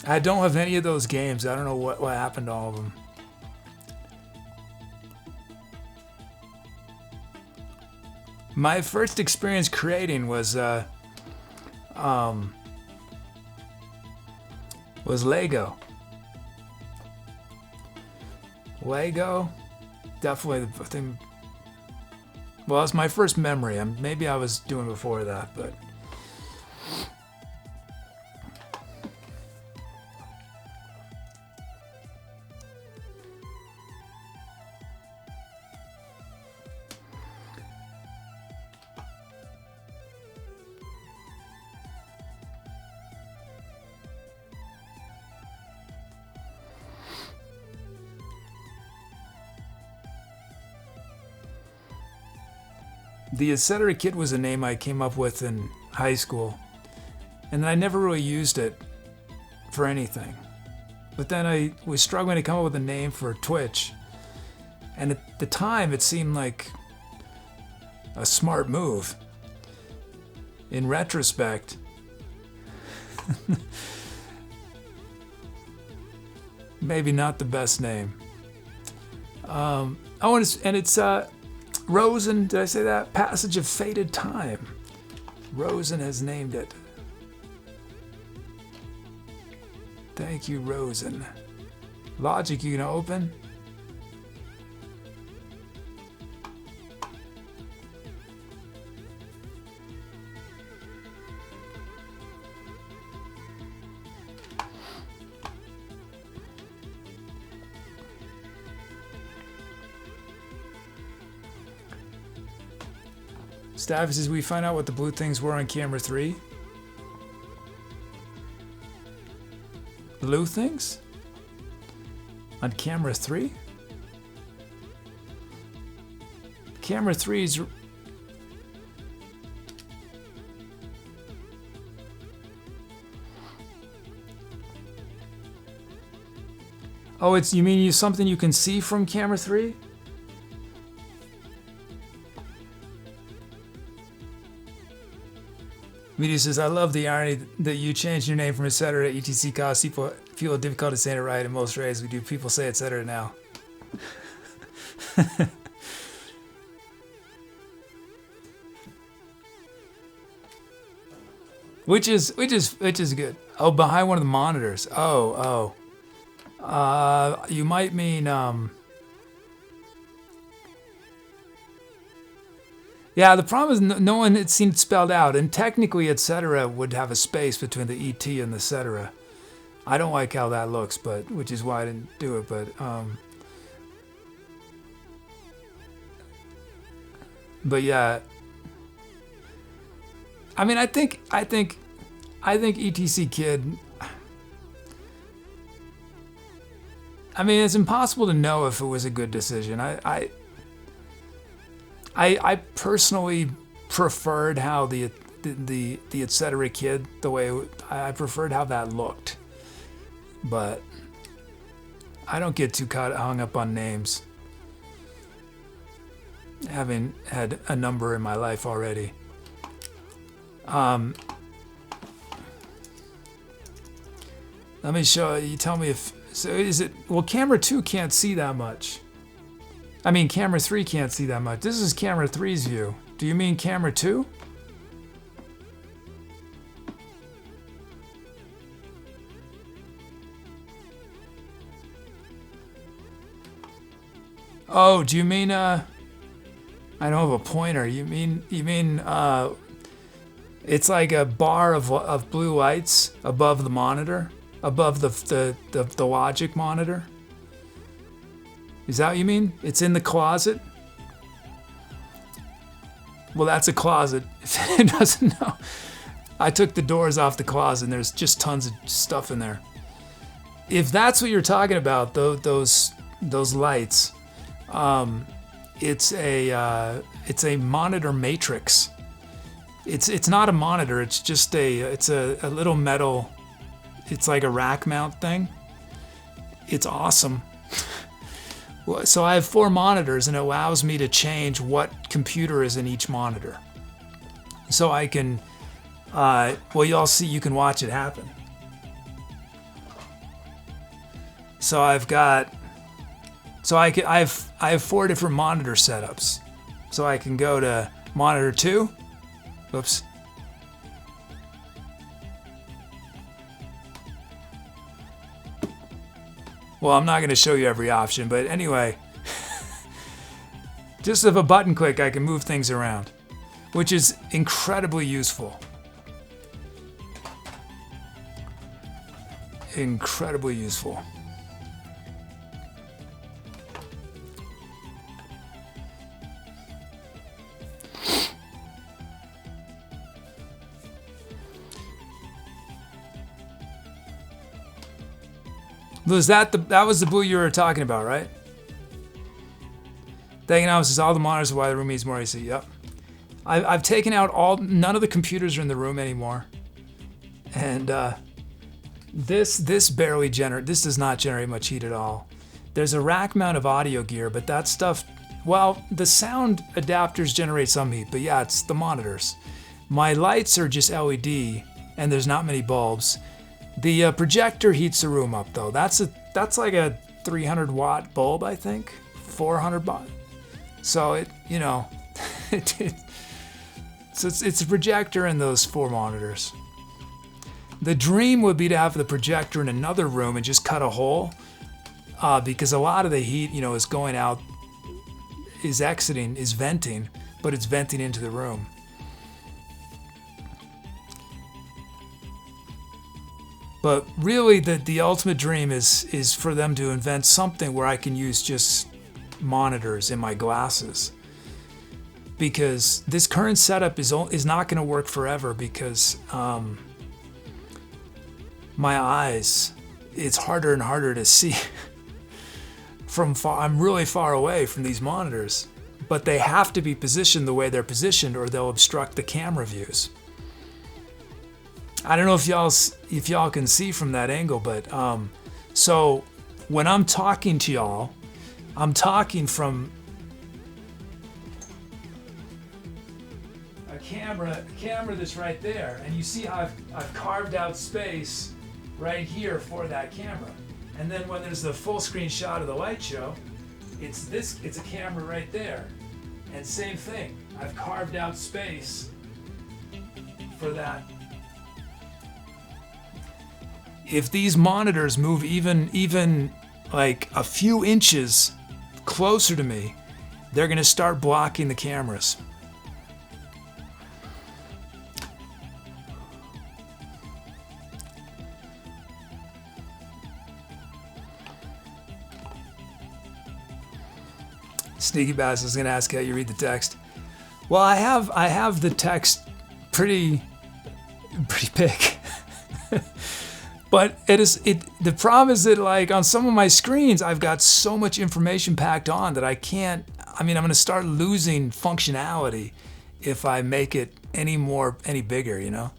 [SPEAKER 1] I don't have any of those games. I don't know what happened to all of them. My first experience creating was Lego. Lego, definitely the thing. Well, it's my first memory. Maybe I was doing before that, but. The Etc. Kid was a name I came up with in high school, and I never really used it for anything. But then I was struggling to come up with a name for Twitch, and at the time it seemed like a smart move. In retrospect, maybe not the best name. It's Rosen, did I say that? Passage of Fated Time. Rosen has named it. Thank you, Rosen. Logic, you gonna open? Staff says we find out what the blue things were on camera 3. Blue things? On camera 3? Camera 3's... Oh, you mean something you can see from camera 3? Media says, I love the irony that you changed your name from etc. to etc. cause people feel difficult saying it right in most ways. We do people say etc. now. which is good. Oh, behind one of the monitors. You might mean Yeah, the problem is no one had seen it spelled out, and technically, etc. would have a space between the ET and the cetera. I don't like how that looks, but which is why I didn't do it. But yeah, I mean, I think ETC Kid. I mean, it's impossible to know if it was a good decision. I personally preferred how the etc. Kid, the way I preferred how that looked, but I don't get too hung up on names, having had a number in my life already. Let me show you. Tell me if so. Is it well? Camera 2 can't see that much. I mean, camera 3 can't see that much. This is camera 3's view. Do you mean camera 2? Oh, do you mean I don't have a pointer. You mean it's like a bar of blue lights above the monitor, above the Logic monitor? Is that what you mean? It's in the closet? Well, that's a closet. If it doesn't know. I took the doors off the closet and there's just tons of stuff in there. If that's what you're talking about, those lights, it's a monitor matrix. It's not a monitor, it's just a little metal, it's like a rack mount thing. It's awesome. So I have 4 monitors and it allows me to change what computer is in each monitor. So I can, well, y'all see, you can watch it happen. So I have 4 different monitor setups. So I can go to monitor 2. Oops. Well, I'm not going to show you every option, but anyway, just with a button click, I can move things around, which is incredibly useful. Incredibly useful. Was that was the blue you were talking about, right? Thankonomics says all the monitors are why the room needs more AC. Yep. I've taken out none of the computers are in the room anymore, and this does not generate much heat at all. There's a rack mount of audio gear, but that stuff, well, the sound adapters generate some heat, but yeah, it's the monitors. My lights are just LED, and there's not many bulbs. The projector heats the room up though. That's like a 300 watt bulb, I think, 400 watt. So it, you know, so it's a projector and those 4 monitors. The dream would be to have the projector in another room and just cut a hole, because a lot of the heat, you know, is going out, is venting, but it's venting into the room. But really, the ultimate dream is for them to invent something where I can use just monitors in my glasses. Because this current setup is not going to work forever because my eyes, it's harder and harder to see from far. I'm really far away from these monitors, but they have to be positioned the way they're positioned or they'll obstruct the camera views. I don't know if y'all can see from that angle, but so when I'm talking to y'all, I'm talking from a camera that's right there, and you see how I've carved out space right here for that camera. And then when there's the full screen shot of the light show, it's a camera right there. And same thing, I've carved out space for that. If these monitors move even like a few inches closer to me, they're gonna start blocking the cameras. Sneaky Bass is gonna ask how you read the text. Well, I have the text pretty big. But the problem is that, like, on some of my screens, I've got so much information packed on that I can't. I mean, I'm gonna start losing functionality if I make it any bigger, you know?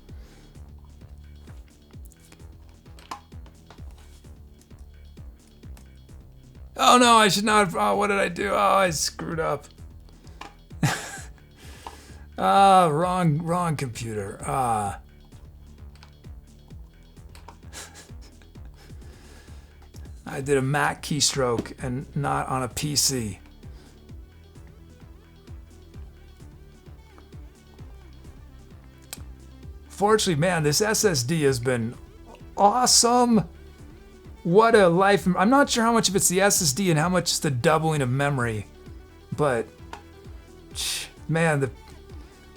[SPEAKER 1] Oh no, I should not. Oh, what did I do? Oh, I screwed up. Wrong computer. I did a Mac keystroke and not on a PC. Fortunately, man, this SSD has been awesome. What a life. I'm not sure how much of it's the SSD and how much is the doubling of memory, but man,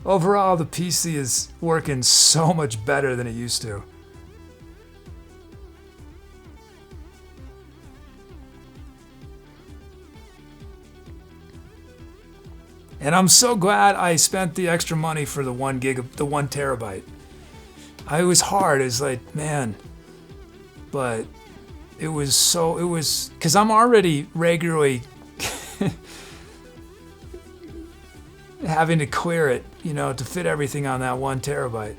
[SPEAKER 1] overall the PC is working so much better than it used to. And I'm so glad I spent the extra money for the 1 terabyte. It was hard. It's like, man, but it was because I'm already regularly having to clear it, you know, to fit everything on that 1 terabyte.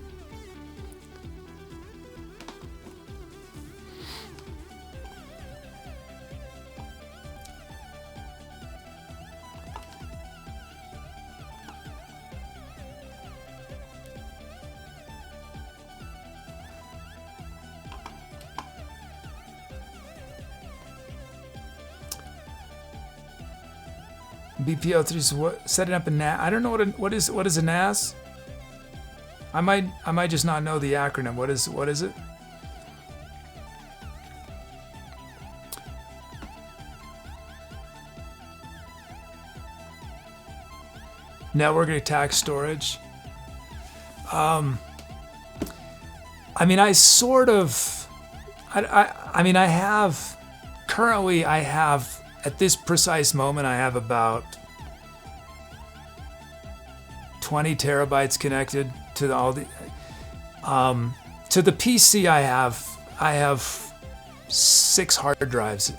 [SPEAKER 1] BPO3 setting up a NAS. I don't know what is a NAS. I might just not know the acronym. What is it? Network attack storage. I mean, I have currently at this precise moment, I have about 20 terabytes connected to all the to the PC. I have 6 hard drives.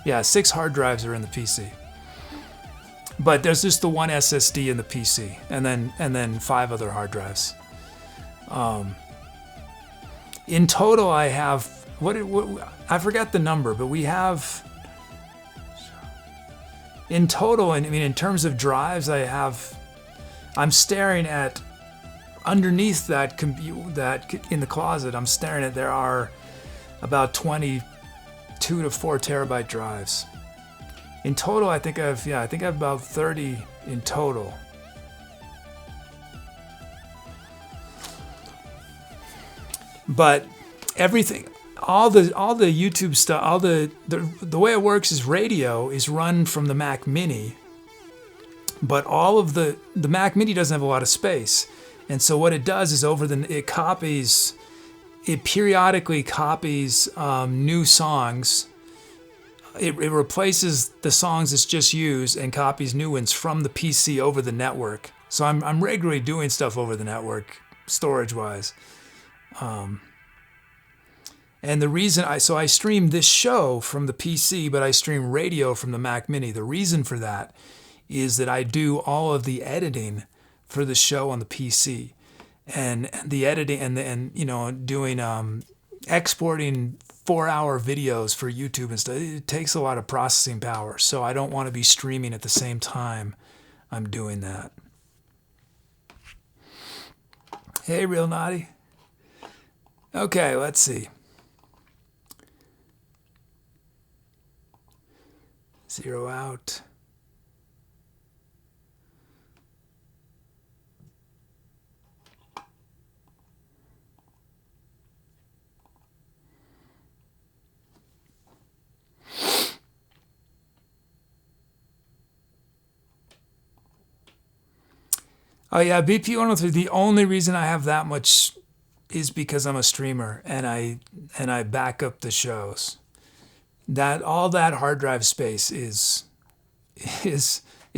[SPEAKER 1] Yeah, 6 hard drives are in the PC. But there's just the 1 SSD in the PC, and then 5 other hard drives. In total, I have what I forgot the number, but we have in total. And I mean, in terms of drives, I'm staring at underneath that in the closet. I'm staring at there are about 22 to 4 terabyte drives. In total, I think I have about 30 in total. But everything, all the YouTube stuff, the way it works is radio is run from the Mac Mini, but all of the Mac Mini doesn't have a lot of space, and so what it does is it periodically copies new songs. It replaces the songs it's just used and copies new ones from the PC over the network. So I'm regularly doing stuff over the network, storage-wise. And the reason I stream this show from the PC, but I stream radio from the Mac Mini. The reason for that is that I do all of the editing for the show on the PC, and the editing and you know, doing exporting 4-hour videos for YouTube and stuff. It takes a lot of processing power, so I don't want to be streaming at the same time I'm doing that. Hey, Real Naughty. Okay, let's see. 0 out. Oh yeah, BP103. The only reason I have that much is because I'm a streamer and I back up the shows. that all that hard drive space is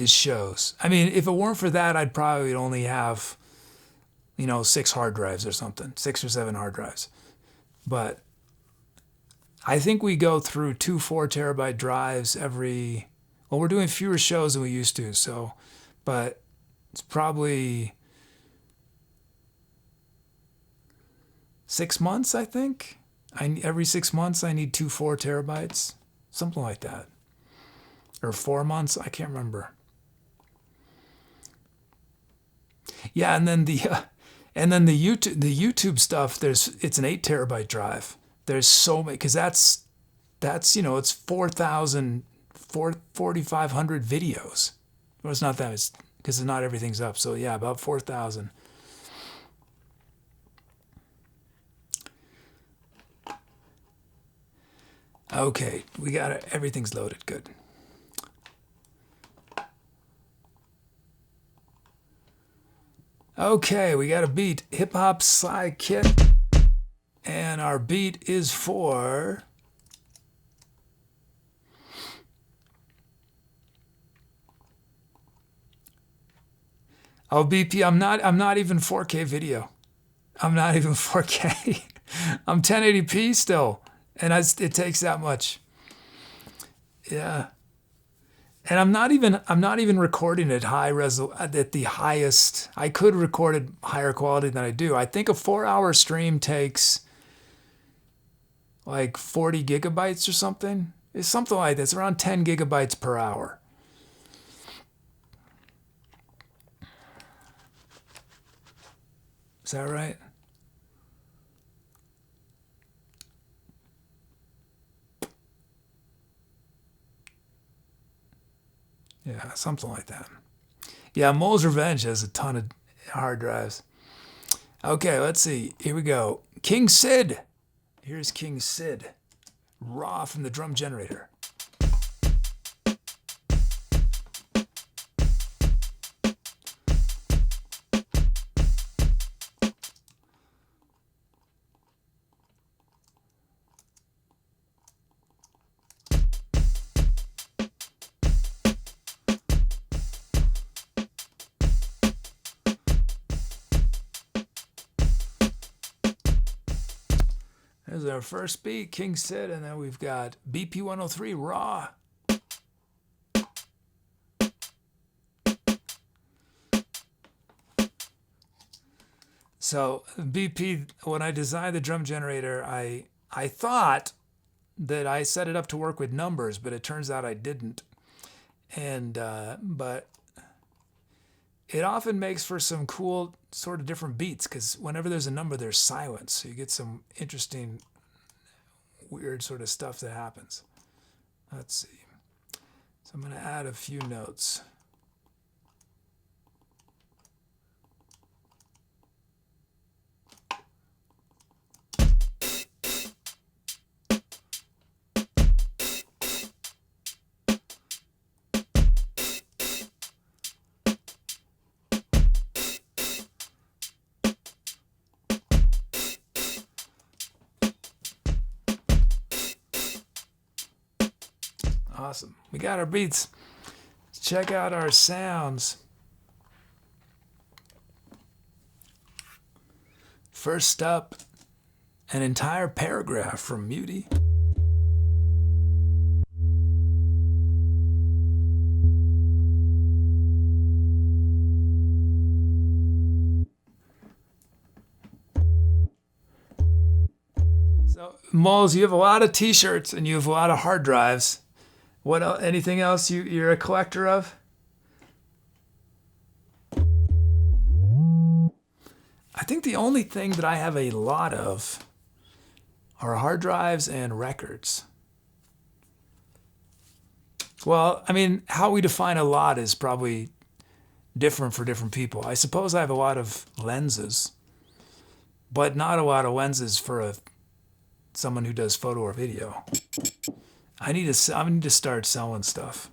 [SPEAKER 1] shows. I mean, if it weren't for that, I'd probably only have, 6 hard drives or something, 6 or 7 hard drives. But I think we go through 2 4 terabyte drives we're doing fewer shows than we used to, but it's probably 6 months, I think. Every 6 months I need 2 4 terabytes, something like that. Or 4 months, I can't remember. Yeah, and then the YouTube stuff, it's an 8 terabyte drive. There's so many, because that's it's 4,500 videos. Well, it's not that, it's because not everything's up. So yeah, about 4,000. Okay, we got it. Everything's loaded. Good. Okay, we got a beat. Hip hop sly kit. And our beat is for BP. I'm not even 4K video. I'm not even 4K. I'm 1080p still. And it takes that much. Yeah. And I'm not even recording at at the highest. I could record at higher quality than I do. I think a 4-hour stream takes like 40 gigabytes or something. It's something like that. It's around 10 gigabytes per hour. Is that right? Yeah, something like that. Yeah, TheMolesRevenge has a ton of hard drives. Okay, let's see. Here we go. King Sid. Here's King Sid. Raw from the drum generator. There's our first beat, King Sid, and then we've got BP 103 Raw. So BP, when I designed the drum generator, I thought that I set it up to work with numbers, but it turns out I didn't. And but it often makes for some cool sort of different beats, because whenever there's a number, there's silence. So you get some interesting, weird sort of stuff that happens. Let's see. So I'm going to add a few notes. Awesome. We got our beats. Let's check out our sounds. First up, an entire paragraph from Muty. So, Moles, you have a lot of t-shirts and you have a lot of hard drives. What else, anything else you're a collector of? I think the only thing that I have a lot of are hard drives and records. Well, I mean, how we define a lot is probably different for different people. I suppose I have a lot of lenses, but not a lot of lenses for someone who does photo or video. I need to start selling stuff.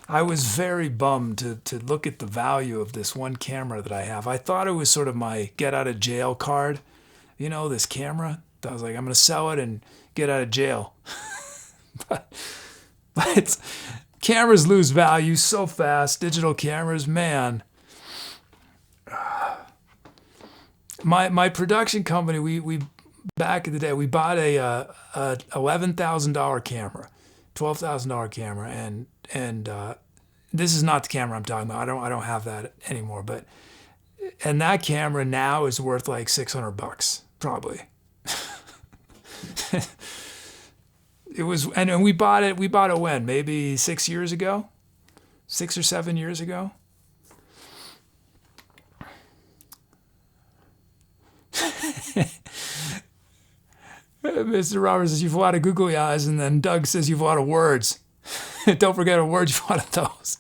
[SPEAKER 1] I was very bummed to look at the value of this one camera that I have. I thought it was sort of my get out of jail card, this camera. I was like, I'm going to sell it and get out of jail. but cameras lose value so fast. Digital cameras, man. My production company, we back in the day, we bought a $11,000 camera, $12,000 camera, and this is not the camera I'm talking about. I don't have that anymore, and that camera now is worth like $600 probably. It was, and we bought it when? Maybe 6 years ago? 6 or 7 years ago? Mr. Roberts says you've a lot of googly eyes, and then Doug says you've a lot of words. Don't forget a word, you've a lot of those.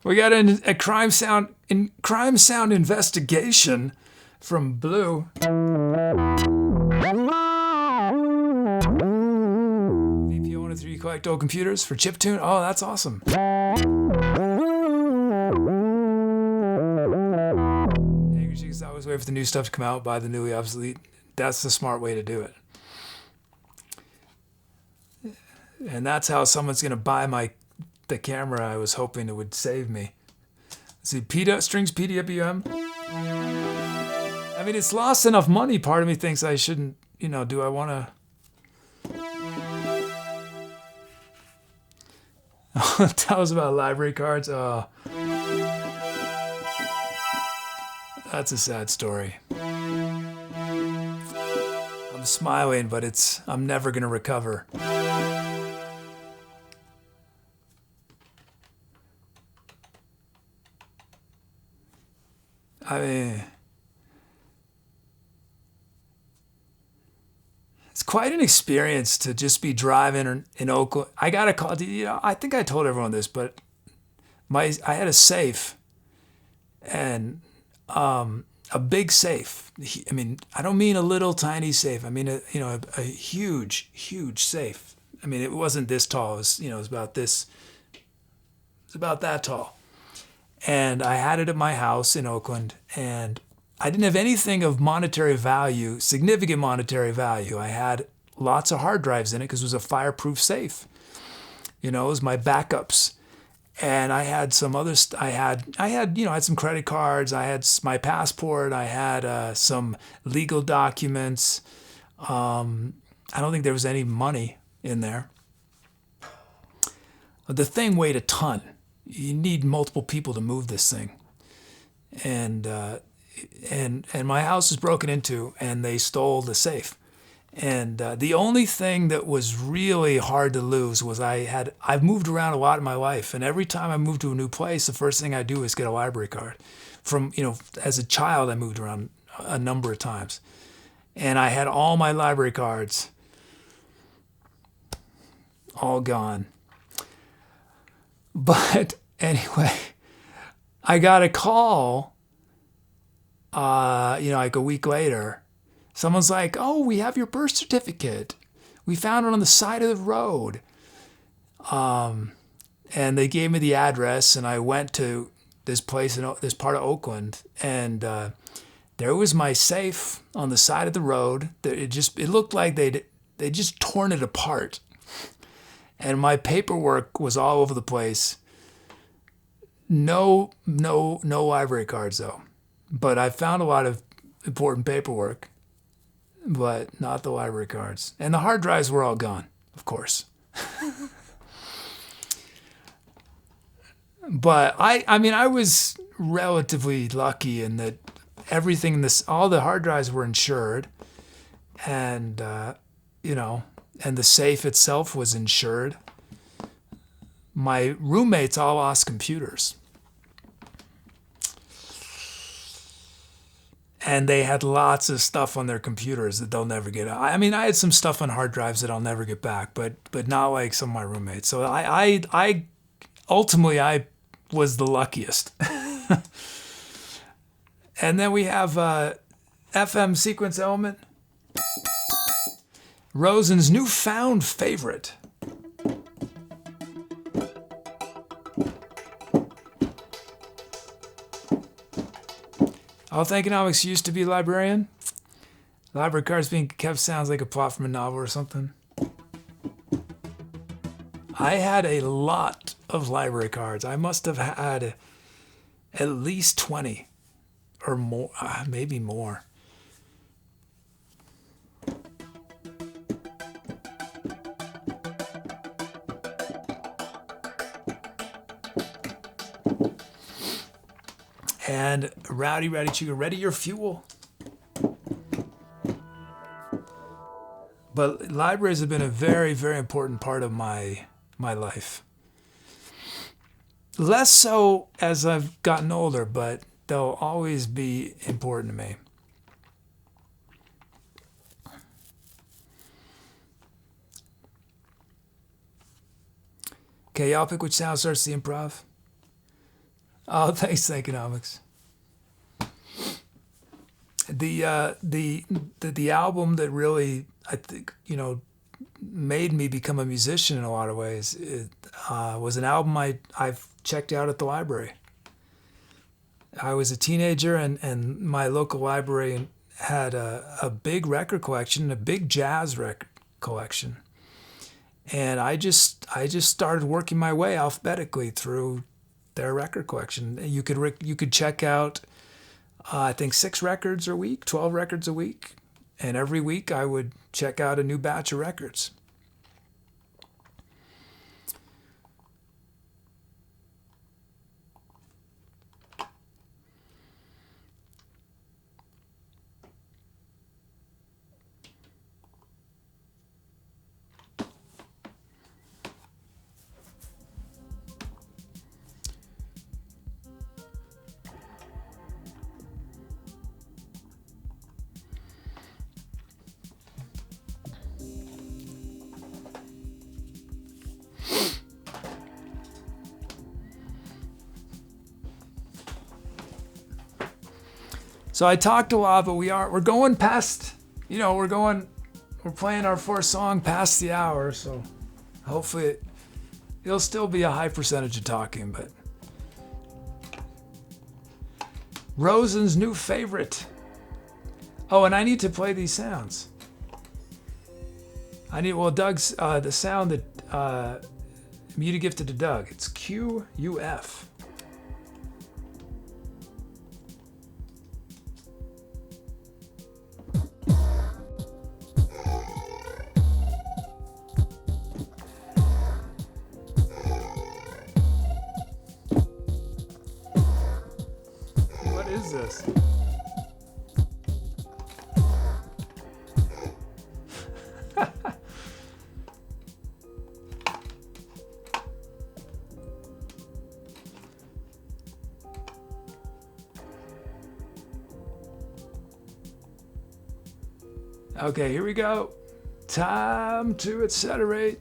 [SPEAKER 1] We got a crime sound investigation from Blue. VP 103, you collect old computers for chiptune? Oh, that's awesome. angryCHKN always wait for the new stuff to come out, buy the newly obsolete. That's the smart way to do it. And that's how someone's going to buy the camera I was hoping it would save me. Let's see, strings PWM. I mean, it's lost enough money. Part of me thinks I shouldn't, do I want to... Tell us about library cards. Oh, that's a sad story. I'm smiling, but I'm never going to recover. I mean, it's quite an experience to just be driving in Oakland. I got a call. I think I told everyone this, but I had a safe, and a big safe. I mean, I don't mean a little tiny safe. I mean a huge safe. I mean, it wasn't this tall. It was about this. It's about that tall. And I had it at my house in Oakland, and I didn't have anything of monetary value, significant monetary value. I had lots of hard drives in it because it was a fireproof safe. It was my backups. And I had some other, I had some credit cards. I had my passport. I had some legal documents. I don't think there was any money in there. The thing weighed a ton. You need multiple people to move this thing. And my house was broken into, and they stole the safe. And the only thing that was really hard to lose was I've moved around a lot in my life, and every time I move to a new place, the first thing I do is get a library card. As a child, I moved around a number of times, and I had all my library cards all gone. But anyway, I got a call, like a week later. Someone's like, "Oh, we have your birth certificate. We found it on the side of the road." And they gave me the address, and I went to this place in this part of Oakland, and there was my safe on the side of the road. It looked like they just torn it apart. And my paperwork was all over the place. No library cards though. But I found a lot of important paperwork, but not the library cards. And the hard drives were all gone, of course. But I was relatively lucky in that all the hard drives were insured, and and the safe itself was insured. My roommates all lost computers. And they had lots of stuff on their computers that they'll never get. I had some stuff on hard drives that I'll never get back, but not like some of my roommates. So I ultimately was the luckiest. And then we have FM sequence element. Rosen's newfound favorite. Oh, Thankonomics used to be librarian. Library cards being kept sounds like a plot from a novel or something. I had a lot of library cards. I must have had at least 20 or more, maybe more. And Rowdy Chica, ready your fuel. But libraries have been a very, very important part of my life. Less so as I've gotten older, but they'll always be important to me. Okay, y'all pick which sound starts the improv. Oh, thanks, Thankonomics. The album that really, I think, made me become a musician in a lot of ways was an album I've checked out at the library. I was a teenager, and my local library had a big record collection, a big jazz record collection. And I just started working my way alphabetically through their record collection. You could check out, I think 6 records a week, 12 records a week, and every week I would check out a new batch of records. So I talked a lot, but we're going past, we're playing our 4th song past the hour, so hopefully it'll still be a high percentage of talking, but Rosen's new favorite. Oh, and I need to play these sounds. Doug's, the sound that Muted gifted to Doug, it's QUF. What is this? Okay, here we go. Time to accelerate.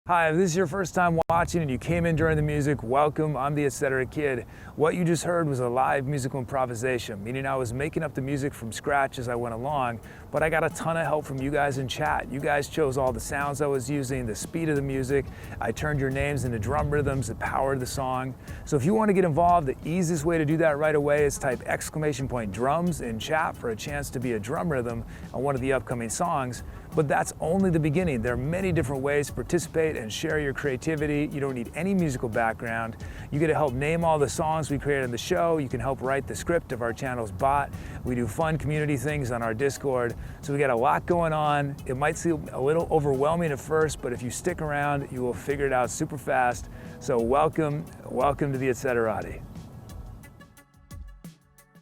[SPEAKER 2] Hi, if this is your first time watching and you came in during the music, welcome. I'm the SETLIST. What you just heard was a live musical improvisation, meaning I was making up the music from scratch as I went along, but I got a ton of help from you guys in chat. You guys chose all the sounds I was using, the speed of the music. I turned your names into drum rhythms that powered the song. So if you want to get involved, the easiest way to do that right away is type !drums in chat for a chance to be a drum rhythm on one of the upcoming songs. But that's only the beginning. There are many different ways to participate and share your creativity. You don't need any musical background. You get to help name all the songs we created on the show. You can help write the script of our channel's bot. We do fun community things on our Discord. So we got a lot going on. It might seem a little overwhelming at first, but if you stick around, you will figure it out super fast. So welcome to the Etceterati.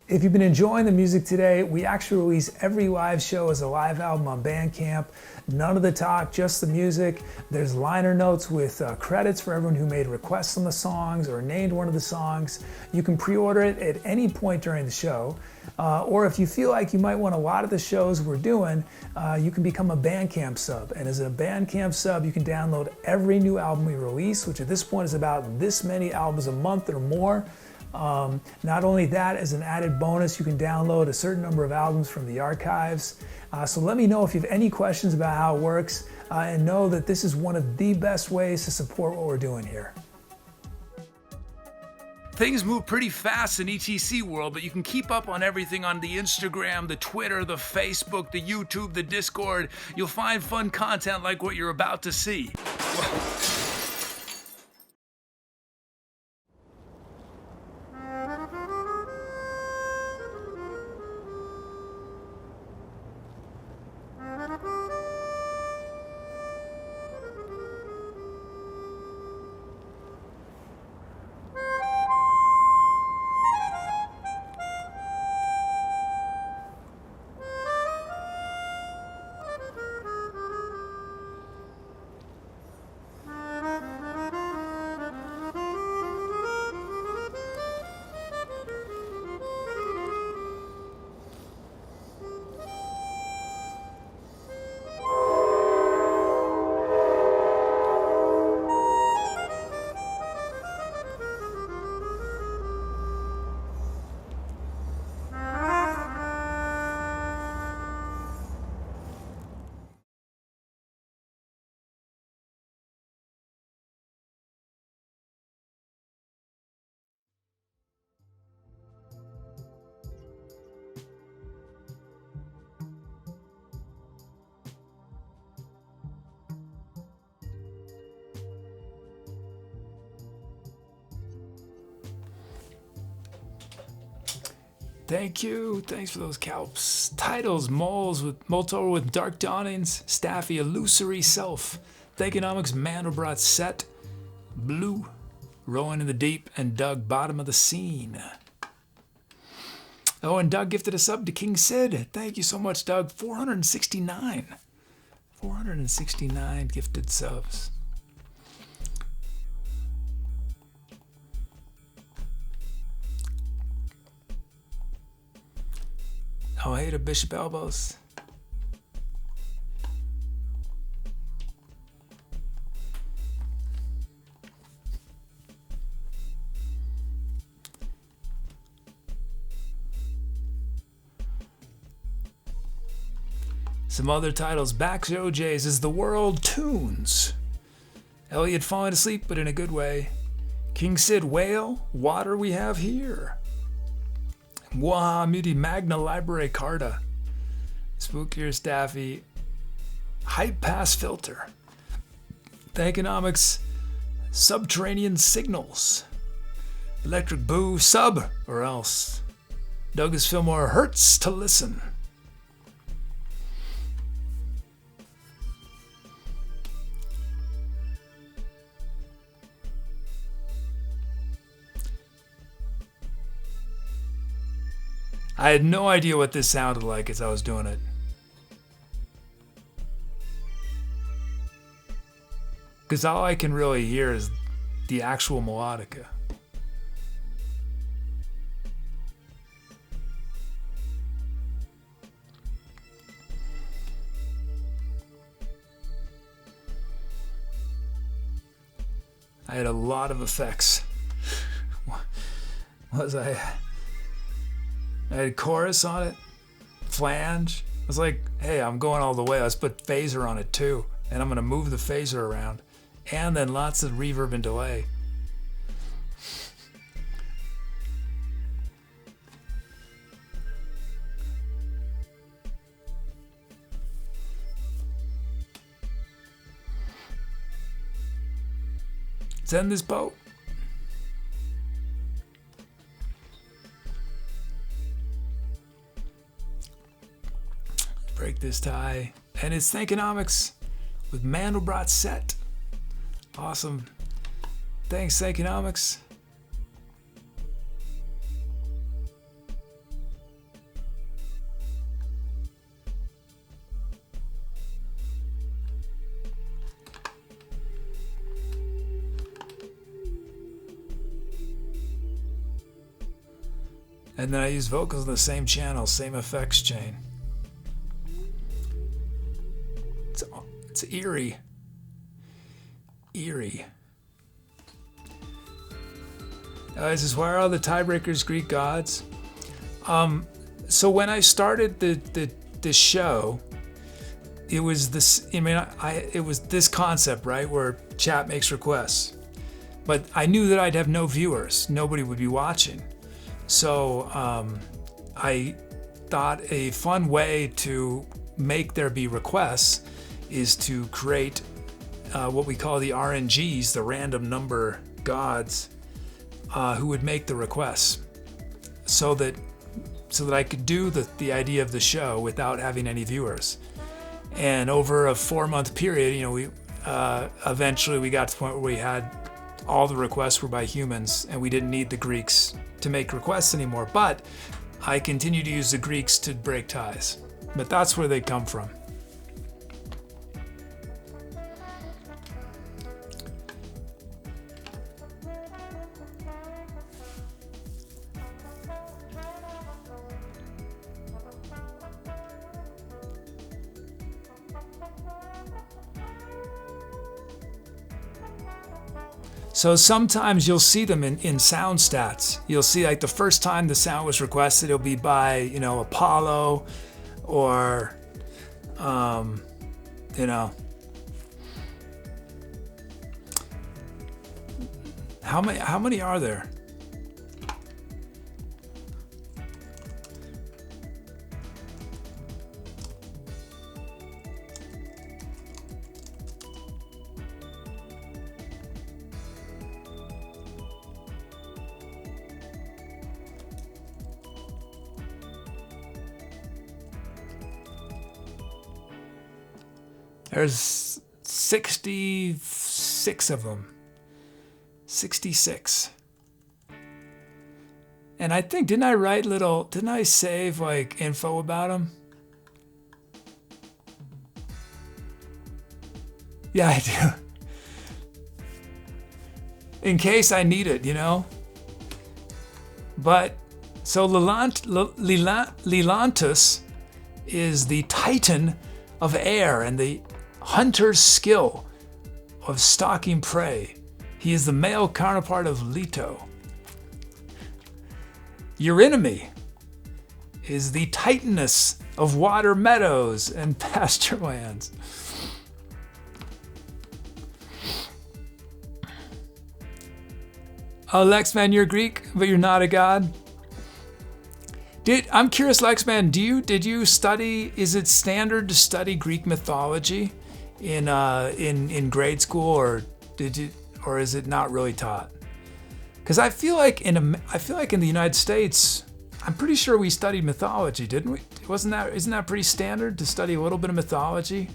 [SPEAKER 1] If you've been enjoying the music today, we actually release every live show as a live album on Bandcamp. None of the talk, just the music. There's liner notes with credits for everyone who made requests on the songs or named one of the songs. You can pre-order it at any point during the show. Or if you feel like you might want a lot of the shows we're doing, you can become a Bandcamp sub. And as a Bandcamp sub, you can download every new album we release, which at this point is about this many albums a month or more. Not only that, as an added bonus, you can download a certain number of albums from the archives. So let me know if you have any questions about how it works, and know that this is one of the best ways to support what we're doing here.
[SPEAKER 4] Things move pretty fast in ETC world, but you can keep up on everything on the Instagram, the Twitter, the Facebook, the YouTube, the Discord. You'll find fun content like what you're about to see.
[SPEAKER 1] Thank you. Thanks for those calps. Titles, moles with Moltor with Dark Dawnings, Staffy, Illusory Self, Thankonomics, Mandelbrot Set, Blue, Rolling in the Deep, and Doug, Bottom of the Scene. Oh, and Doug gifted a sub to King Sid. Thank you so much, Doug. 469. 469 gifted subs. Oh, hey to Bishop Elbows. Some other titles. Back to OJ's is The World Tunes. Elliot falling asleep, but in a good way. King Sid, Whale, Water We Have Here. Wah, Muti Magna Library Carta. Spookier Staffy. Hype Pass Filter. Thankonomics. Subterranean Signals. Electric Boo, Sub, or else. Douglas Fillmore, Hurts to Listen. I had no idea what this sounded like as I was doing it. Because all I can really hear is the actual melodica. I had a lot of effects. I had chorus on it, flange. I was like, hey, I'm going all the way. Let's put phaser on it too. And I'm gonna move the phaser around. And then lots of reverb and delay. Let's end this boat. Break this tie. And it's Thankonomics with Mandelbrot Set. Awesome. Thanks, Thankonomics. And then I use vocals on the same channel, same effects chain. It's eerie. Eerie. This is why are all the tiebreakers Greek gods? So when I started the show, it was this. I mean, it was this concept, right, where chat makes requests. But I knew that I'd have no viewers. Nobody would be watching. So I thought a fun way to make there be requests is to create what we call the RNGs, the random number gods, who would make the requests, so that I could do the idea of the show without having any viewers. And over a 4-month period, we eventually we got to the point where we had all the requests were by humans, and we didn't need the Greeks to make requests anymore. But I continue to use the Greeks to break ties. But that's where they come from. So sometimes you'll see them in sound stats. You'll see like the first time the sound was requested, it'll be by, Apollo or, How many are there? There's 66 of them. 66. And I think, didn't I save like info about them? Yeah, I do. In case I need it, But, so Lelantus is the titan of air and the hunter's skill of stalking prey. He is the male counterpart of Leto. Eurynome is the titaness of water meadows and pasture lands. Oh, Lexman, you're Greek, but you're not a god? I'm curious, Lexman, did you study, is it standard to study Greek mythology in grade school, or is it not really taught? Because I feel like in the United States, I'm pretty sure we studied mythology, didn't we? Isn't that pretty standard to study a little bit of mythology?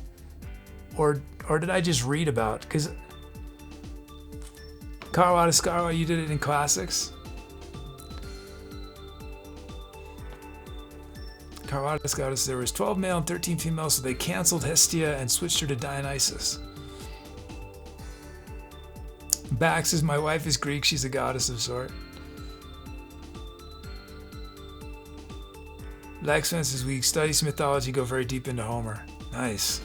[SPEAKER 1] Or did I just read about? Because Carlo Adescaro, you did it in classics. Carlo Adescaro, there was 12 male and 13 female, so they canceled Hestia and switched her to Dionysus. Bax says, my wife is Greek, she's a goddess of sort. Lexman says, we study some mythology, go very deep into Homer. Nice.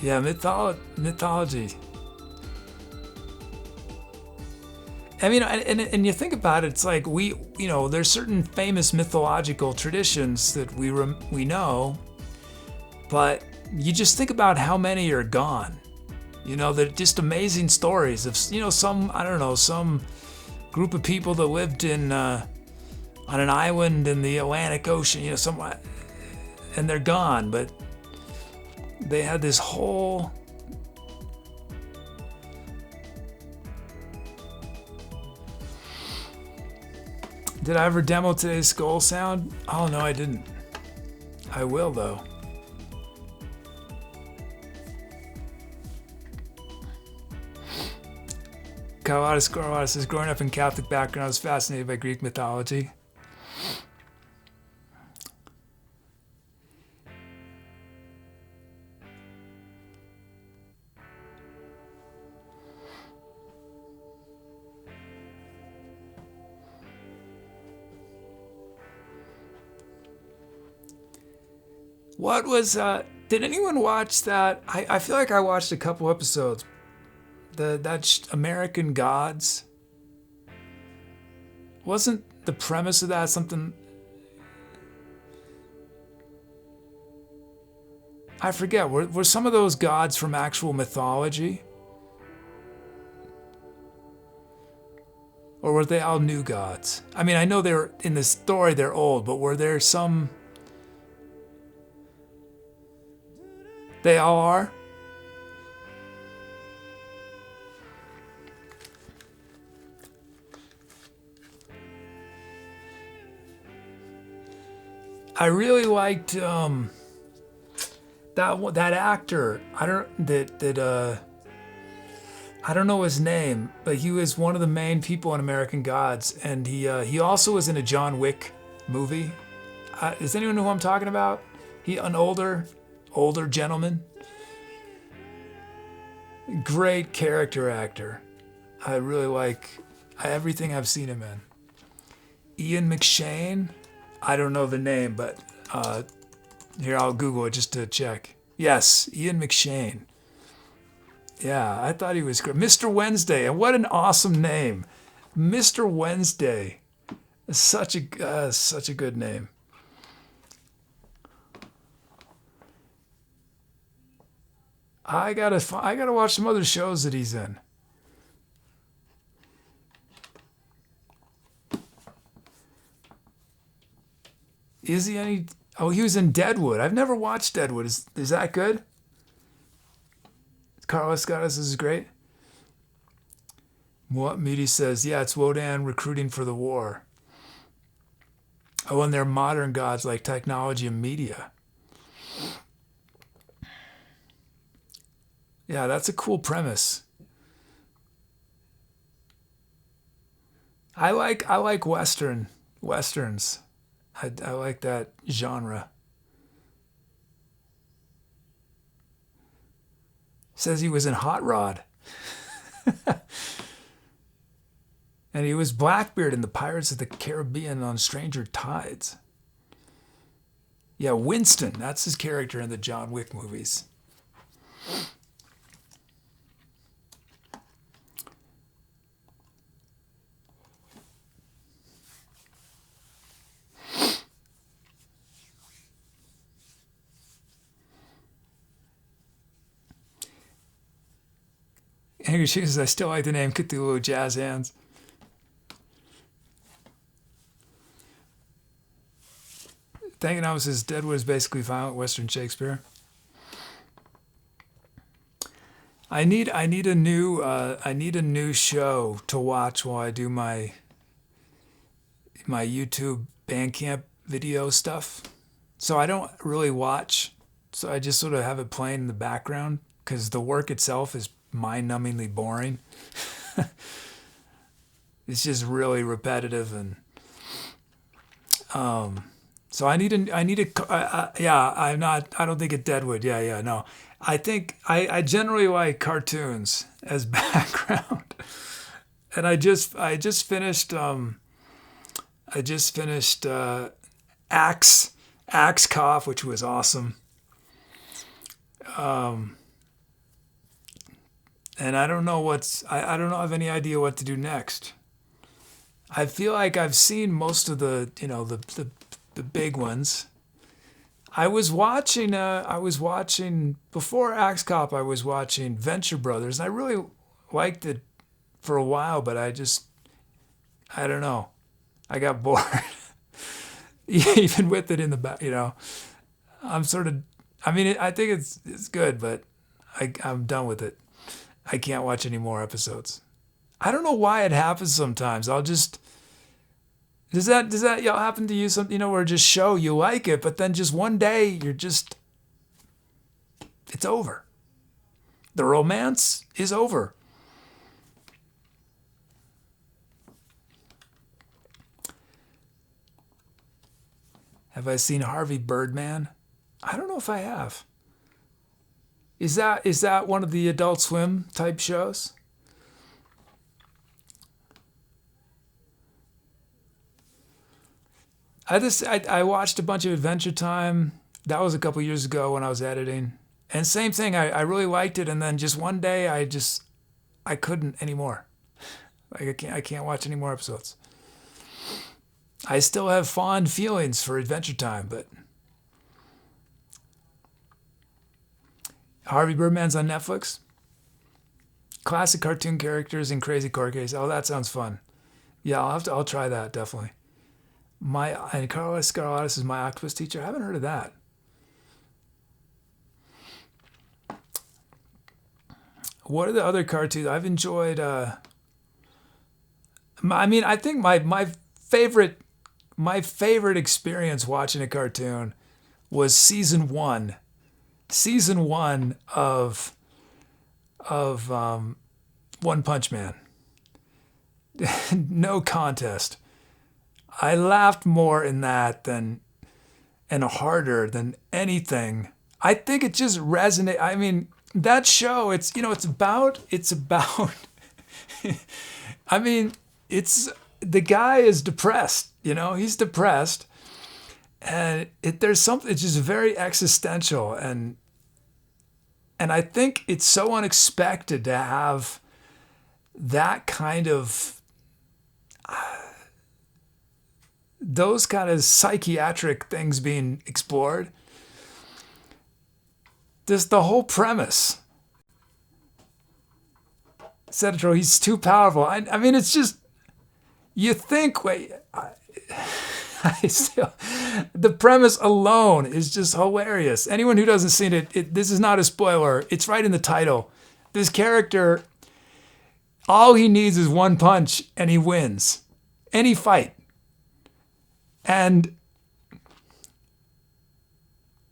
[SPEAKER 1] Yeah, mythology. I mean, and you think about it, it's like there's certain famous mythological traditions that we know, but you just think about how many are gone. They're just amazing stories of some group of people that lived on an island in the Atlantic Ocean, and they're gone, but they had this whole. Did I ever demo today's skull sound? Oh no, I didn't. I will though. Carlotta says, growing up in Catholic background, I was fascinated by Greek mythology. What was, did anyone watch that? I feel like I watched a couple episodes. That American Gods. Wasn't the premise of that something? I forget. Were some of those gods from actual mythology? Or were they all new gods? I mean, I know they're in the story, they're old, but were there some? They all are? I really liked that actor. I don't know his name, but he was one of the main people in American Gods, and he also was in a John Wick movie. Does anyone know who I'm talking about? An older gentleman. Great character actor. I really like everything I've seen him in. Ian McShane. I don't know the name, but here, I'll Google it just to check. Yes, Ian McShane. Yeah, I thought he was great. Mr. Wednesday, and what an awesome name. Mr. Wednesday. Such a good name. I gotta watch some other shows that he's in. Is he any? Oh, he was in Deadwood. I've never watched Deadwood. Is that good? Carlos Scott, this is great. What Moody says, yeah, it's Wodan recruiting for the war. Oh, and they're modern gods like technology and media. Yeah, that's a cool premise. I like westerns. I like that genre. Says he was in Hot Rod. And he was Blackbeard in the Pirates of the Caribbean on Stranger Tides. Yeah, Winston, that's his character in the John Wick movies. Angry Chicken says, I still like the name Cthulhu Jazz Hands. Thankonomics says Deadwood is basically violent Western Shakespeare. I need a new show to watch while I do my YouTube Bandcamp video stuff. So I don't really watch. So I just sort of have it playing in the background because the work itself is mind-numbingly boring. It's just really repetitive, and so I don't think it's Deadwood. No. I think I generally like cartoons as background. And I just finished Axe Cough, which was awesome. And I don't know I don't have any idea what to do next. I feel like I've seen most of the, the big ones. I was watching before Axe Cop, I was watching Venture Brothers, and I really liked it for a while, but I don't know. I got bored. Even with it in the back, I'm sort of, I think it's good, but I'm done with it. I can't watch any more episodes. I don't know why it happens sometimes. Does that y'all happen to you? Where just show you like it, but then just one day it's over. The romance is over. Have I seen Harvey Birdman? I don't know if I have. Is that one of the Adult Swim type shows? I watched a bunch of Adventure Time. That was a couple years ago when I was editing. And same thing, I really liked it, and then just one day I couldn't anymore. Like I can't watch any more episodes. I still have fond feelings for Adventure Time, but Harvey Birdman's on Netflix. Classic cartoon characters and crazy court case. Oh, that sounds fun. Yeah, I'll try that definitely. And Carlos Scarlatus is my octopus teacher. I haven't heard of that. What are the other cartoons I've enjoyed? I think my favorite experience watching a cartoon was season one of One Punch Man. No contest. I laughed more in that and harder than anything. I think it just resonated. That show, it's about the guy is depressed, he's depressed, and there's something, it's just very existential, and I think it's so unexpected to have that kind of those kind of psychiatric things being explored. Just the whole premise. Cetro, he's too powerful. It's just, you think, the premise alone is just hilarious. Anyone who doesn't see it, this is not a spoiler. It's right in the title. This character, all he needs is one punch and he wins any fight. And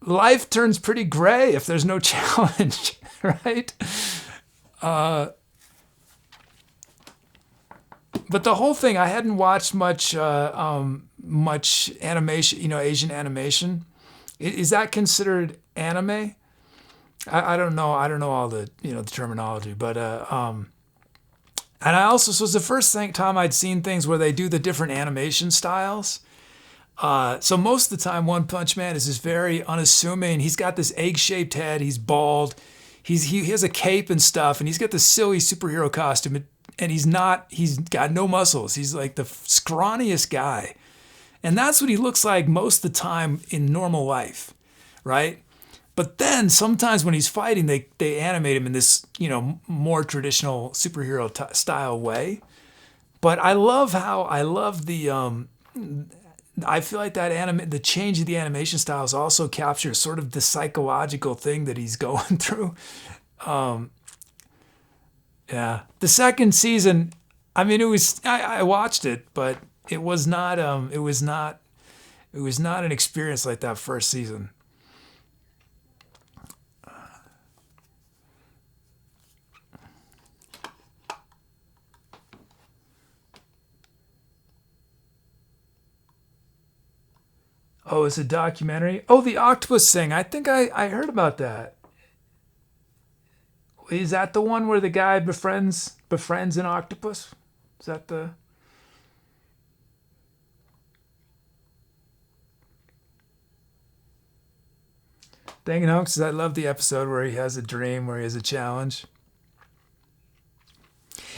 [SPEAKER 1] life turns pretty gray if there's no challenge, right? But the whole thing, I hadn't watched much animation, Asian animation. Is that considered anime? I don't know. I don't know all the the terminology, but and I also, so it was the first time I'd seen things where they do the different animation styles. So most of the time, One Punch Man is just very unassuming. He's got this egg-shaped head. He's bald. He has a cape and stuff, and he's got this silly superhero costume. And he's got no muscles. He's like the scrawniest guy. And that's what he looks like most of the time in normal life, right? But then sometimes when he's fighting, they animate him in this, more traditional superhero style way. But I love the, I feel like the change of the animation styles also captures sort of the psychological thing that he's going through. Yeah, the second season, I watched it, but it was not an experience like that first season. Oh, it's a documentary. Oh, the octopus thing. I think I heard about that. Is that the one where the guy befriends an octopus? Is that the... Thankonomics, I love the episode where he has a dream, where he has a challenge.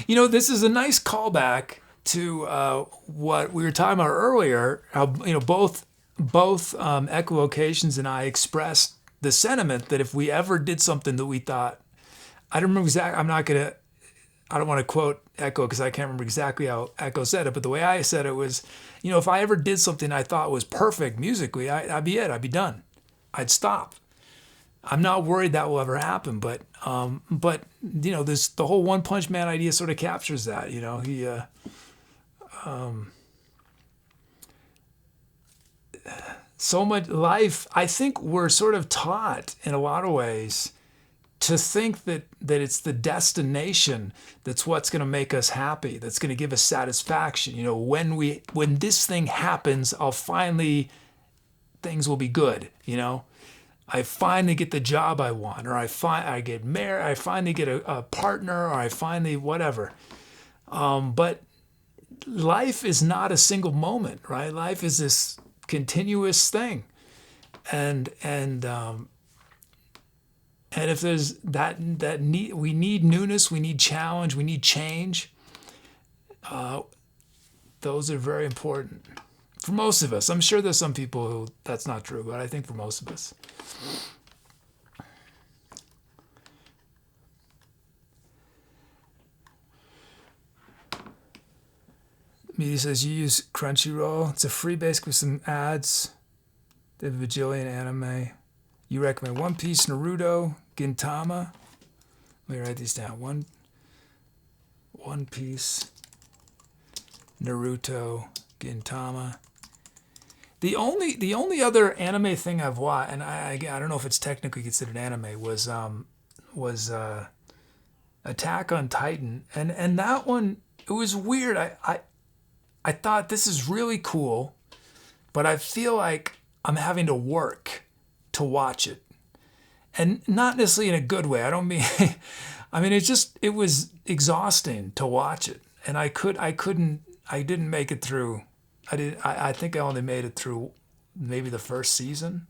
[SPEAKER 1] You know, this is a nice callback to what we were talking about earlier. How both echolocations and I expressed the sentiment that if we ever did something that we thought, I don't remember exactly. I don't want to quote Echo because I can't remember exactly how Echo said it, but the way I said it was, if I ever did something I thought was perfect musically, I'd be it. I'd be done. I'd stop. I'm not worried that will ever happen, but this the whole One Punch Man idea sort of captures that. He so much life. I think we're sort of taught in a lot of ways to think that it's the destination that's what's going to make us happy, that's going to give us satisfaction. When this thing happens, things will be good. I finally get the job I want, or I get married, I finally get a partner, or I finally whatever. But life is not a single moment, right? Life is this continuous thing, and if there's that need, we need newness, we need challenge, we need change. Those are very important for most of us. I'm sure there's some people who that's not true, but I think for most of us. Media says you use Crunchyroll. It's a free basic with some ads. They have a bajillion anime. You recommend One Piece, Naruto, Gintama. Let me write these down. One Piece, Naruto, Gintama. The only other anime thing I've watched, and I don't know if it's technically considered anime, was Attack on Titan, and that one, it was weird. I thought this is really cool, but I feel like I'm having to work to watch it, and not necessarily in a good way. I don't mean, I mean, it was exhausting to watch it, and I didn't make it through. I think I only made it through maybe the first season.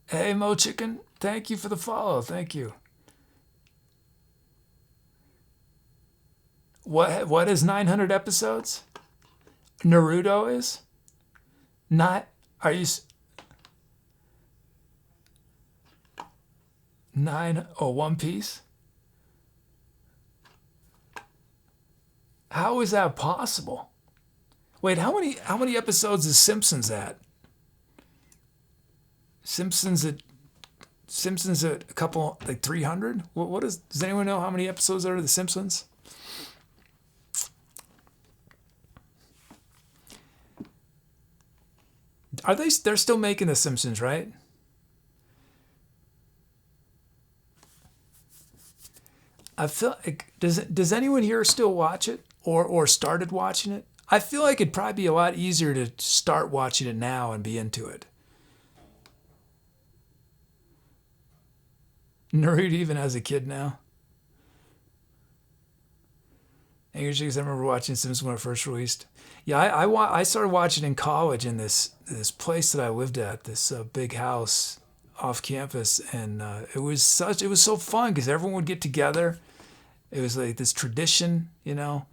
[SPEAKER 1] Hey, Mo Chicken, thank you for the follow. Thank you. What is 900 episodes? Naruto is? Not, are you... 1 Piece? How is that possible? Wait, how many episodes is Simpsons at? Simpsons at a couple, like 300? Does anyone know how many episodes are of The Simpsons? They're still making The Simpsons, right? I feel like, does anyone here still watch it or started watching it? I feel like it'd probably be a lot easier to start watching it now and be into it. Naruto even has a kid now. angryCHKN, I remember watching Simpsons when it first released. Yeah, I started watching in college in this place that I lived at, this big house off campus, and it was so fun because everyone would get together. It was like this tradition, That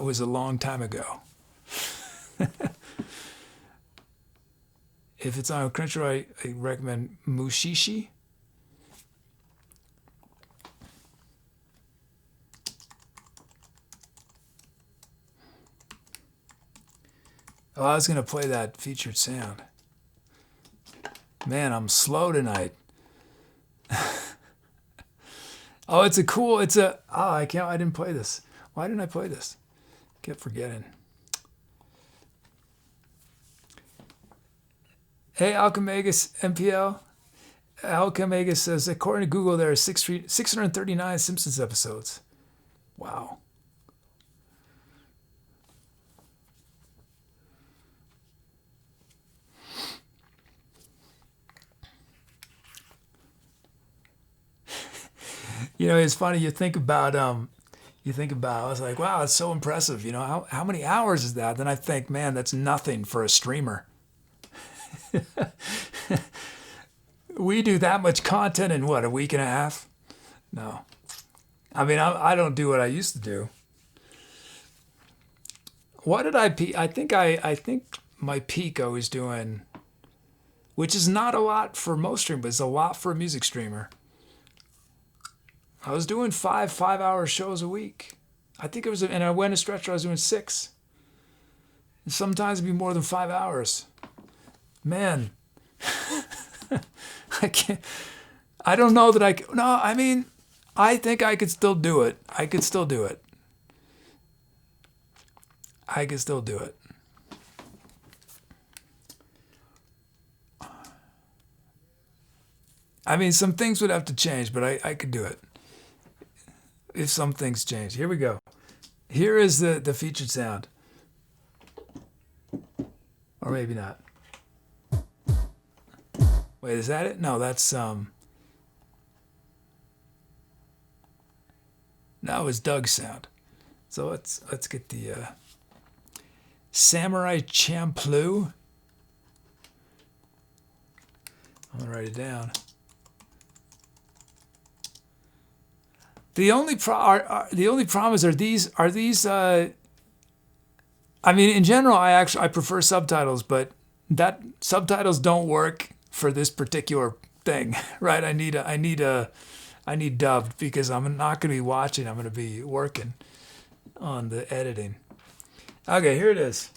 [SPEAKER 1] was a long time ago. If it's on Crunchyroll, I recommend Mushishi. Oh, I was going to play that featured sound. Man, I'm slow tonight. I didn't play this. Why didn't I play this? Kept forgetting. Hey, Alchemegas MPL. Alchemegas says, according to Google, there are 639 Simpsons episodes. Wow. It's funny. You think about You think about it, I was like, wow, that's so impressive. You know, how many hours is that? Then I think, man, that's nothing for a streamer. We do that much content in what, a week and a half? No. I mean, I don't do what I used to do. What did I peak? I think my peak I was doing, which is not a lot for most streamers, but it's a lot for a music streamer. I was doing 5-hour shows a week. I think it was, and I went a stretch where I was doing 6. And sometimes it'd be more than 5 hours. Man, I can't. I don't know that I can. No, I mean, I think I could still do it. I could still do it. I could still do it. I mean, some things would have to change, but I could do it. If some things change. Here we go. Here is the featured sound. Or maybe not. Wait, is that it? No, that's that was Doug's sound. So let's get the Samurai Champloo. I'm gonna write it down. The only problem is, are these I mean, in general, I prefer subtitles, but that subtitles don't work for this particular thing, right? I need dubbed because I'm not going to be watching. I'm going to be working on the editing. Okay, here it is.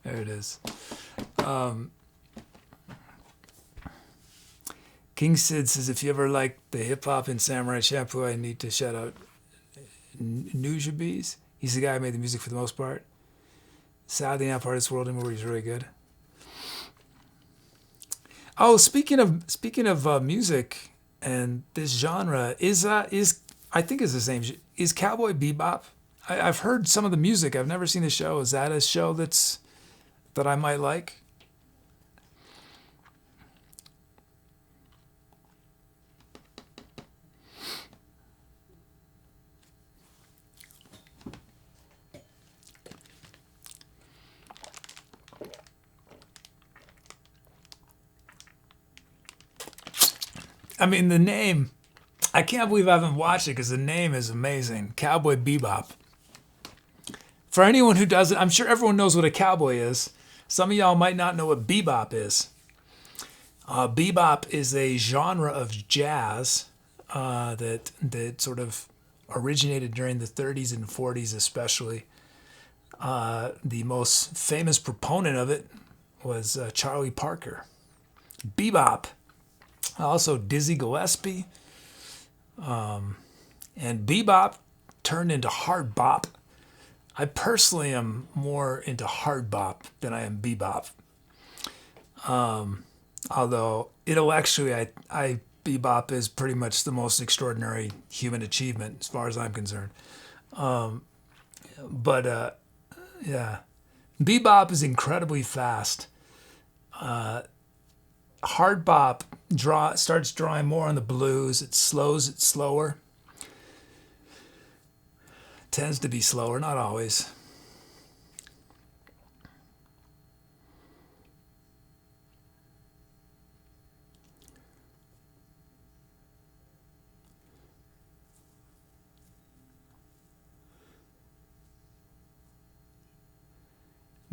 [SPEAKER 1] There it is. King Sid says, if you ever like the hip hop in Samurai Champloo, I need to shout out Nujabes. He's the guy who made the music for the most part. Sadly, not part of this world anymore. He's really good. Oh, speaking of music and this genre, is I think it's the same. Is Cowboy Bebop? I've heard some of the music. I've never seen the show. Is that a show that I might like? I mean, the name, I can't believe I haven't watched it because the name is amazing. Cowboy Bebop. For anyone who doesn't, I'm sure everyone knows what a cowboy is. Some of y'all might not know what bebop is. Bebop is a genre of jazz that sort of originated during the 30s and 40s especially. The most famous proponent of it was Charlie Parker. Bebop. Also Dizzy Gillespie. And bebop turned into hard bop. I personally am more into hard bop than I am bebop. Although intellectually, I bebop is pretty much the most extraordinary human achievement as far as I'm concerned. But yeah, bebop is incredibly fast. Hard bop starts drawing more on the blues. It slows it slower. Tends to be slower, not always.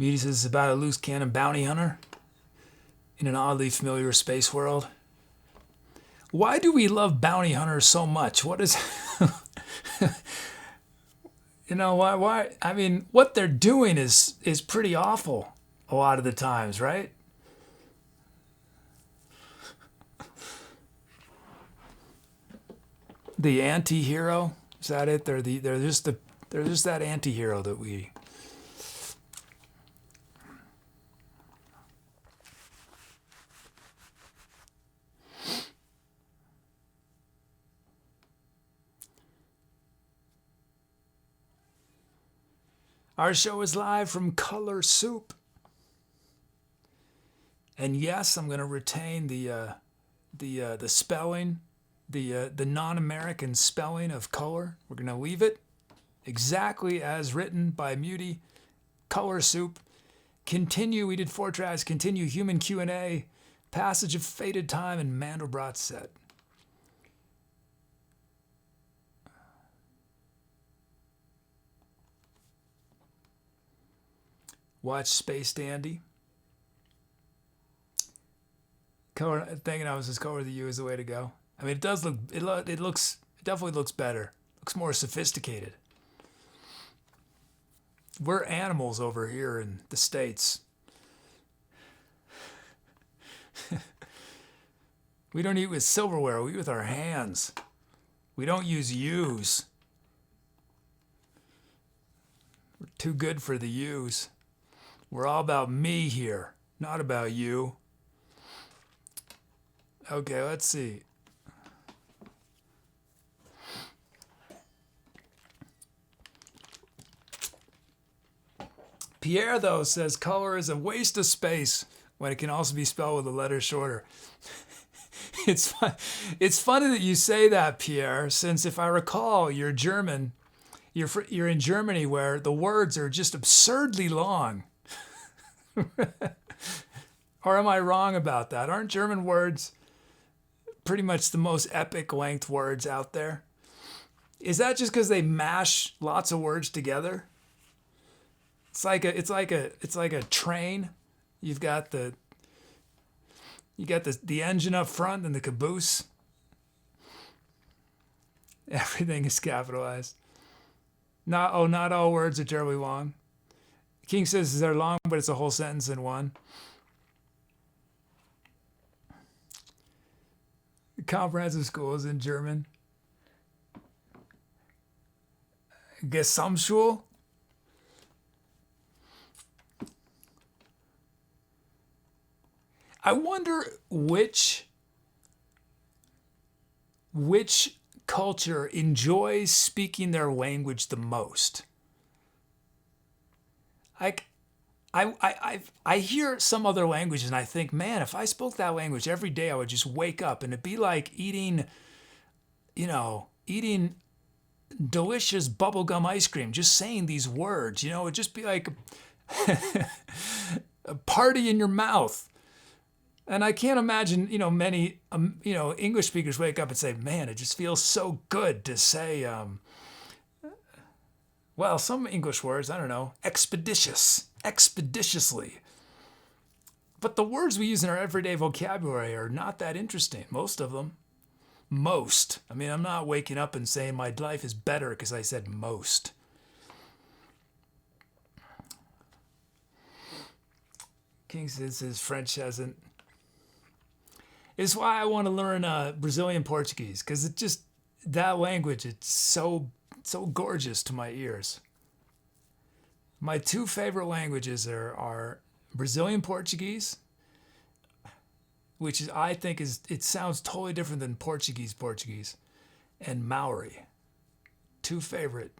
[SPEAKER 1] Muty says it's about a loose cannon bounty hunter in an oddly familiar space world. Why do we love bounty hunters so much? What is... You know, why? I mean, what they're doing is pretty awful a lot of the times, right? The anti-hero, is that it? They're just that anti-hero that we... Our show is live from Color Soup. And yes, I'm going to retain the spelling, the non-American spelling of color. We're going to leave it exactly as written by Muty. Color Soup. Continue, we did 4 tracks. Continue, Human Q&A, Passage of Faded Time, and Mandelbrot Set. Watch Space Dandy. Thankonomics' Color the U is the way to go. I mean, it does look, it definitely looks better. Looks more sophisticated. We're animals over here in the States. We don't eat with silverware, we eat with our hands. We don't use U's. We're too good for the U's. We're all about me here, not about you. Okay, let's see. Pierre, though, says color is a waste of space when it can also be spelled with a letter shorter. It's funny that you say that, Pierre, since if I recall, you're German. You're in Germany where the words are just absurdly long. Or am I wrong about that? Aren't German words pretty much the most epic length words out there? Is that just because they mash lots of words together? It's like a train. You've got the engine up front and the caboose. Everything is capitalized. Not all words are terribly long. King says they're long, but it's a whole sentence in one. Comprehensive school is in German. Gesamtschule. I wonder which culture enjoys speaking their language the most. Like, I hear some other languages and I think, man, if I spoke that language every day, I would just wake up and it'd be like eating delicious bubblegum ice cream, just saying these words, it'd just be like a party in your mouth. And I can't imagine, many, English speakers wake up and say, man, it just feels so good to say, well, some English words, I don't know, expeditiously. But the words we use in our everyday vocabulary are not that interesting, most of them. Most. I mean, I'm not waking up and saying my life is better because I said most. King says his French hasn't. It's why I want to learn Brazilian Portuguese, because it just, that language, it's so gorgeous to my ears. My 2 favorite languages are Brazilian Portuguese, which is, I think it sounds totally different than Portuguese, and Maori. 2 favorite,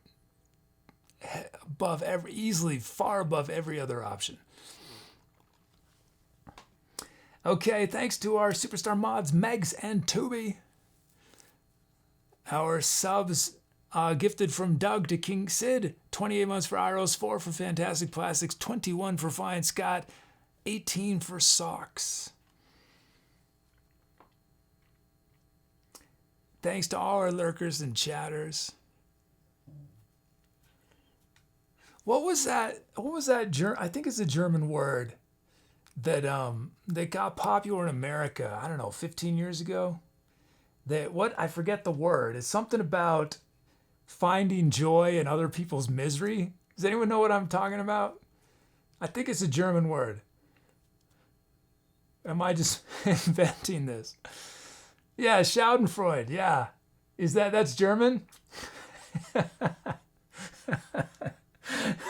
[SPEAKER 1] easily far above every other option. Okay, thanks to our superstar mods, Megs and Tubi. Our subs gifted from Doug to King Sid, 28 months for Iros, 4 for Fantastic Plastics, 21 for Flying Scott, 18 for Socks. Thanks to all our lurkers and chatters. What was that? I think it's a German word that got popular in America. I don't know, 15 years ago. I forget the word. It's something about finding joy in other people's misery. Does anyone know what I'm talking about? I think it's a German word. Am I just inventing this? Yeah, Schadenfreude. Yeah. That's German?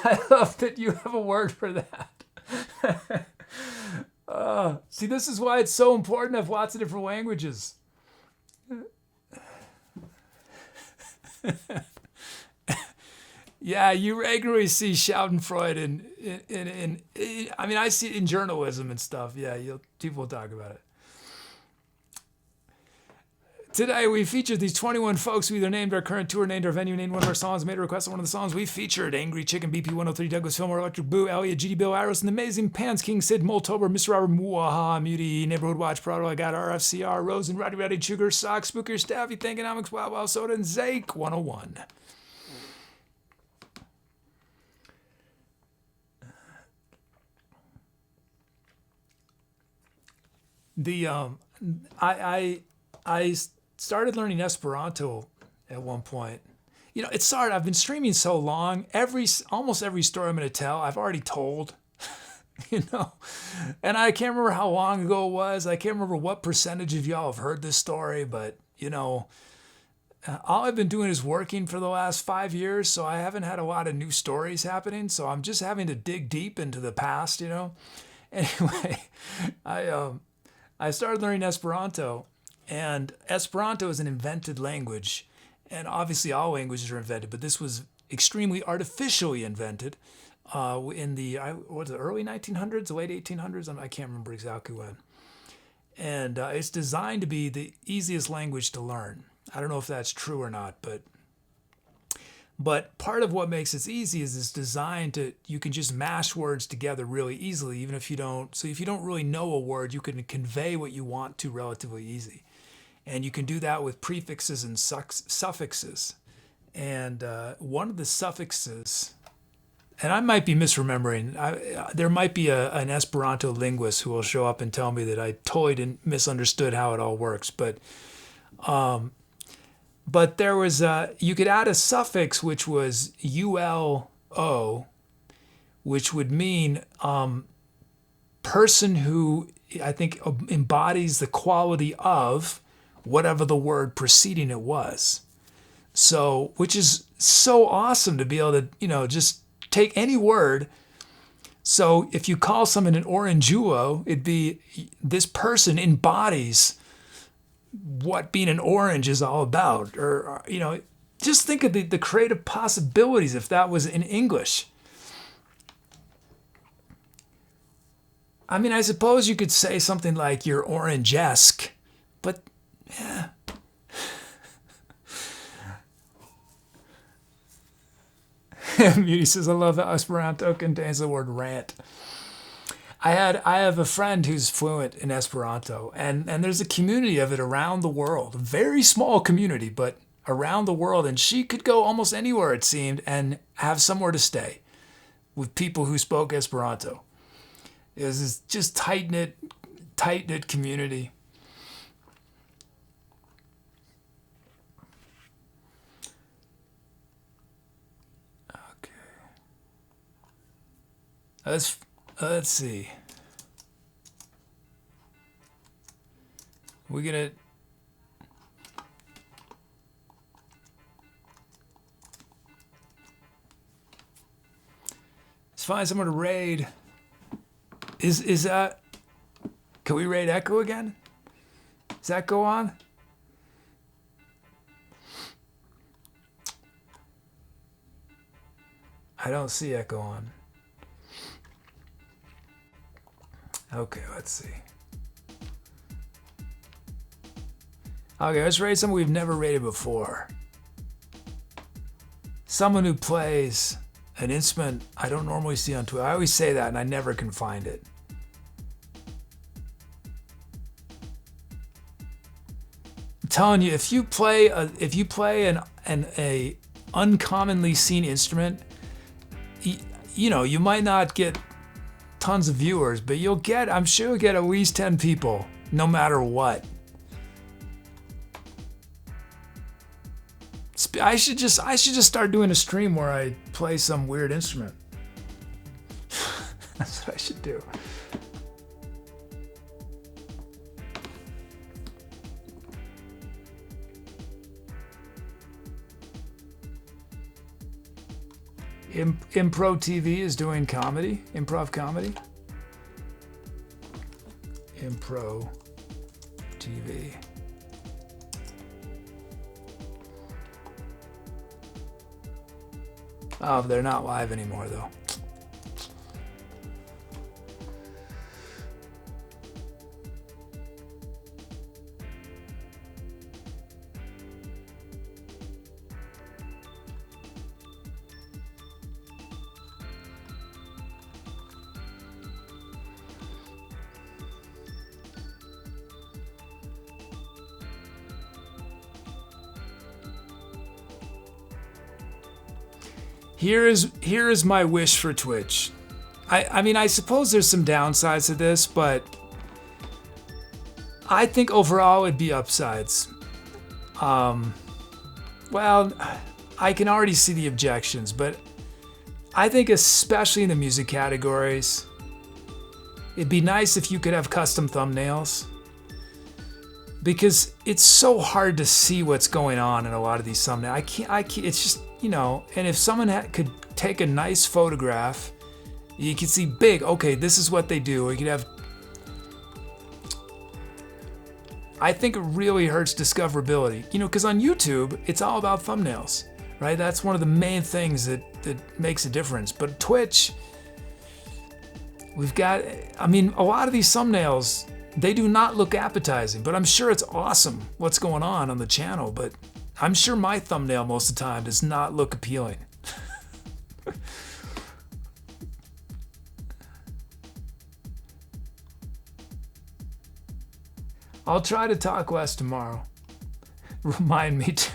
[SPEAKER 1] I love that you have a word for that. See, this is why it's so important to have lots of different languages. Yeah, you regularly see Schadenfreude in I mean, I see it in journalism and stuff. Yeah, people talk about it. Today, we featured these 21 folks who either named our current tour, named our venue, named one of our songs, made a request on one of the songs we featured. angryCHKN, BP103, Douglas Fillmore, Electric Boo, Elliot, GD Bill, Iris, and the Amazing Pants, King Sid, Moltober, Mr. Robert, Muaha, Muty, Neighborhood Watch, Prado, I Got RFCR, Rose, and Roddy, Sugar, Sock, Spooker, Staffy, Thankonomics, Wow, Soda, and Zake 101. I started learning Esperanto at one point. I've been streaming so long. Almost every story I'm going to tell, I've already told. And I can't remember how long ago it was. I can't remember what percentage of y'all have heard this story, but all I've been doing is working for the last 5 years, so I haven't had a lot of new stories happening. So I'm just having to dig deep into the past. Anyway, I started learning Esperanto. And Esperanto is an invented language, and obviously all languages are invented, but this was extremely artificially invented in the early 1900s, the late 1800s? I can't remember exactly when. And it's designed to be the easiest language to learn. I don't know if that's true or not, but part of what makes it easy is it's designed you can just mash words together really easily, even if you don't. So if you don't really know a word, you can convey what you want to relatively easy. And you can do that with prefixes and suffixes. And one of the suffixes, and I might be misremembering, there might be an Esperanto linguist who will show up and tell me that I totally misunderstood how it all works. But there was, you could add a suffix which was ULO, which would mean person who I think embodies the quality of whatever the word preceding it was. So, which is so awesome to be able to, just take any word. So if you call someone an orangulo, it'd be this person embodies what being an orange is all about. Or just think of the creative possibilities if that was in English. I mean, I suppose you could say something like you're orange-esque, but yeah. Muty says, I love that Esperanto contains the word rant. I have a friend who's fluent in Esperanto, and there's a community of it around the world. A very small community, but around the world. And she could go almost anywhere, it seemed, and have somewhere to stay with people who spoke Esperanto. It was this just tight-knit community. Let's see. We're gonna let's find someone to raid. Is that? Can we raid Echo again? Does that go on? I don't see Echo on. Okay, let's see. Okay, let's raid someone we've never raided before. Someone who plays an instrument I don't normally see on Twitter. I always say that and I never can find it. I'm telling you, if you play an uncommonly seen instrument, you might not get tons of viewers, but I'm sure you'll get at least 10 people, no matter what. I should just start doing a stream where I play some weird instrument. That's what I should do. Improv TV is doing comedy, improv comedy. Improv TV. Oh, they're not live anymore though. Here is my wish for Twitch. I mean, I suppose there's some downsides to this, but I think overall it'd be upsides. Well, I can already see the objections, but I think especially in the music categories, it'd be nice if you could have custom thumbnails, because it's so hard to see what's going on in a lot of these thumbnails. I can't, it's just, and if someone could take a nice photograph, you could see big, okay, this is what they do. Or you could have, I think it really hurts discoverability, because on YouTube, it's all about thumbnails, right? That's one of the main things that makes a difference. But Twitch, we've got, a lot of these thumbnails, they do not look appetizing, but I'm sure it's awesome what's going on the channel, but I'm sure my thumbnail most of the time does not look appealing. I'll try to talk less tomorrow. Remind me to.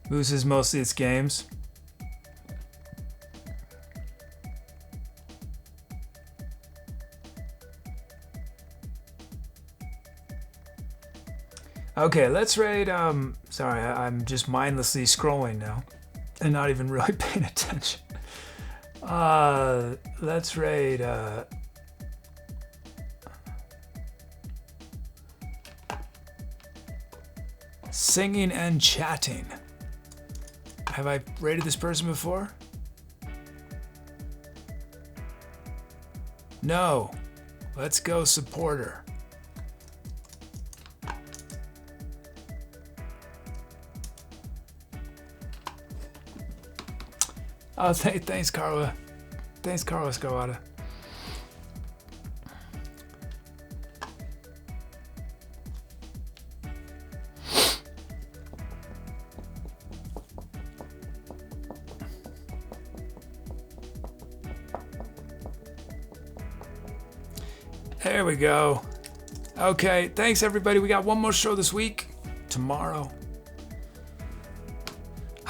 [SPEAKER 1] Moose is mostly its games. Okay, let's raid, sorry, I'm just mindlessly scrolling now and not even really paying attention. Let's raid, singing and chatting. Have I rated this person before? No. Let's go supporter. Oh, thanks, Carla. Thanks, Carla Scarlata. There we go. Okay, thanks everybody. We got one more show this week, tomorrow.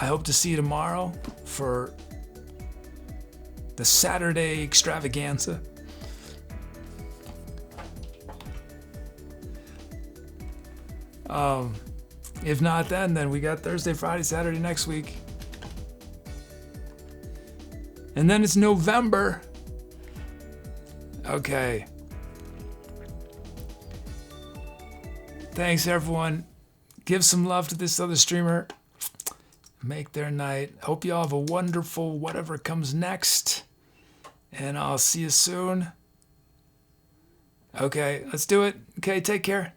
[SPEAKER 1] I hope to see you tomorrow for the Saturday extravaganza. If not then we got Thursday, Friday, Saturday next week. And then it's November. Okay. Thanks, everyone. Give some love to this other streamer. Make their night. Hope you all have a wonderful whatever comes next. And I'll see you soon. Okay, let's do it. Okay, take care.